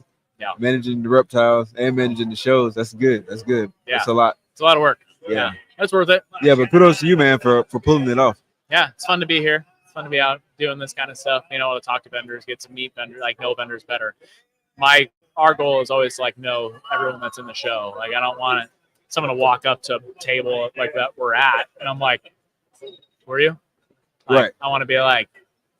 managing the reptiles, and managing the shows. That's good. Yeah. That's a lot. It's a lot of work. Yeah. That's worth it. Yeah, but kudos to you, man, for pulling it off. Yeah, it's fun to be here. It's fun to be out doing this kind of stuff. You know, to talk to vendors, get to meet vendors, like know vendors better. Our goal is always like know everyone that's in the show. Like I don't want someone to walk up to a table like that we're at, and I'm like, "Were you?" Like, Right. I want to be like,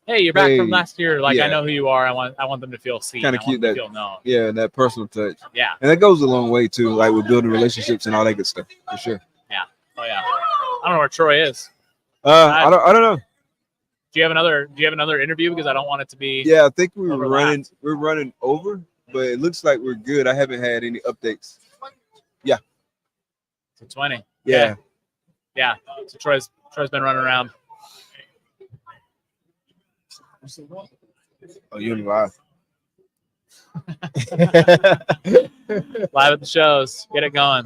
"Hey, you're back from last year. Like I yeah. know who you are. I want them to feel seen. Kind of I want cute them that. to feel known." Yeah, that personal touch. Yeah. And that goes a long way too, like with building relationships and all that good stuff, for sure. Yeah. Oh yeah. I don't know where Troy is. I don't know. Do you have another interview? Because I don't want it to be. Yeah, I think we're overlapped. running over, but it looks like we're good. I haven't had any updates. Yeah. So 20. Yeah. Yeah. So Troy's been running around. Oh, you're live. Live at the shows. Get it going.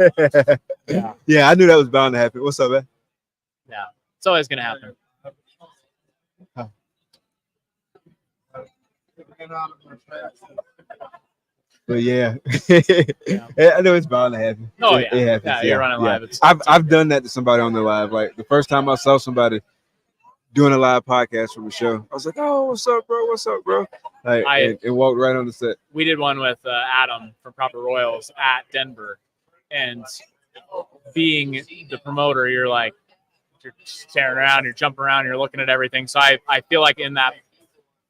Yeah, I knew that was bound to happen. What's up, man? Yeah. It's always gonna happen. But yeah, I know it's bound to happen. Oh, It yeah. happens. Yeah, you're running live. It's I've done that to somebody on the live. Like the first time I saw somebody doing a live podcast from a show, I was like, "Oh, what's up, bro? What's up, bro?" Like, and walked right on the set. We did one with Adam from Proper Royals at Denver, and being the promoter, you're like, you're staring around, you're jumping around, you're looking at everything. So I feel like in that,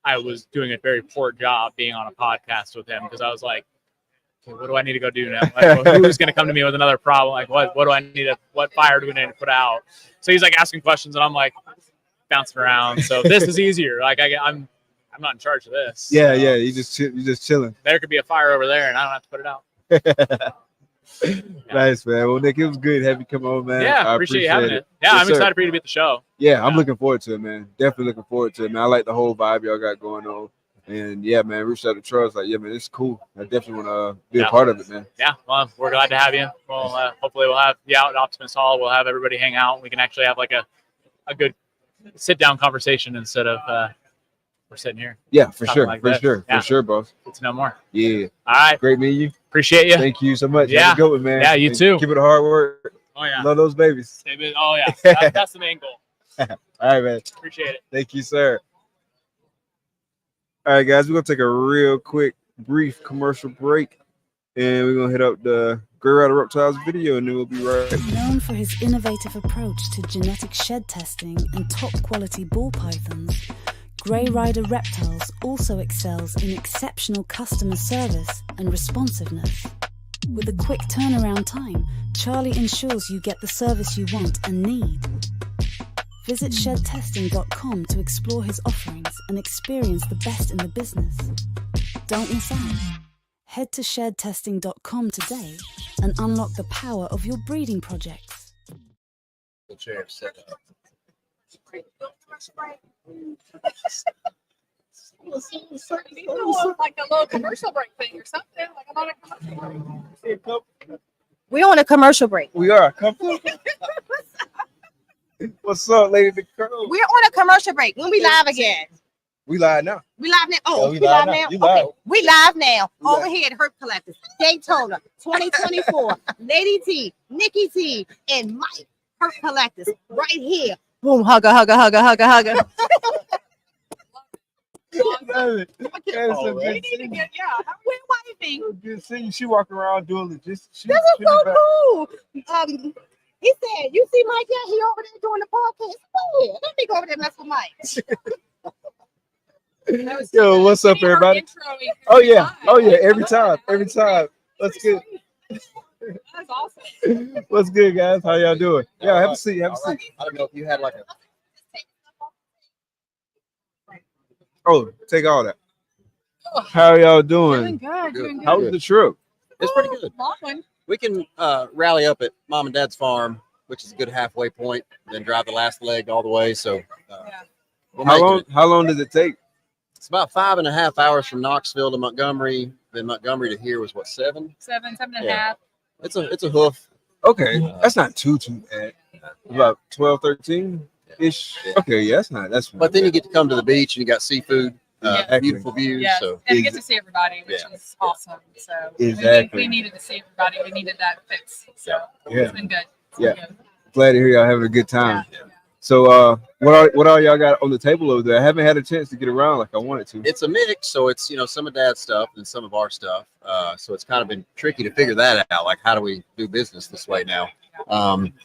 I was doing a very poor job being on a podcast with him because I was like, okay, what do I need to go do now? Like, well, who's going to come to me with another problem? Like, what do I need to, what fire do we need to put out? So he's like asking questions, and I'm like bouncing around. So this is easier. Like I'm not in charge of this. Yeah, so yeah. You just chilling. there could be a fire over there, and I don't have to put it out. Nice, man. Well, Nick, it was good having you come on, man. Yeah, I appreciate you having it. Yeah, Yes, I'm sir. excited for you to be at the show. Yeah, I'm looking forward to it, man. Definitely looking forward to it, man. I like the whole vibe y'all got going on. And yeah, man, reached out to Troy. I was like, yeah, man, it's cool. I definitely want to be a part of it, man. Yeah, well, we're glad to have you. Well, hopefully we'll have you out at Optimus Hall. We'll have everybody hang out. We can actually have like a good sit-down conversation instead of we're sitting here. Yeah, for Something sure, like for this. sure, Yeah. for sure, boss. Get to know more. Yeah. All right. Great meeting you. Appreciate you. Thank you so much. Yeah. Have a good one, man. Yeah, you And too. Keep it hard work. Oh yeah. Love those babies. Stay busy. Oh yeah. That's the main goal. All right, man. Appreciate it. Thank you, sir. All right, guys, we're gonna take a real quick, brief commercial break, and we're gonna hit up the Grey Rider Reptiles video, and then we'll be right back. Known for his innovative approach to genetic shed testing and top quality ball pythons, Grey Rider Reptiles also excels in exceptional customer service and responsiveness. With a quick turnaround time, Charlie ensures you get the service you want and need. Visit shedtesting.com to explore his offerings and experience the best in the business. Don't miss out. Head to shedtesting.com today and unlock the power of your breeding projects. The chair set up. Like a little commercial break thing or something. Like I'm on a commercial break. We on a commercial break. We are. Come on. What's up, lady? The girl? We're on a commercial break. When we live again? We live now. We live now. Oh, Yeah, we live now. You Okay, live. we live now. We Over live. here at Herp Collectors, Daytona 2024. Lady T, Nikki T, and Mike Herp Collectors right here. Boom, hugger, hugger, hugger, hugger, hugger. Good We need to get, we're waving. seeing you. She walking around doing logistics. This is so cool. He said, "You see Mike? Yeah, he over there doing the podcast. Go ahead. Let me go over there and mess with Mike." Yo, what's up, everybody? Oh yeah, every time. Let's get. That's awesome. What's good, guys? How y'all doing? Yeah, have a seat. Have a seat. I don't know if you had like a. Oh, take all that. How y'all doing? Good. Doing good. How was the trip? It's pretty good. Long one. We can rally up at Mom and Dad's farm, which is a good halfway point, then drive the last leg all the way. So, we're making it. How long does it take? It's about 5.5 hours from Knoxville to Montgomery. Then Montgomery to here was what, 7? Seven and a Yeah. half. It's a hoof. Okay, that's not too bad. About 12, 13 ish. Okay, yeah, that's. But then you get to come to the beach and you got seafood, Yeah. beautiful views. Yeah, So and we get to see everybody, which is awesome. So Exactly. we needed to see everybody. We needed that fix. So Yeah. it's been good. It's Yeah. been good. Glad to hear y'all having a good time. So, what all y'all got on the table over there? I haven't had a chance to get around like I wanted to. it's a mix. So it's some of Dad's stuff and some of our stuff. So it's kind of been tricky to figure that out. Like, how do we do business this way now?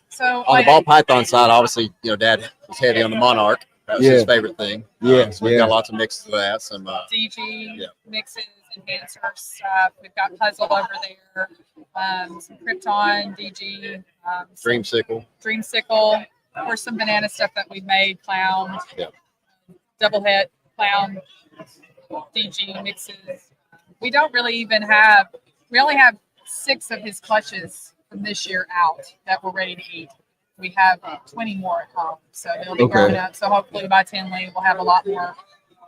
So On the ball python side, obviously, Dad was heavy on the Monarch. That was his favorite thing. Yeah, So we've got lots of mixes of that. Some DG mixes, enhancers stuff. We've got puzzle over there. Some Krypton, DG, Dreamsicle. Of course, some banana stuff that we've made. Clown, double head, clown, DG mixes. We don't really even have. We only have 6 of his clutches from this year out that we're ready to eat. We have 20 more at home, so they'll be growing up. So hopefully by Tinley we'll have a lot more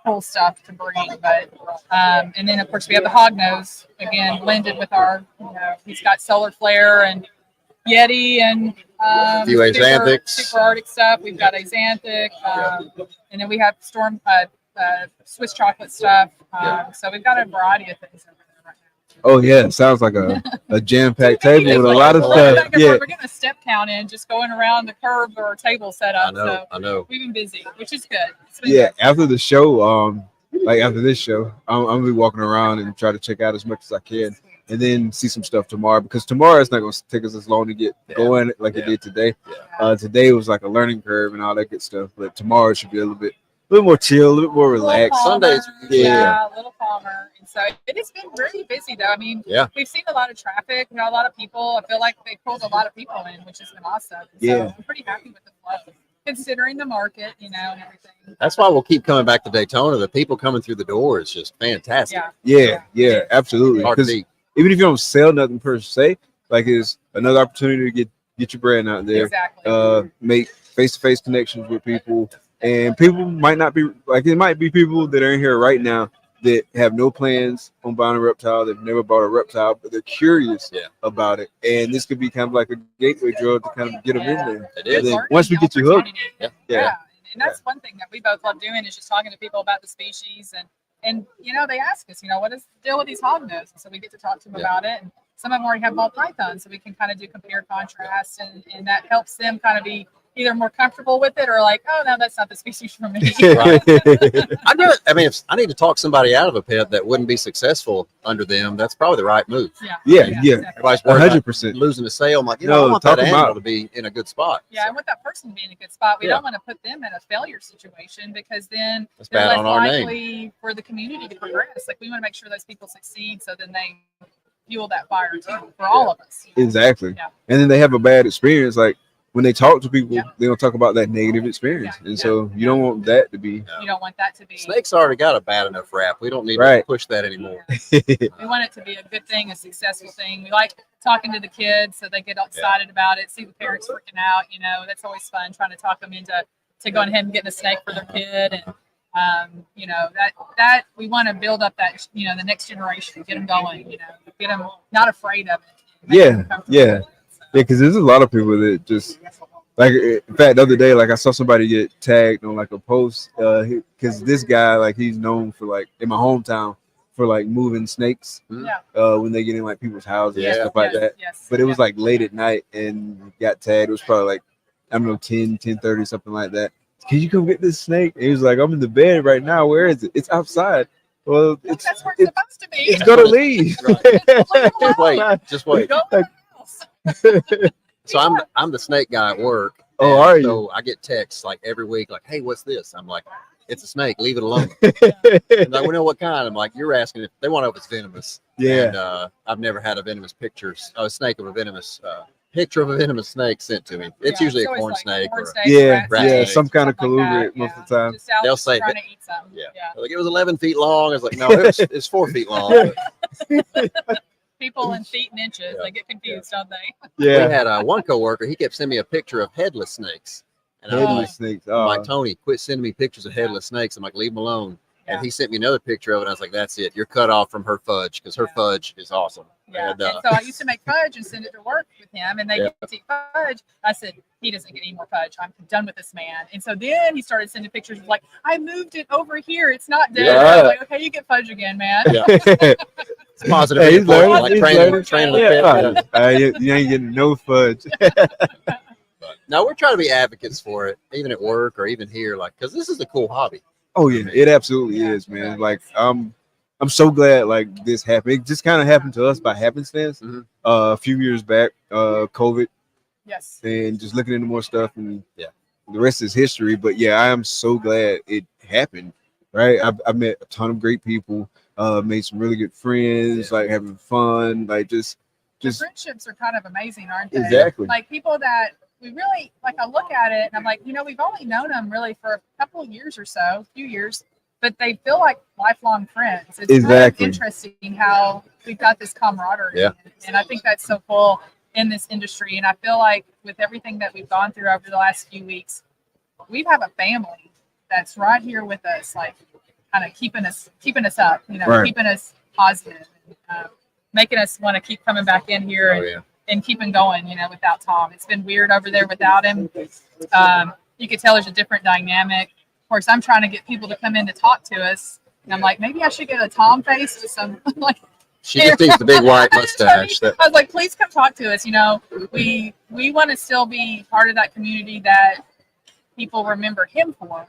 cool stuff to bring. But and then of course we have the Hognose again blended with our. He's got solar flare and Yeti and few Axanthics. super Arctic stuff. We've got Axanthic, and then we have storm Swiss chocolate stuff. So we've got a variety of things over there right now. Oh yeah, it sounds like a jam-packed table with a lot of We're stuff. Yeah, getting a step count in, just going around the curve or table set up. I know. We've been busy, which is good. It's been yeah. good. After the show, like after this show, I'm gonna be walking around and try to check out as much as I can, and then see some stuff tomorrow, because tomorrow it's not gonna take us as long to get going like it did today. Today was like a learning curve and all that good stuff, but tomorrow it should be a little more chill, a little bit more relaxed. Sundays, a little calmer. And so it has been really busy though. I mean, we've seen a lot of traffic, a lot of people. I feel like they pulled a lot of people in, which has been awesome. So I'm pretty happy with the flow, considering the market, and everything. That's why we'll keep coming back to Daytona. The people coming through the door is just fantastic. Yeah, absolutely. Hard to Because beat. even if you don't sell nothing per se, like it's another opportunity to get your brand out there. Exactly. Make face-to-face connections with people. And people might not be like, it might be people that are in here right now that have no plans on buying a reptile. They've never bought a reptile, but they're curious about it. And this could be kind of like a gateway drug to kind of get them in there. It is. And then once we get you hooked, And And that's one thing that we both love doing is just talking to people about the species. And you know, they ask us, you know, what is the deal with these hognose? And so we get to talk to them about it. And some of them already have ball pythons, so we can kind of do compare contrast, and that helps them kind of be either more comfortable with it or like, oh no, that's not the species for me. I mean, if I need to talk somebody out of a pet that wouldn't be successful under them, that's probably the right move. Yeah. Everybody's worried 100%. about losing a sale. I'm like, you know, I want that animal to be in a good spot. Yeah, and with that person to be in a good spot, we don't want to put them in a failure situation, because then That's they're bad less on our name. likely for the community to progress. Like, we want to make sure those people succeed, so then they fuel that fire too for all of us. Exactly. Yeah. And then they have a bad experience. Like when they talk to people, they don't talk about that negative experience. And so you don't want that to be. You don't want that to be. Snakes already got a bad enough rap. We don't need to push that anymore. We want it to be a good thing, a successful thing. We like talking to the kids so they get excited about it, see the parents freaking out. You know, that's always fun, trying to talk them into going ahead and getting a snake for their kid. And you know, that we want to build up that, you know, the next generation, get them going, you know, get them not afraid of it. Yeah. Because there's a lot of people that just like, in fact, the other day, like I saw somebody get tagged on like a post because this guy, like, he's known for, like, in my hometown for like moving snakes when they get in like people's houses and stuff like that. But it was like late at night and got tagged. It was probably like, I don't know, 10:30, something like that. Can you come get this snake? And he was like, I'm in the bed right now. Where is it? It's outside. Well, that's where it's supposed to be. It's gonna leave. Just wait. So I'm the snake guy at work. Oh, are you? So I get texts like every week, like, hey, what's this? I'm like, it's a snake. Leave it alone. And like, we know what kind. I'm like, you're asking if they want to know if it's venomous. Yeah. And I've never had a venomous snake of a venomous picture of a venomous snake sent to me. It's usually a corn snake or yeah, rat snake. some kind of colubrid most of the time. They'll say that. Like, it was 11 feet long. I was like, no, it's 4 feet long. People in feet and inches, they get confused, don't they? We had one coworker. He kept sending me a picture of headless snakes. And headless snakes. I'm like, Tony, quit sending me pictures of headless snakes. I'm like, leave them alone. And he sent me another picture of it. I was like, that's it. You're cut off from her fudge, because her fudge is awesome. Yeah. And, and so I used to make fudge and send it to work with him, and they get to eat fudge. I said, he doesn't get any more fudge. I'm done with this man. And so then he started sending pictures of like, I moved it over here. It's not dead. I was like, okay, you get fudge again, man. Yeah. It's positive. Hey, he's learning. Like training the pet. You ain't getting no fudge. No, we're trying to be advocates for it, even at work or even here, like, because this is a cool hobby. Oh yeah, it absolutely is, man. Like, I'm so glad like this happened. It just kind of happened to us by happenstance. A few years back, COVID. Yes. And just looking into more stuff, and the rest is history. But yeah, I am so glad it happened. Right, I've met a ton of great people. Made some really good friends. Like having fun. Like just the friendships are kind of amazing, aren't they? Exactly. Like people that we really like. I look at it and I'm like, you know, we've only known them really for a couple of years or so, a few years, but they feel like lifelong friends. It's kind of interesting how we've got this camaraderie. Yeah. And I think that's so cool in this industry. And I feel like with everything that we've gone through over the last few weeks, we have a family that's right here with us, like kind of keeping us up, you know, keeping us positive, making us want to keep coming back in here and keeping going, you know, without Tom. It's been weird over there without him. You could tell there's a different dynamic. Of course, I'm trying to get people to come in to talk to us. And I'm like, maybe I should get a Tom face with some like. She just needs the big white mustache. I was like, please come talk to us. You know, we want to still be part of that community that people remember him for.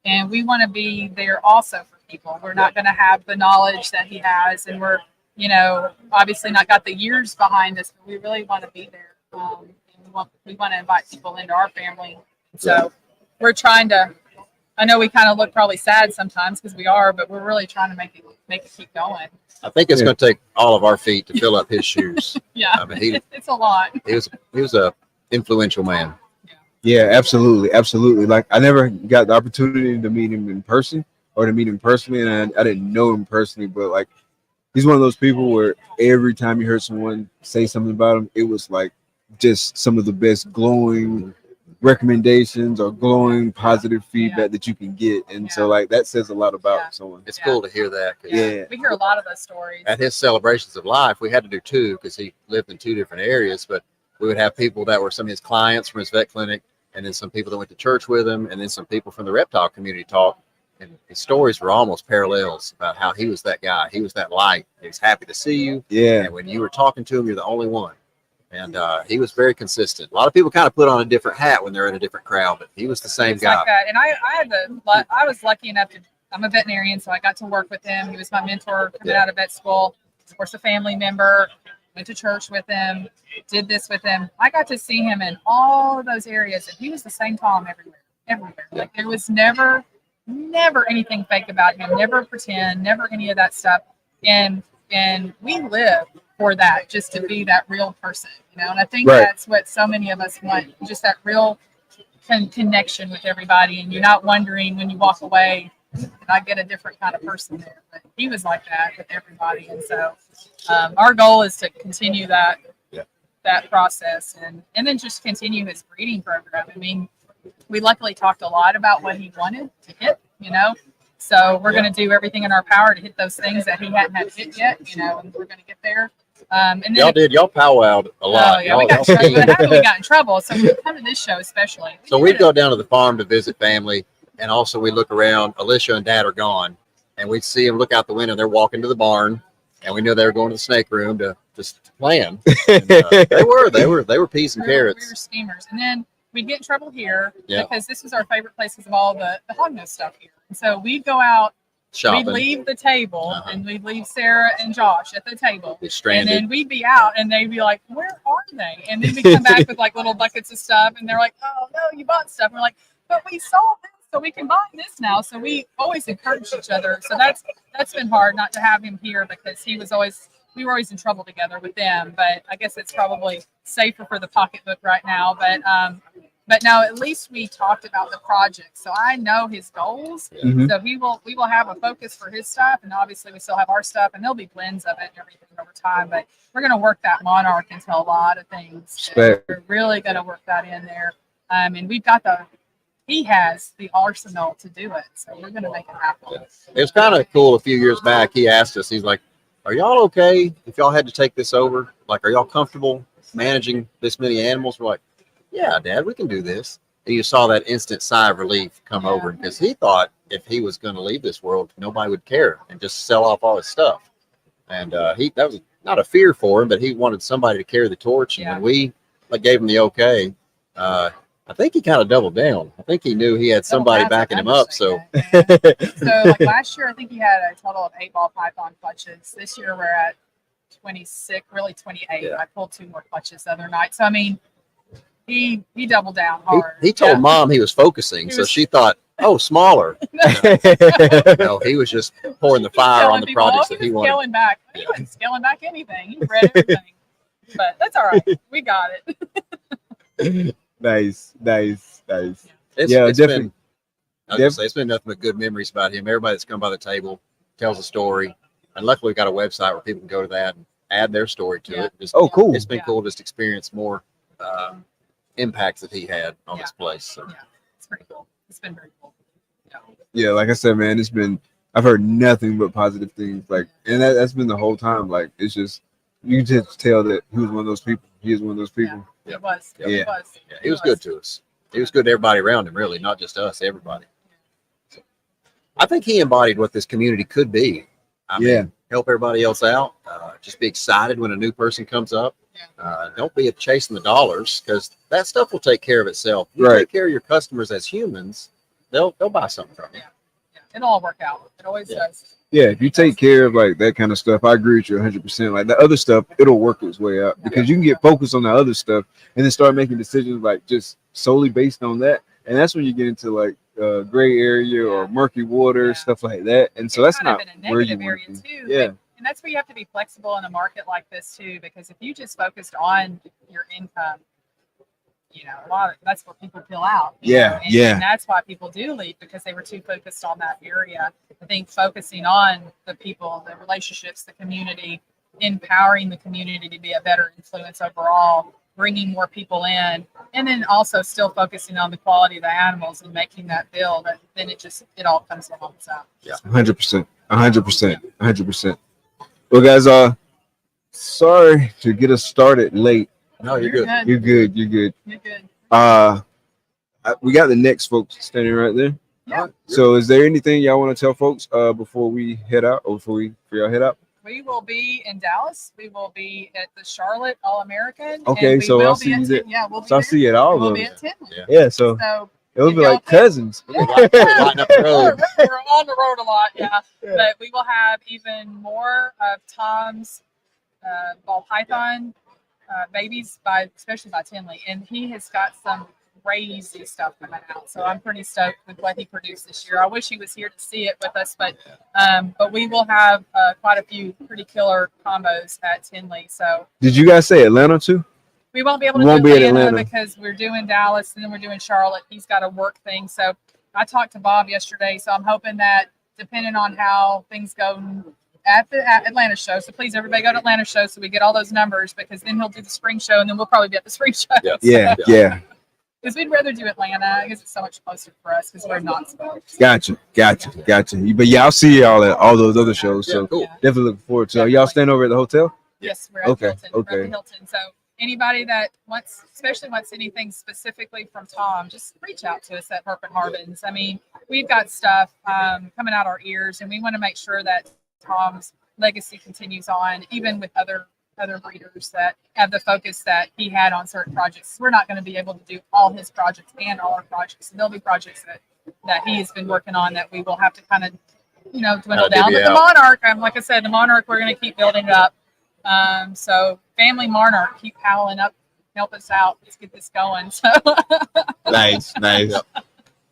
And we want to be there also for people. We're not going to have the knowledge that he has. And we're, you know, obviously not got the years behind us, but we really want to be there. And we want to invite people into our family. So we're trying to, I know we kind of look probably sad sometimes because we are, but we're really trying to make it keep going. I think it's going to take all of our feet to fill up his shoes. I mean, it's a lot. He was a influential man. Yeah, absolutely. Like, I never got the opportunity to meet him in person or to meet him personally, and I didn't know him personally, but like, he's one of those people where every time you heard someone say something about him, it was like just some of the best glowing recommendations or glowing positive feedback that you can get. And so like that says a lot about someone. It's cool to hear that. We hear a lot of those stories. At his celebrations of life, we had to do 2 because he lived in 2 different areas, but we would have people that were some of his clients from his vet clinic and then some people that went to church with him, and then some people from the reptile community talked. And his stories were almost parallels about how he was that guy. He was that light. He was happy to see you. Yeah. And when you were talking to him, you're the only one. And he was very consistent. A lot of people kind of put on a different hat when they're in a different crowd, but he was the same guy. Like that. And I was lucky enough to, I'm a veterinarian, so I got to work with him. He was my mentor coming out of vet school. Of course, a family member. Went to church with him, did this with him. I got to see him in all of those areas, and he was the same Tom everywhere. Like there was never anything fake about him, never pretend, never any of that stuff. And we live for that, just to be that real person, you know. And I think that's what so many of us want, just that real connection with everybody. And you're not wondering when you walk away, did I get a different kind of person there? But he was like that with everybody. And so our goal is to continue that process and then just continue his breeding program. I mean, we luckily talked a lot about what he wanted to hit, you know. So we're going to do everything in our power to hit those things that he hadn't had hit yet, you know, and we're going to get there. And then y'all powwowed a lot. Oh, yeah, we got in trouble. So we come to this show especially. So we'd go down to the farm to visit family, and also we look around. Alicia and Dad are gone, and we'd see them look out the window. They're walking to the barn, and we knew they were going to the snake room to just plan. And, they were peas and carrots. We were steamers, and then we'd get in trouble here because this was our favorite place because of all the Hognose stuff here. And so we'd go out, shopping. We'd leave the table, and we'd leave Sarah and Josh at the table. And then we'd be out, and they'd be like, "Where are they?" And then we'd come back with like little buckets of stuff, and they're like, "Oh no, you bought stuff." And we're like, "But we saw this, so we can buy this now." So we always encourage each other. So that's been hard not to have him here because we were always in trouble together with them. But I guess it's probably safer for the pocketbook right now. But no, at least we talked about the project. So I know his goals. Mhm. So we will have a focus for his stuff. And obviously we still have our stuff, and there'll be blends of it and everything over time. But we're going to work that monarch into a lot of things. Respect. We're really going to work that in there. And we've got he has the arsenal to do it. So we're going to make it happen. It was kind of cool a few years back. He asked us, he's like, "Are y'all okay if y'all had to take this over? Like, are y'all comfortable managing this many animals?" We're like, "Yeah, Dad, we can do this." And you saw that instant sigh of relief come over him because he thought if he was going to leave this world, nobody would care and just sell off all his stuff. And that was not a fear for him, but he wanted somebody to carry the torch. And when we gave him the okay, I think he kind of doubled down. I think he knew he had somebody backing him up. So, So like last year, I think he had a total of 8 ball python clutches. This year we're at 26, really 28. I pulled 2 more clutches the other night. So I mean, he doubled down hard. he told Mom he was focusing, so she thought, "Oh, smaller." No, he was just pouring the fire on the projects that he wanted. Scaling back. He wasn't scaling back anything. He read everything. But that's all right. We got it. Nice. It's Definitely. It's been nothing but good memories about him. Everybody that's come by the table tells a story, and luckily we've got a website where people can go to that and add their story to it. Just, cool. It's been cool just to experience more impacts that he had on this place. So. Yeah, it's pretty cool. It's been very cool. Yeah, like I said, man, I've heard nothing but positive things. Like, and that's been the whole time. Like, it's just you just tell that he was one of those people. He is one of those people. It was. Yeah. It was. Yeah, he was good to us. He was good to everybody around him, really, not just us, everybody. So, I think he embodied what this community could be. I mean, help everybody else out. Just be excited when a new person comes up. Don't be chasing the dollars because that stuff will take care of itself. You take care of your customers as humans, they'll buy something from you. It'll all work out. It always does. Yeah, if you take care of like that kind of stuff, I agree with you 100%. Like the other stuff, it'll work its way out because you can get focused on the other stuff and then start making decisions like just solely based on that. And that's when you get into like gray area or murky water, stuff like that. And so that's not where you want to be. Yeah. And that's where you have to be flexible in a market like this too, because if you just focused on your income, you know, that's what people peel out. And that's why people do leave because they were too focused on that area. I think focusing on the people, the relationships, the community, empowering the community to be a better influence overall, bringing more people in, and then also still focusing on the quality of the animals and making that build. Then it all comes along itself. Yeah, 100%. Well, guys, sorry to get us started late. No, you're good. You're good. You're good. We got the next folks standing right there. Yeah. So is there anything y'all want to tell folks before we head out, or before y'all head out? We will be in Dallas. We will be at the Charlotte All-American. Okay, and we so will I'll be see you at there. Tin- Yeah, we'll be So I'll there. see you at all We'll of be them. at Tinley. Yeah, so it'll if be y'all like cousins. Yeah, we're on the road a lot, yeah. But we will have even more of Tom's ball python babies, especially by Tinley, and he has got some crazy stuff coming out. So I'm pretty stoked with what he produced this year. I wish he was here to see it with us, but we will have quite a few pretty killer combos at Tinley. So Did you guys say Atlanta too? we won't be able We to won't do be at Atlanta, Atlanta. because we're doing Dallas and then we're doing Charlotte. He's got a work thing. So I talked to Bob yesterday. So I'm hoping that depending on how things go at the Atlanta show. So please, everybody go to Atlanta show so we get all those numbers, because then he'll do the spring show and then we'll probably be at the spring show. Yeah. Because we'd rather do Atlanta because it's so much closer for us because we're not supposed. Gotcha. But yeah, I'll see y'all at all those other shows. So definitely looking forward to it. Y'all staying over at the hotel? Yes, we're at Okay. Hilton. We're at the Hilton. So anybody that especially wants anything specifically from Tom, just reach out to us at Herp and Harbin's. I mean, we've got stuff coming out our ears, and we want to make sure that Tom's legacy continues on, even with other breeders that have the focus that he had on certain projects. We're not going to be able to do all his projects and all our projects. And there'll be projects that he has been working on that we will have to kind of, dwindle down. But the Monarch, like I said, the Monarch, we're going to keep building it up. So family Monarch, keep howling up, help us out. Let's get this going. So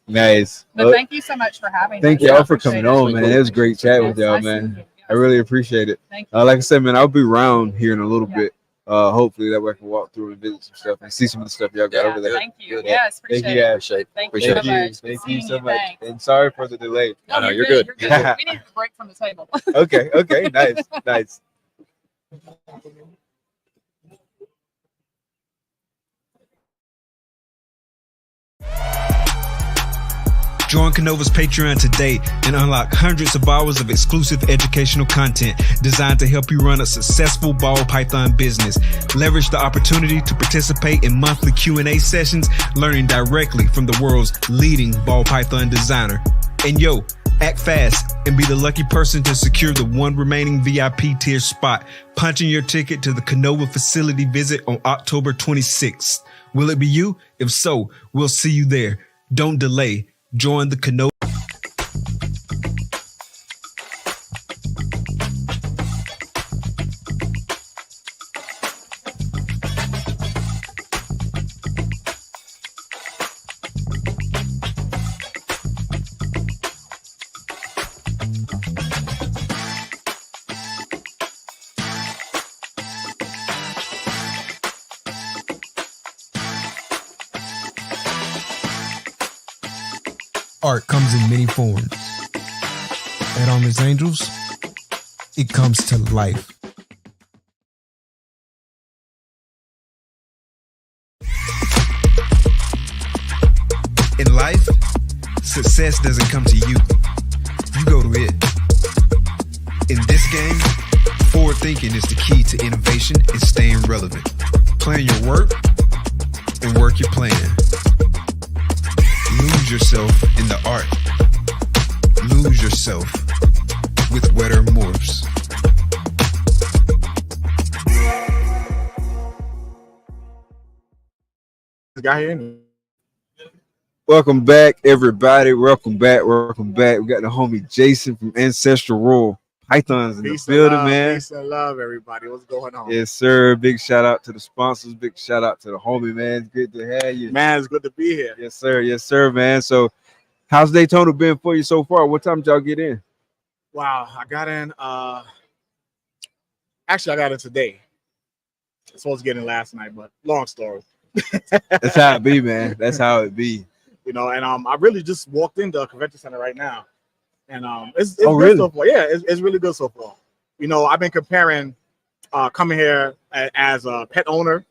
Nice. But thank you so much for having us. Thank y'all for Appreciate coming it. on, man. It was great chatting with y'all, Nice seeing man. you. I really appreciate it. Thank Like I said, man, I'll be around here in a little bit. Hopefully that way I can walk through and visit some stuff and see some of the stuff y'all got over there. Thank you. Yes, Thank appreciate you, it. Ash. Thank you so much. Thank Seeing you so you, much. thanks. And sorry for the delay. No, you're good. You're good. We need a break from the table. Okay. Nice. Join KINOVA's Patreon today and unlock hundreds of hours of exclusive educational content designed to help you run a successful ball python business. Leverage the opportunity to participate in monthly Q&A sessions, learning directly from the world's leading ball python designer. And act fast and be the lucky person to secure the one remaining VIP tier spot, punching your ticket to the KINOVA facility visit on October 26th. Will it be you? If so, we'll see you there. Don't delay. Join the KINOVA. Art comes in many forms. At Armless Angels, it comes to life. In life, success doesn't come to you. You go to it. In this game, forward thinking is the key to innovation and staying relevant. Plan your work and work your plan. Lose yourself in the art. Lose yourself with wetter morphs. Welcome back, everybody. Welcome back. We got the homie Jason from Ancestral Royal Pythons in the building, man. Peace and love, everybody. What's going on? Yes, sir. Big shout out to the sponsors. Big shout out to the homie, man. It's good to have you. Man, it's good to be here. Yes, sir. Yes, sir, man. So how's Daytona been for you so far? What time did y'all get in? Wow, I got in. Actually, I got in today. I was supposed to get in last night, but long story. That's how it be, man. That's how it be. And I really just walked into a convention center right now, and it's Oh, good really? so far. Yeah, it's really good so far. I've been comparing coming here as a pet owner,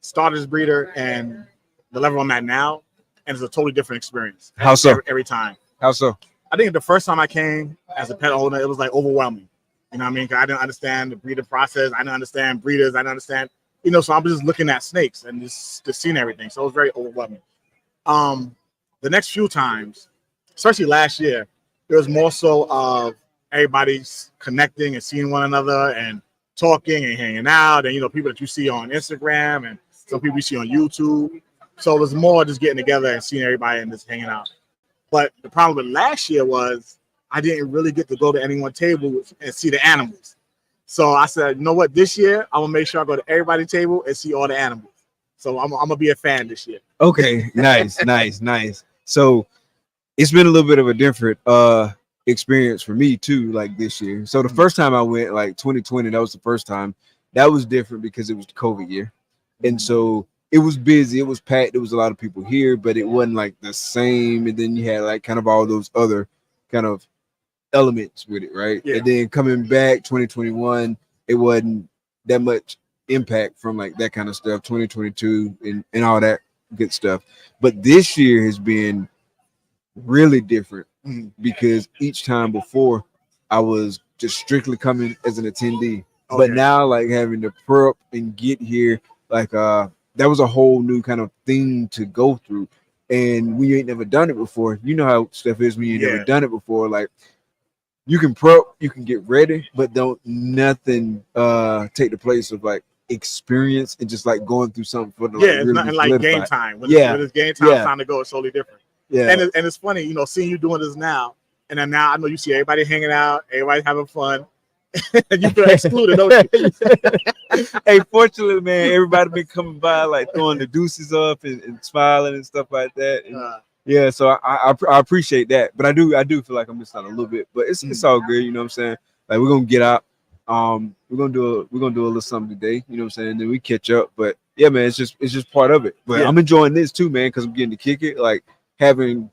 starters breeder, and the level I'm at now, and it's a totally different experience. How so? Every time. How so? I think the first time I came as a pet owner, it was like overwhelming. You know what I mean? 'Cause I didn't understand the breeder process. I didn't understand breeders. I didn't understand, so I'm just looking at snakes and just seeing everything. So it was very overwhelming. The next few times, especially last year, it was more so of everybody's connecting and seeing one another and talking and hanging out, and people that you see on Instagram and some people you see on YouTube. So it was more just getting together and seeing everybody and just hanging out. But the problem with last year was I didn't really get to go to any one table and see the animals. So I said, you know what? This year I'm gonna make sure I go to everybody's table and see all the animals. So I'm gonna be a fan this year. Okay, nice. So it's been a little bit of a different experience for me too, like this year. So the first time I went, like 2020, that was the first time. That was different because it was the COVID year, and so it was busy, it was packed, there was a lot of people here, but it wasn't like the same. And then you had like kind of all those other kind of elements with it, right? Yeah. And then coming back 2021, it wasn't that much impact from like that kind of stuff, 2022 and all that good stuff. But this year has been really different because each time before I was just strictly coming as an attendee. But now like having to prep and get here, like that was a whole new kind of thing to go through. And we ain't never done it before. You know how stuff is when you never done it before. Like you can prep, you can get ready, but don't nothing take the place of like experience and just like going through something for the It's nothing like game time. When it's game time, it's time to go. It's totally different. Yeah. And it's funny, seeing you doing this now, and then now I know you see everybody hanging out, everybody's having fun. And you feel excluded, don't you? Hey, fortunately, man, everybody been coming by like throwing the deuces up and smiling and stuff like that. And, so I appreciate that, but I do feel like I'm missing out a little bit, but it's all good. You know what I'm saying? Like we're gonna get out. We're gonna do a little something today. You know what I'm saying? And then we catch up. But yeah, man, it's just part of it. But I'm enjoying this too, man, because I'm getting to kick it, like having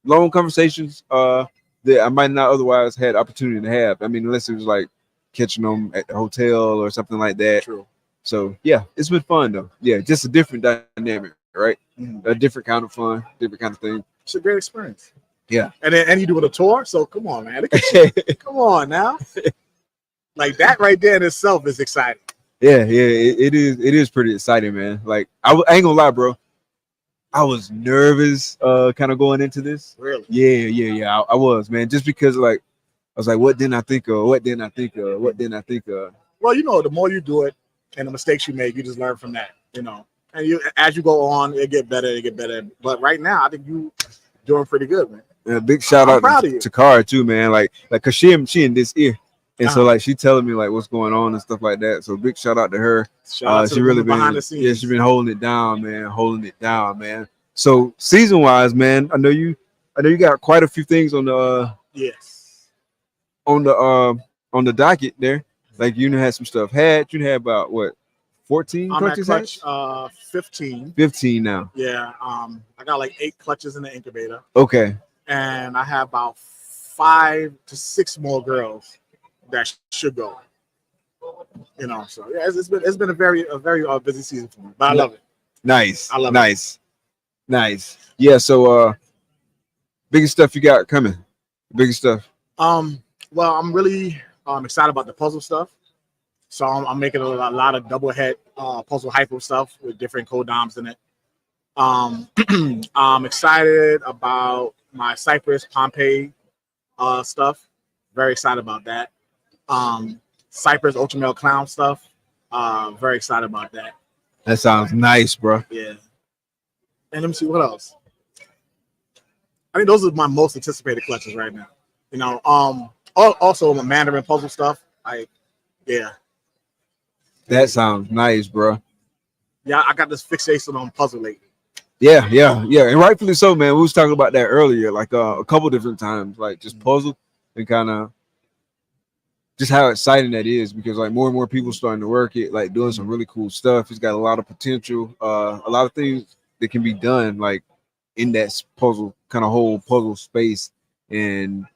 long conversations that I might not otherwise had opportunity to have. I mean, unless it was like catching them at the hotel or something like that. True. So yeah, it's been fun though. Yeah, just a different dynamic, right? A different kind of fun, different kind of thing. It's a great experience. Yeah. And you doing a tour, so come on, man. Look at you. Come on now. Like that right there in itself is exciting. Yeah, it is pretty exciting, man. Like I ain't gonna lie, bro. I was nervous kind of going into this. Really? Yeah. I was, man, just because like I was like, what didn't I think of? What didn't I think of? Well, the more you do it and the mistakes you make, you just learn from that, And as you go on, it get better. But right now, I think you doing pretty good, man. Yeah, big shout out to Cara too, man. Like cause she in this ear. And so like she telling me like what's going on and stuff like that. So big shout out to her. Shout out to she really been behind the scenes. Yeah, she's been holding it down, man. So season wise, man, I know you got quite a few things on the on the docket there. Like you had some stuff hatched. You had about what 14 clutches hatched? 15. 15 now. Yeah. I got like 8 clutches in the incubator. Okay. And I have about 5 to 6 more girls that should go. So yeah, it's been a very busy season for me, but I love it. Nice. I love it. Nice. Yeah. So biggest stuff you got coming? Biggest stuff. Well, I'm really excited about the puzzle stuff. So I'm making a lot of double head puzzle hypo stuff with different codoms in it. I'm excited about my Cypress Pompeii stuff. Very excited about that. Cypress Ultramel Clown stuff. Very excited about that. That sounds nice, bro. Yeah. And let me see what else. I think those are my most anticipated collections right now. Also my Mandarin puzzle stuff. That sounds nice, bro. Yeah, I got this fixation on puzzle lately. Yeah, and rightfully so, man. We was talking about that earlier, like a couple different times, like just puzzle and kind of just how exciting that is because like more and more people starting to work it, like doing some really cool stuff. It's got a lot of potential, a lot of things that can be done like in that puzzle kind of whole puzzle space, and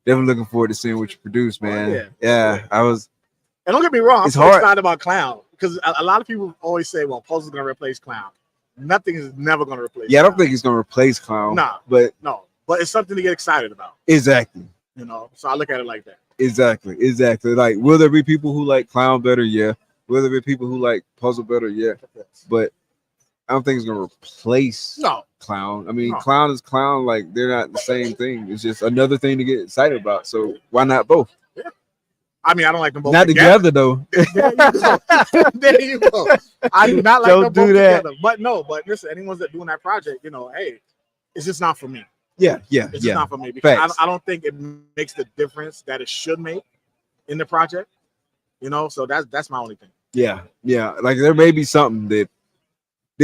definitely looking forward to seeing what you produce, man. Yeah, I was. And don't get me wrong, I'm it's so hard. excited about Clown because a lot of people always say, "Well, puzzle's gonna replace Clown." Nothing is never gonna replace. Yeah, I don't think it's gonna replace Clown. Nah, but it's something to get excited about. Exactly. So I look at it like that. Exactly. Like, will there be people who like Clown better? Yeah. Will there be people who like puzzle better? Yeah. But I don't think it's gonna replace No. clown. I mean, No. clown is clown. Like they're not the same thing. It's just another thing to get excited about. So why not both? Yeah. I mean, I don't like them both Not together though. There you go. There you go. I do not like Don't them do both that. together. But no, but listen, anyone that's doing that project, you know, hey, it's just not for me. Yeah, It's just not for me because Facts. I don't think it makes the difference that it should make in the project. You know, so that's my only thing. Yeah. Like there may be something that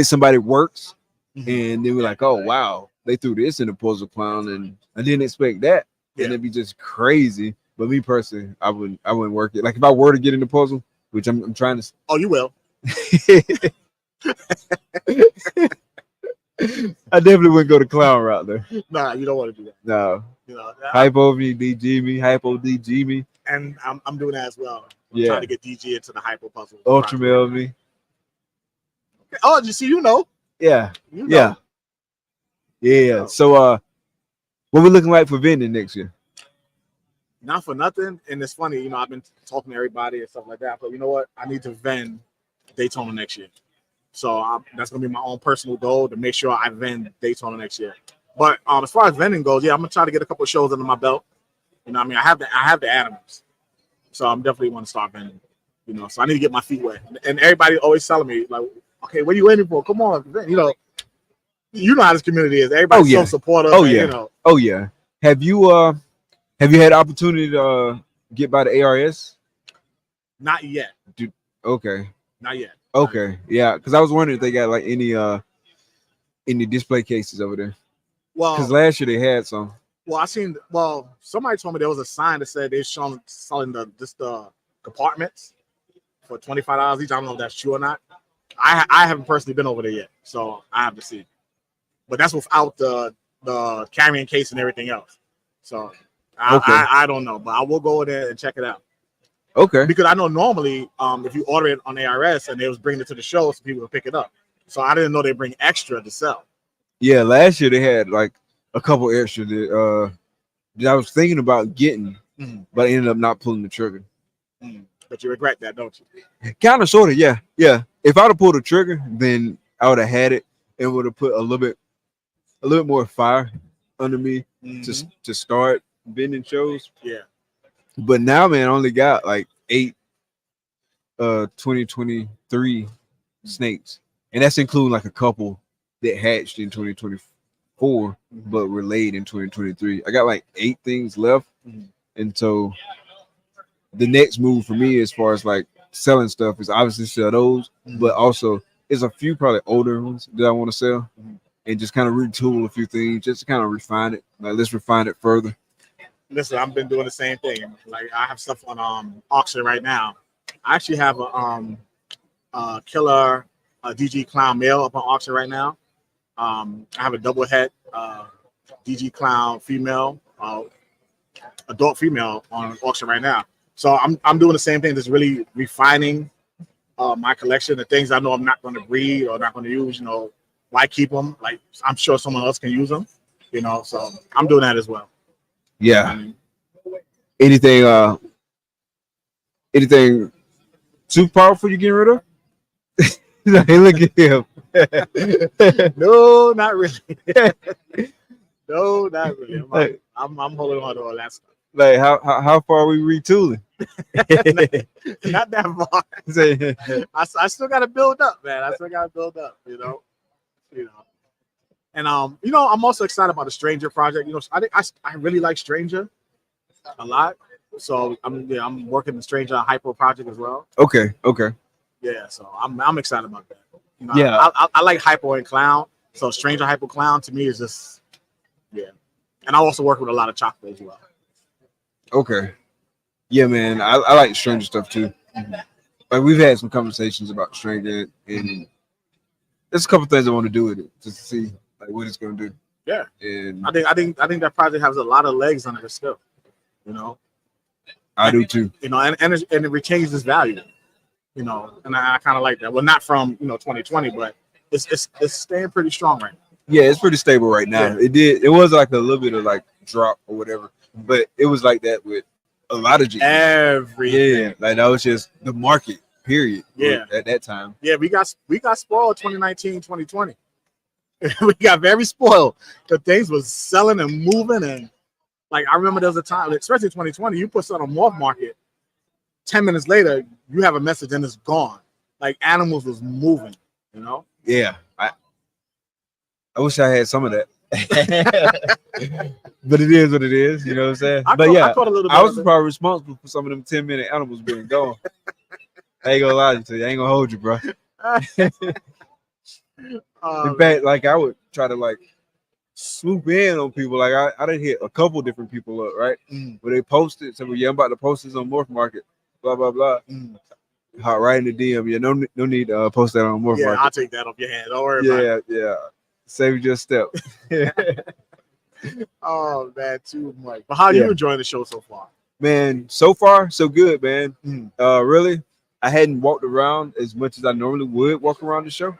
somebody works, and they were like, "Oh wow, they threw this in the puzzle clown," and I didn't expect that, and it'd be just crazy. But me personally, I wouldn't work it. Like if I were to get in the puzzle, which I'm trying to. Oh, you will. I definitely wouldn't go the clown route there. Nah, you don't want to do that. No. You know, Hypo me, DG me, hypo DG me, and I'm doing that as well. I'm Yeah. trying to get DG into the hypo puzzle. ultra mail me. Oh, you see, you know. Yeah. You know. Yeah. Yeah. So what we looking like for vending next year? Not for nothing. And it's funny, you know, I've been talking to everybody and stuff like that. But you know what? I need to vend Daytona next year. So that's going to be my own personal goal to make sure I vend Daytona next year. But as far as vending goes, yeah, I'm going to try to get a couple of shows under my belt. You know what I mean? I have the animals. So I'm definitely want to start vending. You know, so I need to get my feet wet. And everybody always telling me, like, okay, what are you waiting for? Come on. You know how this community is. Everybody's so supportive. Oh and, yeah. You know, Oh yeah. Have you had the opportunity to get by the ARS? not yet. Dude, okay. Not yet. Okay. Yeah, because I was wondering if they got like any display cases over there. Well, Because last year they had some. Somebody told me there was a sign that said they're selling the compartments for $25 each. I don't know if that's true or not. I haven't personally been over there yet, so I have to see. But that's without the carrying case and everything else. So I don't know, but I will go over there and check it out. Okay. Because I know normally if you order it on ARS and they was bringing it to the show, so people would pick it up. So I didn't know they bring extra to sell. Yeah, last year they had like a couple extra that I was thinking about getting, but I ended up not pulling the trigger. But you regret that, don't you? Kind of, sort of, yeah. If I'd have pulled the trigger, then I would have had it and would have put a little bit more fire under me to start vending shows. Yeah. But now, man, I only got like 8 2023 snakes, and that's including like a couple that hatched in 2024 but were laid in 2023. I got like 8 things left, and so the next move for me as far as like selling stuff is obviously sell those, but also there's a few probably older ones that I want to sell and just kind of retool a few things just to kind of refine it. Like let's refine it further. Listen, I've been doing the same thing. Like I have stuff on auction right now. I actually have a killer DG clown male up on auction right now. I have a double head DG clown female, adult female on auction right now. So I'm doing the same thing, just really refining my collection. The things I know I'm not going to breed or not going to use, you know, why keep them? Like I'm sure someone else can use them, you know. So I'm doing that as well. Yeah. Anything too powerful you getting rid of? Hey, look at him. No, not really. No, not really. I'm holding on to all that stuff. Like how far are we retooling? Not that far. I still got to build up, man. I still got to build up, you know. And you know, I'm also excited about the Stranger project. You know, I really like Stranger a lot. So I'm working the Stranger Hypo project as well. Okay. Yeah, so I'm excited about that. You know, Yeah. I like Hypo and Clown. So Stranger Hypo Clown to me is just And I also work with a lot of chocolate as well. Okay. Yeah, man. I like Stranger stuff too. Like we've had some conversations about Stranger, and there's a couple things I want to do with it just to see like what it's going to do. Yeah, and I think that project has a lot of legs under it still. You know, I do too. You know, and it retains its value. You know, and I kind of like that. Well, not from 2020, but it's staying pretty strong right now. Yeah, it's pretty stable right now. Yeah. It was like a little bit of like drop or whatever, but it was like that with a lot of G's. Everything. Yeah, like that was just the market period. Yeah. At that time. Yeah, we got spoiled 2019, 2020. We got very spoiled. The things was selling and moving, and like I remember there was a time, especially 2020, you put something on Morph Market, 10 minutes later, you have a message and it's gone. Like animals was moving, you know? Yeah. I wish I had some of that. But it is what it is, you know what I'm saying? I caught a little bit I was of it. probably responsible for some of them 10-minute animals being gone. I ain't gonna lie to you. I ain't gonna hold you, bro. In fact, like I would try to like swoop in on people. Like I done hit a couple different people up, right? Where they posted, so yeah, I'm about to post this on Morph Market, blah blah blah. Hot right in the DM. Yeah, no need to post that on Morph Yeah, Market. I'll take that off your hand. Don't worry about it. Yeah. Save your step. Oh man, too much. But how are you enjoying the show so far? Man, so far so good, man. Really, I hadn't walked around as much as I normally would walk around the show.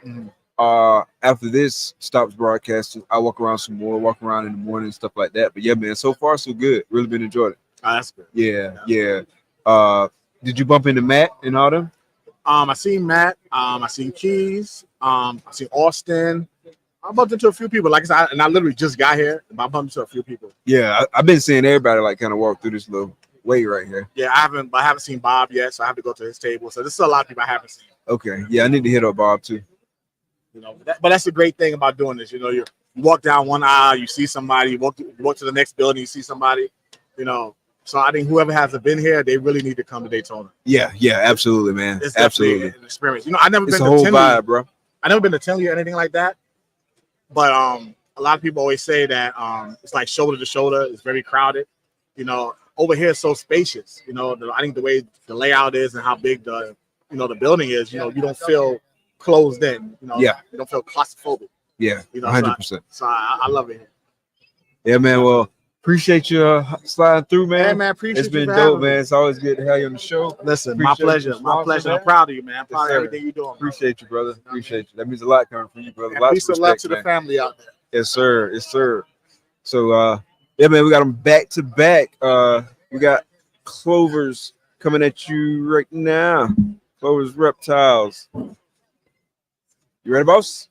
After this stops broadcasting, I walk around some more, walk around in the morning and stuff like that. But yeah, man, so far so good. Really been enjoying it. Oh, that's good. Yeah. Did you bump into Matt and all them? I seen Matt. I seen Keys. I seen Austin. I bumped into a few people. Like I said, and I literally just got here. But I bumped into a few people. Yeah, I've been seeing everybody like kind of walk through this little way right here. Yeah, I haven't seen Bob yet, so I have to go to his table. So this is a lot of people I haven't seen. Okay, yeah, I need to hit up Bob too. You know, but that's the great thing about doing this. You know, you walk down one aisle, you see somebody. You walk to the next building, you see somebody. You know, so I think whoever hasn't been here, they really need to come to Daytona. Yeah, absolutely, man. It's Absolutely definitely an experience. You know, I never it's been a to whole Tinley. vibe, bro. I never been to Tinley or anything like that. But a lot of people always say that it's like shoulder to shoulder. It's very crowded. You know, over here it's so spacious. You know, I think the way the layout is and how big the building is. You know, you don't feel closed in. You know, you don't feel claustrophobic. Yeah, you know, 100%. So I love it here. Yeah, man. Well, appreciate you sliding through, man. Yeah, man. Appreciate it's been you for dope, having me. man. It's always good to have you on the show. Listen, Appreciate my pleasure. your My sponsor, pleasure. man. I'm proud of you, man. I'm proud of sir. everything you're doing. Appreciate you, brother. Appreciate you. That means a lot coming from you, brother. And Lots peace of and love respect, to the man. family out there. Yes, sir. Yes, sir. So, yeah, man, we got them back to back. We got Clovers coming at you right now. Clovers Reptiles. You ready, boss?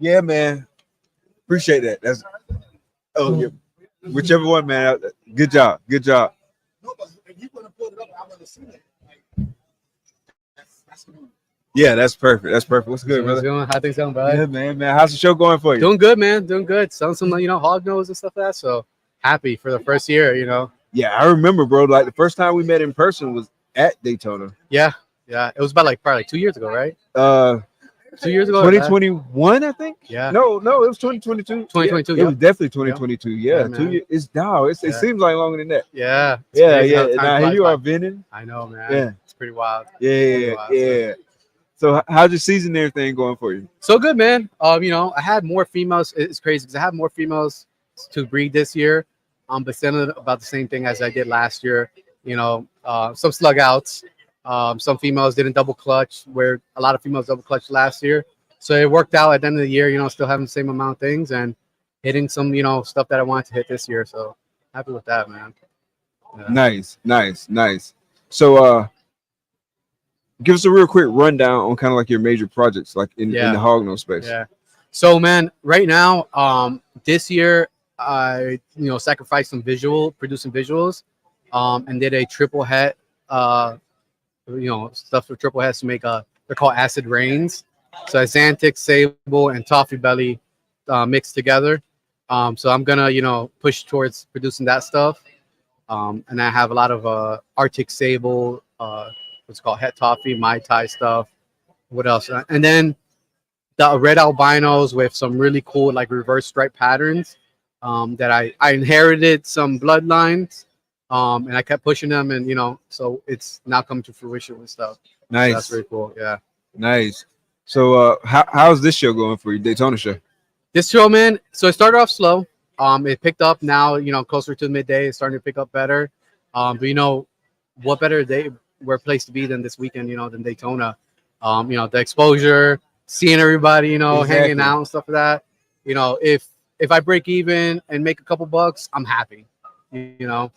Yeah, man. Appreciate that. That's yeah. Whichever one, man. Good job. Good job. Yeah, that's perfect. That's perfect. What's good, brother? How things going, brother? Yeah, man. How's the show going for you? Doing good, man. Doing good. Selling some, Hognose and stuff like that. So happy for the first year, Yeah, I remember, bro. Like the first time we met in person was at Daytona. Yeah. It was about probably 2 years ago, right? 2 years ago. 2021, I think. Yeah. No, it was 2022. 2022. Yeah, it was definitely 2022. Yeah, 2 years. It's now. It seems like longer than that. Yeah. Yeah. Now here you are, Venom. I know, man. Yeah. It's pretty wild. Yeah. So how's your season and everything going for you? So good, man. I had more females. It's crazy because I had more females to breed this year. But still about the same thing as I did last year. Some slug outs. Some females didn't double clutch, where a lot of females double clutched last year. So it worked out at the end of the year, still having the same amount of things and hitting some, stuff that I wanted to hit this year. So happy with that, man. Yeah. Nice. So give us a real quick rundown on kind of like your major projects, like in the Hognose space. Yeah. So man, right now, this year I sacrificed some producing visuals, and did a triple head stuff for triple heads to make they're called acid rains. So Xanthic, Sable, and Toffee Belly mixed together. So I'm gonna push towards producing that stuff. And I have a lot of Arctic Sable, what's called Het Toffee, Mai Tai stuff. What else? And then the red albinos with some really cool like reverse stripe patterns that I inherited some bloodlines. And I kept pushing them, and so it's now coming to fruition with stuff. Nice. So that's very cool. Yeah. Nice. So how's this show going for you, Daytona show? This show, man. So it started off slow. It picked up now, closer to midday. It's starting to pick up better. But what better day where place to be than this weekend, than Daytona. The exposure, seeing everybody, Exactly. hanging out and stuff like that. If if I break even and make a couple bucks, I'm happy. You know,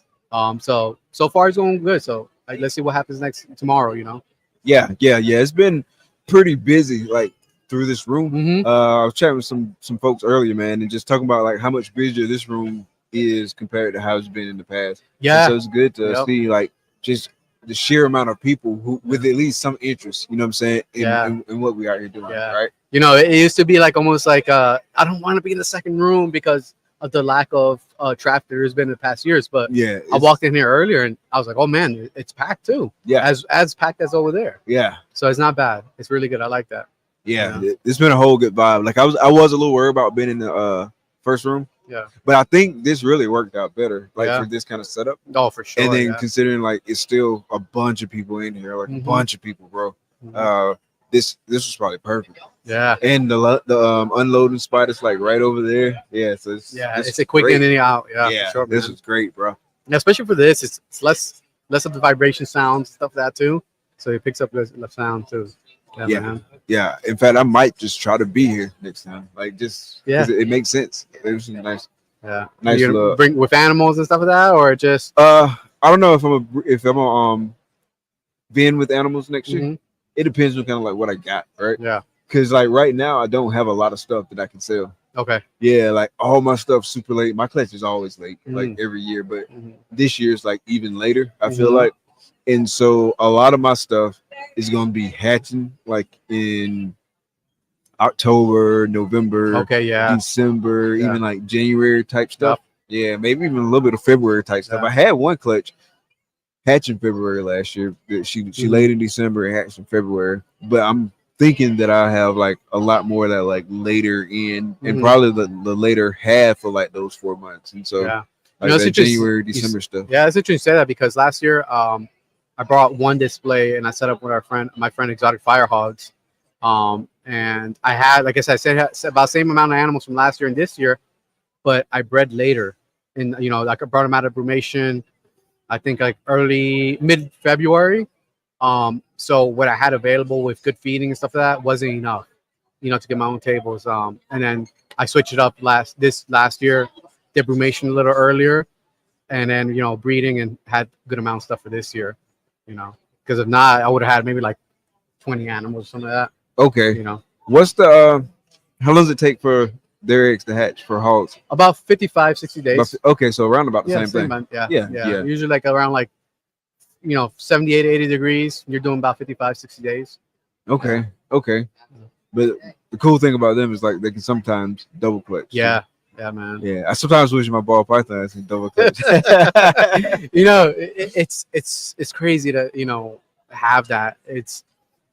so far it's going good. So like, let's see what happens tomorrow. You know. Yeah. It's been pretty busy, like through this room. I was chatting with some folks earlier, man, and just talking about like how much busier this room is compared to how it's been in the past. Yeah. And so it's good to see like just the sheer amount of people who with at least some interest, you know what I'm saying, in what we are here doing, right? You know, it used to be like almost like I don't want to be in the second room because of the lack of traffic there's been in the past years. But yeah, I walked in here earlier and I was like, oh man, it's packed too. Yeah, as packed as over there. Yeah, so it's not bad. It's really good. I like that. Yeah, it's been a whole good vibe. Like I was a little worried about being in the first room. Yeah, but I think this really worked out better, like for this kind of setup. Oh, for sure. And then considering like it's still a bunch of people in here, like a bunch of people, bro. This was probably perfect. Yeah, and the unloading spot is like right over there. Yeah, so it's a quick in and out. Yeah, for sure, this was great, bro. And especially for this, it's less of the vibration sounds, stuff like that too. So it picks up the sound too. Yeah. In fact, I might just try to be here next time. Like just it makes sense. It was nice. Yeah, nice. You bring with animals and stuff like that, or just I don't know if I'm being with animals next year. It depends on kind of like what I got, right? Yeah. Because like right now, I don't have a lot of stuff that I can sell. Okay. Yeah, like all my stuff super late. My collection is always late, like every year, but this year is like even later. I feel like, and so a lot of my stuff is gonna be hatching like in October, November, December, even like January type stuff. Yeah, maybe even a little bit of February type stuff. I had one clutch hatch in February last year. She laid in December and hatched in February, but I'm thinking that I have like a lot more of that like later in and probably the later half of like those 4 months. And so like that January, December stuff. Yeah, it's interesting you say that because last year I brought one display and I set up with my friend Exotic Fire Hogs. And I had, like I said, about the same amount of animals from last year and this year, but I bred later. And you know, like I brought them out of brumation, I think like mid-February. So what I had available with good feeding and stuff like that wasn't enough, you know, to get my own tables. And then I switched it up last year, did brumation a little earlier, and then you know breeding and had good amount of stuff for this year, you know, because if not, I would have had maybe like 20 animals or something like that. Okay. You know, what's the how long does it take for their eggs to hatch for hogs? About 55-60 days. Okay, so around about the same thing. Month. Yeah. Usually like around like, you know, 78 to 80 degrees. You're doing about 55-60 days. Okay. But the cool thing about them is like they can sometimes double clutch. Yeah. Yeah, man. Yeah, I sometimes wish my ball pythons can double clutch. You know, it's crazy to, you know, have that. It's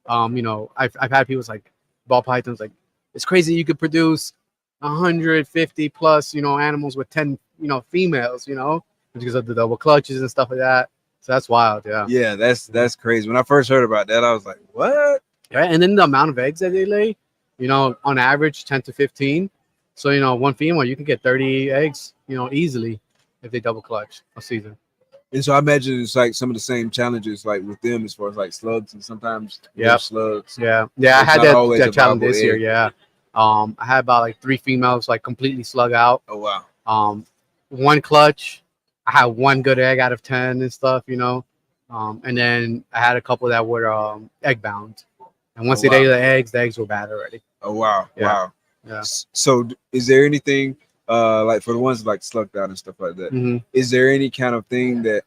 you know, I've had people like ball pythons like it's crazy you could produce 150 plus, you know, animals with 10, you know, females, you know, because of the double clutches and stuff like that. So that's wild. Yeah, that's crazy. When I first heard about that, I was like, what? Right. And then the amount of eggs that they lay, you know, on average 10 to 15. So, you know, one female, you can get 30 eggs, you know, easily if they double clutch a season. And so I imagine it's like some of the same challenges like with them as far as like slugs and sometimes slugs. Yeah. I had that challenge this year. Yeah. I had about like 3 females like completely slug out. Oh wow. One clutch. I had 1 good egg out of 10 and stuff, you know. And then I had a couple that were egg bound. And once they laid the eggs were bad already. Oh wow. Yeah. Wow. Yeah. So is there anything like for the ones like slugged out and stuff like that? Is there any kind of thing that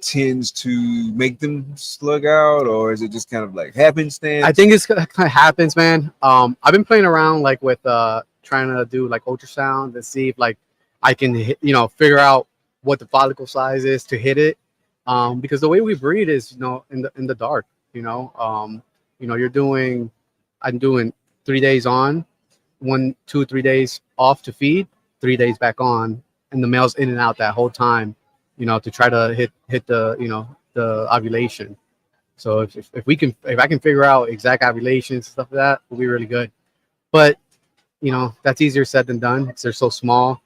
tends to make them slug out, or is it just kind of like happenstance? I think it's kind of happens, man. I've been playing around like with trying to do like ultrasound and see if like I can hit, you know, figure out what the follicle size is to hit it. Because the way we breed is, you know, in the dark, you know, I'm doing 3 days on, 1, 2, 3 days off to feed, 3 days back on, and the male's in and out that whole time, you know, to try to hit the, you know, the ovulation. So if I can figure out exact ovulations, stuff like that, will be really good. But, you know, that's easier said than done because they're so small.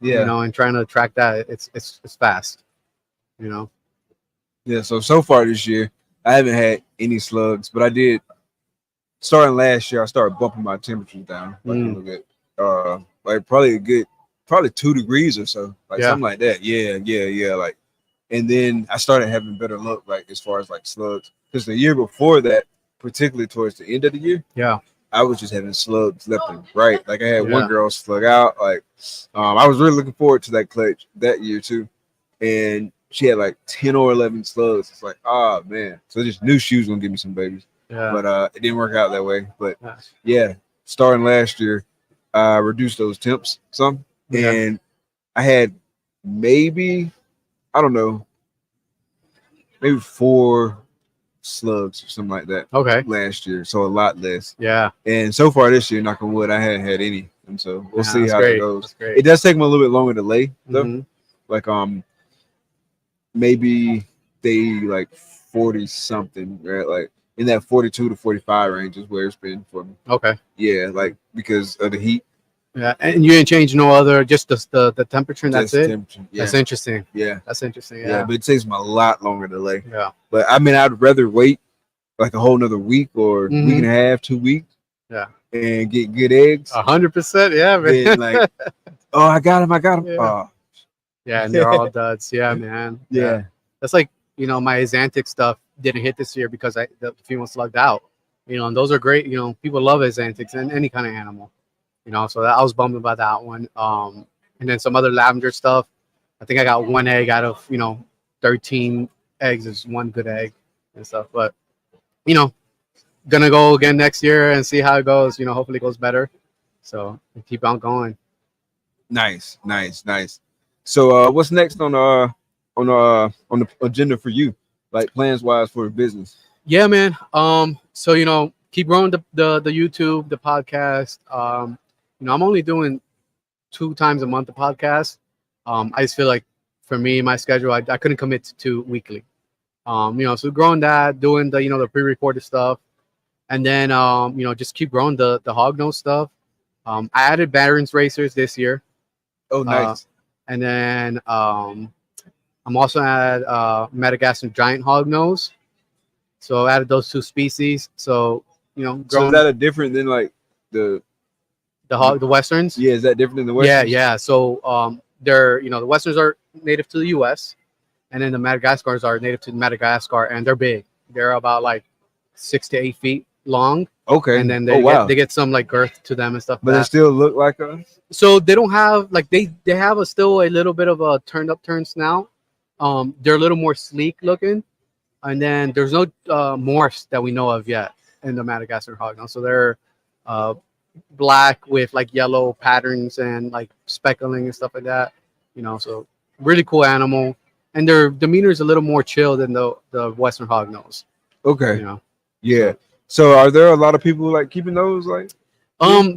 Yeah. You know, and trying to track that, it's fast, you know. Yeah, so far this year, I haven't had any slugs, but I did starting last year, I started bumping my temperatures down like a little bit. like probably a good, probably 2 degrees or so, like Yeah. something like that. Yeah. Like, and then I started having better luck, like as far as like slugs, because the year before that, particularly towards the end of the year, Yeah. I was just having slugs left and right. Like I had one Yeah. girl slug out. Like, I was really looking forward to that clutch that year too, and she had like 10 or 11 slugs. It's like, oh man, so I just knew she was gonna give me some babies. Yeah. But it didn't work out that way. But yeah, starting last year, I reduced those temps some, Yeah. and I had maybe, I don't know, maybe 4 slugs or something like that. Okay. Last year, so a lot less. Yeah. And so far this year, knock on wood, I hadn't had any, and so we'll Yeah, see that's how great. it goes. That's great. It does take them a little bit longer to lay, though. Mhm. Like maybe they like 40 something, right? Like in that 42 to 45 range is where it's been for me. Okay. Yeah, like because of the heat. Yeah, and you didn't change no other, just the temperature, and that's Just it. temperature, yeah. That's interesting. Yeah, That's interesting. yeah, Yeah. but it takes them a lot longer to lay. Yeah. But I mean, I'd rather wait like a whole nother week or week Mhm. and a half, 2 weeks, Yeah. and get good eggs. 100%. Yeah, man. Then like, oh, I got him. Yeah. Oh, Yeah, and they're all duds. Yeah, man. Yeah. That's like, my Xanthic stuff didn't hit this year because the female slugged out. And those are great. People love Xanthics and any kind of animal. So I was bummed about that one. And then some other lavender stuff. I think I got 1 egg out of 13 eggs is 1 good egg and stuff. But gonna go again next year and see how it goes. Hopefully it goes better. So keep on going. nice. So, what's next on the agenda for you, like plans wise for the business? Yeah, man. So keep growing the YouTube, the podcast. I'm only doing 2 times a month the podcast. I just feel like for me, my schedule, I couldn't commit to 2 weekly. So growing that, doing the pre-recorded stuff, and then just keep growing the Hognose stuff. I added Barron's racers this year. Oh, nice. And then I'm also at Madagascar giant Hognose. So I added those 2 species. So So growing is that a different than like the westerns? Yeah, is that different than the Yeah, westerns? yeah. So they're the westerns are native to the U.S. and then the Madagascars are native to Madagascar, and they're big. They're about like 6 to 8 feet long. Okay. And then they get some like girth to them and stuff. But like they that. still look like us. So they don't have like they have still a little bit of a turned snout. They're a little more sleek looking, and then there's no morphs that we know of yet in the Madagascar Hognose. So they're black with like yellow patterns and like speckling and stuff like that. So really cool animal, and their demeanor is a little more chill than the Western Hognose. Okay. Yeah. So are there a lot of people like keeping those like?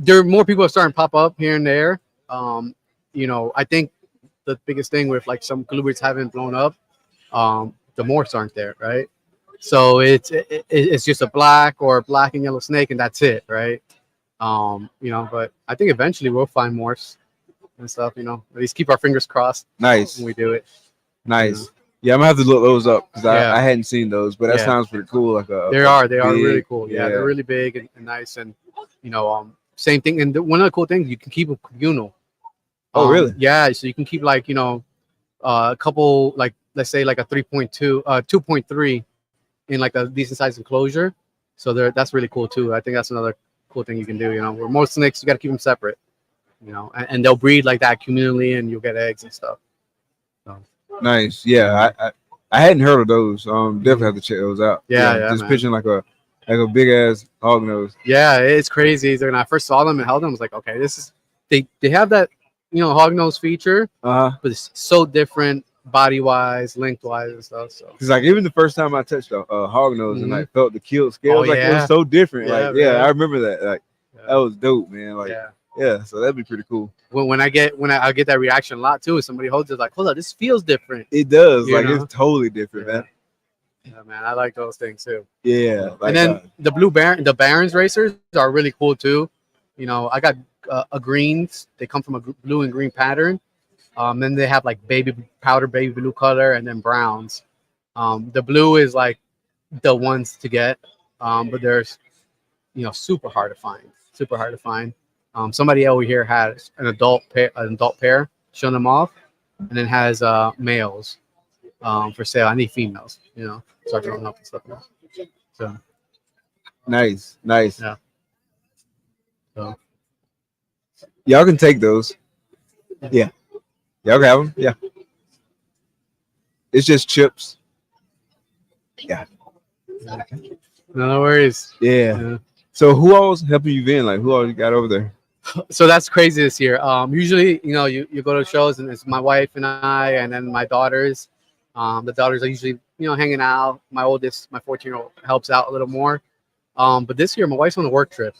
There are more people are starting to pop up here and there. I think the biggest thing with like some colubrids haven't blown up, the morphs aren't there, right? So it's just a black or black and yellow snake, and that's it, right? But I think eventually we'll find morphs and stuff. At least keep our fingers crossed. Nice. When we do it. Nice. Yeah, I'm gonna have to look those up because Yeah. I hadn't seen those, but that Yeah. sounds pretty cool. Like They are big, really cool. Yeah, they're really big and nice, and same thing. And one of the cool things, you can keep them communal. Oh, really? Yeah, so you can keep like a couple, like let's say like a 3.2, 2.3 in like a decent sized enclosure. So that's really cool too. I think that's another cool thing you can do. Where most snakes you got to keep them separate. And they'll breed like that communally, and you'll get eggs and stuff. So. Nice. Yeah, I hadn't heard of those. Definitely have to check those out. Yeah, just man. pitching like a big ass hog nose. Yeah, it's crazy. So when I first saw them and held them, I was like, okay, this is they have that hog nose feature, but it's so different body wise, length wise, and stuff. So Cause like even the first time I touched a hog nose and like felt the keeled scales, Oh, like it yeah. was so different. Yeah, Like yeah, man. I remember that. Like that was dope, man. Like yeah, so that'd be pretty cool. when I get that reaction a lot too, if somebody holds it like, hold on, this feels different. It does. You Like know? it's totally different, man. Yeah, man, I like those things too. Yeah. Like, And then the Barron's racers are really cool too. I got a greens. They come from a blue and green pattern. Then they have like powder baby blue color, and then browns. The blue is like the ones to get, but there's super hard to find. Somebody over here had an adult pair, showing them off, and then has males for sale. I need females, start growing up and stuff. So Nice. yeah. So Y'all can take those. Yeah. Y'all can have them. Yeah. It's just chips. Yeah. No worries. Yeah. So who else helping you in? Like who else you got over there? So that's crazy this year. Usually, you go to shows and it's my wife and I, and then my daughters. The daughters are usually, hanging out. My oldest, my 14-year-old, helps out a little more. But this year, my wife's on a work trip.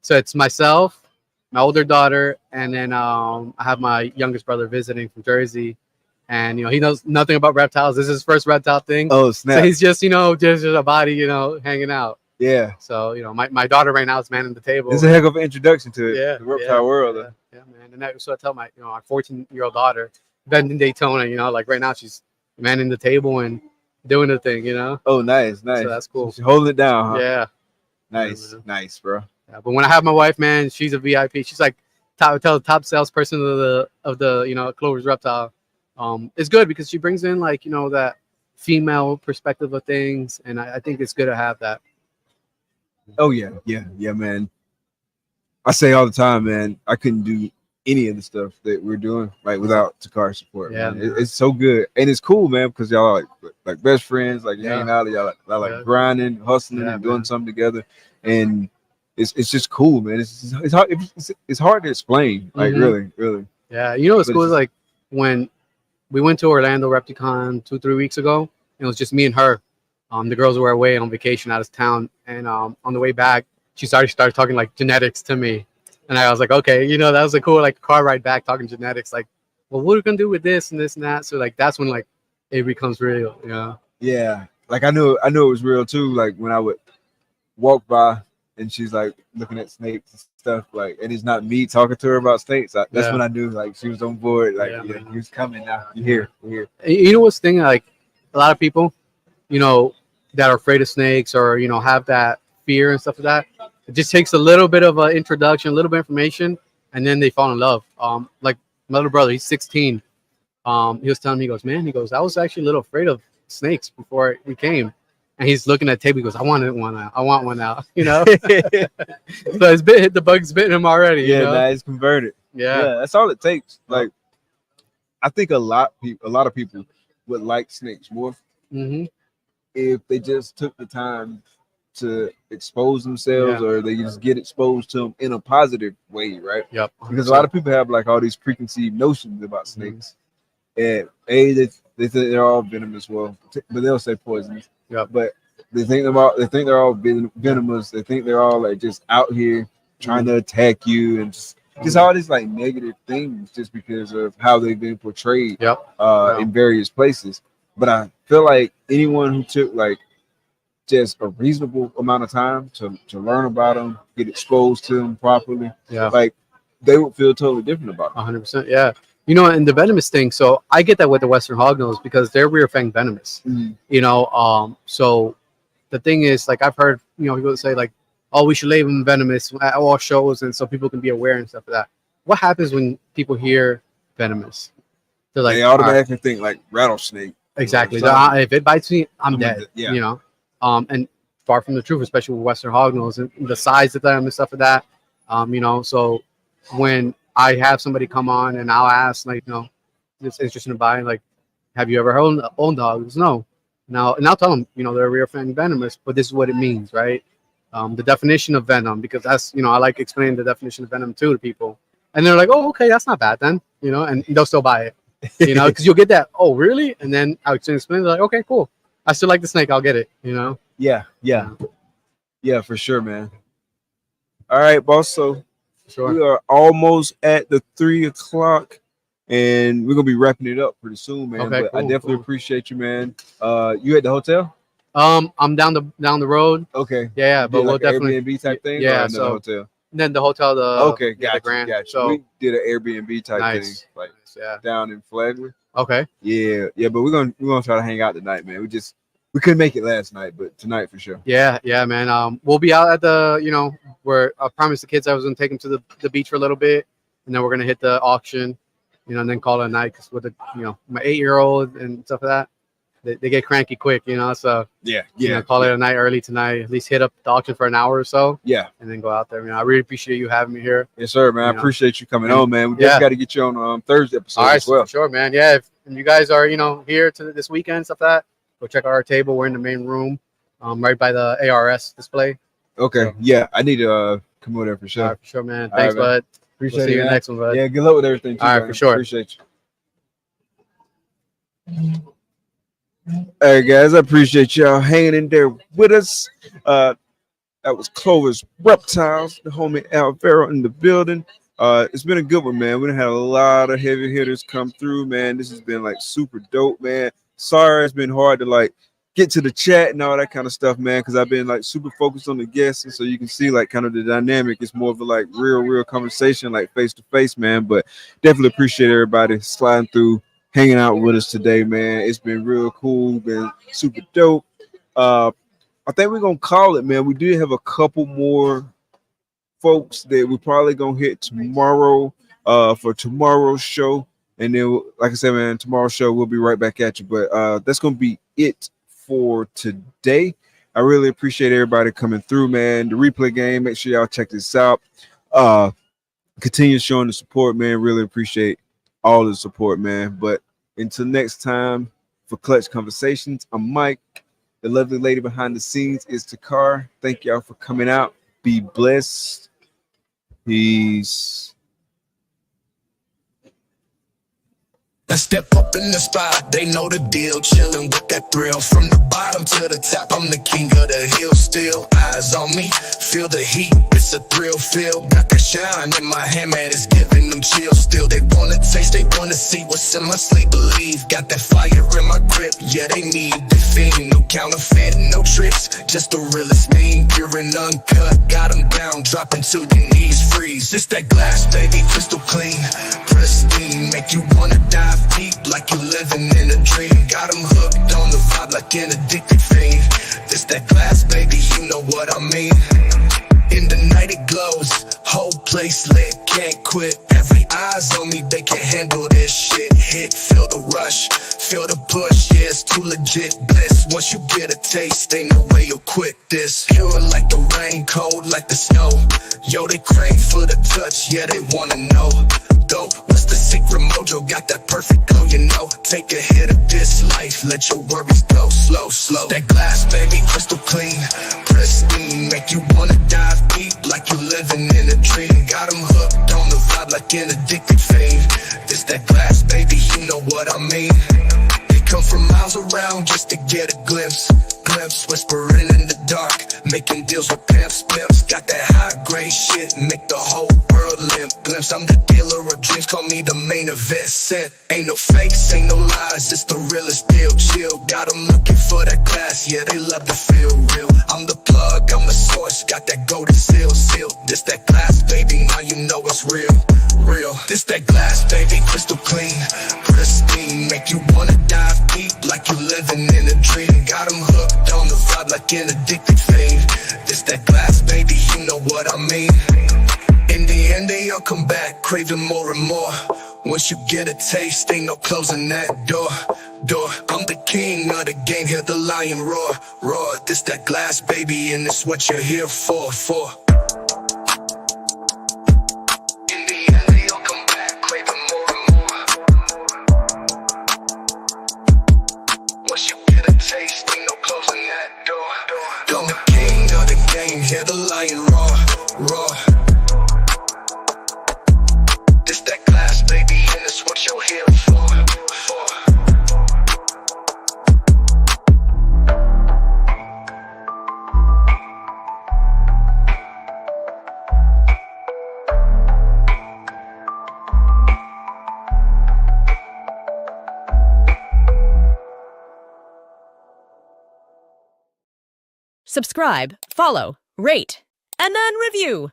So it's myself, my older daughter, and then I have my youngest brother visiting from Jersey. And, he knows nothing about reptiles. This is his first reptile thing. Oh, snap. So he's just, just a body, hanging out. Yeah. So, my daughter right now is manning the table. It's a heck of an introduction to it. Yeah. The reptile world. Yeah, man. And so I tell my, our 14-year-old daughter, been in Daytona, like right now she's manning the table and doing the thing, Oh, nice. So that's cool. She's holding it down, huh? Yeah. Nice, bro. Yeah, but when I have my wife, man, she's a VIP. She's like top salesperson of the Clover's Reptile. It's good because she brings in like that female perspective of things, and I think it's good to have that. Oh yeah, man. I say all the time, man, I couldn't do any of the stuff that we're doing without Takari's support. Yeah, man. It's so good, and it's cool, man, because y'all are like best friends, like hanging out, y'all like grinding, hustling, and doing something together, and it's just cool, man. It's hard to explain, like really. Yeah, what's cool is like when we went to Orlando Repticon 2-3 weeks ago, it was just me and her. The girls were away on vacation out of town, and on the way back, she started talking like genetics to me, and I was like, okay, that was a cool like car ride back talking genetics, like, well, what are we gonna do with this and this and that? So like that's when like it becomes real, Yeah, like I knew it was real too. Like when I would walk by and she's like looking at snakes and stuff, like, and it's not me talking to her about snakes. That's when I knew like she was on board. Like, he was coming now. We're here. What's the thing? Like a lot of people, that are afraid of snakes or have that fear and stuff like that. It just takes a little bit of an introduction, a little bit of information, and then they fall in love. Like my little brother, he's 16. He was telling me, he goes, I was actually a little afraid of snakes before we came. And he's looking at the table. He goes, I want one now. I want one now. So the bug's bitten him already. Now he's converted. Yeah, that's all it takes. Like, I think a lot of people would like snakes more if they just took the time to expose themselves, or they just get exposed to them in a positive way, right? Yep. Because a lot of people have like all these preconceived notions about snakes, and they think they're all venomous. Well, but they'll say poisonous. Yeah. But they think they're all venomous. They think they're all like just out here trying to attack you, and just all these like negative things just because of how they've been portrayed in various places. But I feel like anyone who took like just a reasonable amount of time to learn about them, get exposed to them properly, like they would feel totally different about them. 100%. Yeah. And the venomous thing, so I get that with the Western Hognose because they're rear fang venomous. So the thing is, like I've heard, people say like, oh, we should label them venomous at all shows, and so people can be aware and stuff like that. What happens when people hear venomous? They're like, they automatically think like rattlesnake. Exactly. If it bites me, I'm dead. And far from the truth, especially with Western Hognose and the size of them and stuff like that. So when I have somebody come on and I'll ask, like, it's interesting to buy, like, have you ever owned dogs? No. Now, and I'll tell them, they're rear fang venomous, but this is what it means, right? The definition of venom, because that's, I like explaining the definition of venom too to people. And they're like, oh, okay, that's not bad then, and they'll still buy it, because you'll get that, oh, really? And then I'll explain, they're like, okay, cool. I still like the snake, I'll get it, Yeah, for sure, man. All right, boss. So sure. We are almost at the 3 o'clock, and we're gonna be wrapping it up pretty soon, man. Okay, but I definitely appreciate you, man. You at the hotel? I'm down the road. Okay. Yeah, but we'll like definitely Airbnb type thing. Yeah, or so hotel. Then the hotel, okay, the Grand. Gotcha. So we did an Airbnb type thing, like yeah, down in Flagler. Okay. Yeah, but we're gonna try to hang out tonight, man. We just We couldn't make it last night, but tonight for sure. Yeah, man. We'll be out at the, where I promised the kids I was gonna take them to the beach for a little bit, and then we're gonna hit the auction, and then call it a night. Cause with my 8-year-old and stuff like that, they get cranky quick, So call it a night early tonight. At least hit up the auction for an hour or so. Yeah, and then go out there. I really appreciate you having me here. Yes, sir, man. I appreciate you coming on, man. We just got to get you on Thursday episode as well. Sure, man. Yeah, if you guys are here to this weekend, stuff like that, go check out our table. We're in the main room, right by the ARS display. Okay. So, yeah, I need to come over there for sure. All right, for sure, man. Thanks, bud. Appreciate it. See you next one, bud. Yeah, good luck with everything. All right, for sure. Appreciate you. All right, guys. I appreciate y'all hanging in there with us. That was Clover's Reptiles, the homie Alvaro in the building. It's been a good one, man. We done had a lot of heavy hitters come through, man. This has been super dope, man. Sorry, it's been hard to get to the chat and all that kind of stuff, man, because I've been super focused on the guests, and so you can see kind of the dynamic. It's more of a real conversation, face to face, man. But definitely appreciate everybody sliding through, hanging out with us today, man. It's been real cool, been super dope. I think we're gonna call it, man. We do have a couple more folks that we're probably gonna hit tomorrow for tomorrow's show. And then, like I said, man, tomorrow's show, we'll be right back at you. But that's going to be it for today. I really appreciate everybody coming through, man. The replay game, make sure y'all check this out. Continue showing the support, man. Really appreciate all the support, man. But until next time, for Clutch Conversations, I'm Mike. The lovely lady behind the scenes is Takar. Thank y'all for coming out. Be blessed. Peace. I step up in the spot, they know the deal. Chillin' with that thrill, from the bottom to the top, I'm the king of the hill still. Eyes on me, feel the heat, it's a thrill feel. Got that shine in my hand, man, it's giving them chills still. They wanna taste, they wanna see what's in my sleep, believe. Got that fire in my grip, yeah, they need the fiend. No counterfeit, no tricks, just the realest mean. Pure and uncut, got them down, dropping to your knees, freeze. It's that glass, baby, crystal clean, pristine. Make you wanna dive deep like you living in a dream. Got them hooked on the vibe like an addicted fiend. This that glass, baby, you know what I mean. In the night it glows, whole place lit, can't quit. Every eyes on me, they can handle this shit. Hit, feel the rush, feel the push, yeah, it's too legit bliss. Once you get a taste, ain't no way you'll quit this. Pure like the rain, cold like the snow. Yo, they crave for the touch, yeah, they wanna know. What's the secret mojo? Got that perfect glow, Take a hit of this life, let your worries go slow, slow. That glass, baby, crystal clean, pristine. Make you wanna dive deep like you living in a dream. Got them hooked on the vibe like an addicted fiend. This that glass, baby, you know what I mean. They come from miles around just to get a glimpse. Whispering in the dark, making deals with pimps. Got that high grade shit, make the whole world limp. Glimpse, I'm the dealer of dreams, call me the main event set. Ain't no fakes, ain't no lies, it's the realest deal. Chill, got them looking for that glass, yeah, they love to feel real. I'm the plug, I'm the source, got that golden seal. This that glass, baby, now you know it's real. This that glass, baby, crystal clean, pristine. Make you wanna dive deep like you living in a dream. Got them hooked on the vibe like an addicted fiend. This that glass, baby, you know what I mean. In the end, they all come back, craving more and more. Once you get a taste, ain't no closing that door. I'm the king of the game, hear the lion roar. This that glass, baby, and it's what you're here for. Hear the lion roar. This that glass, baby, and it's what you're here for. Subscribe, follow, rate, and then review.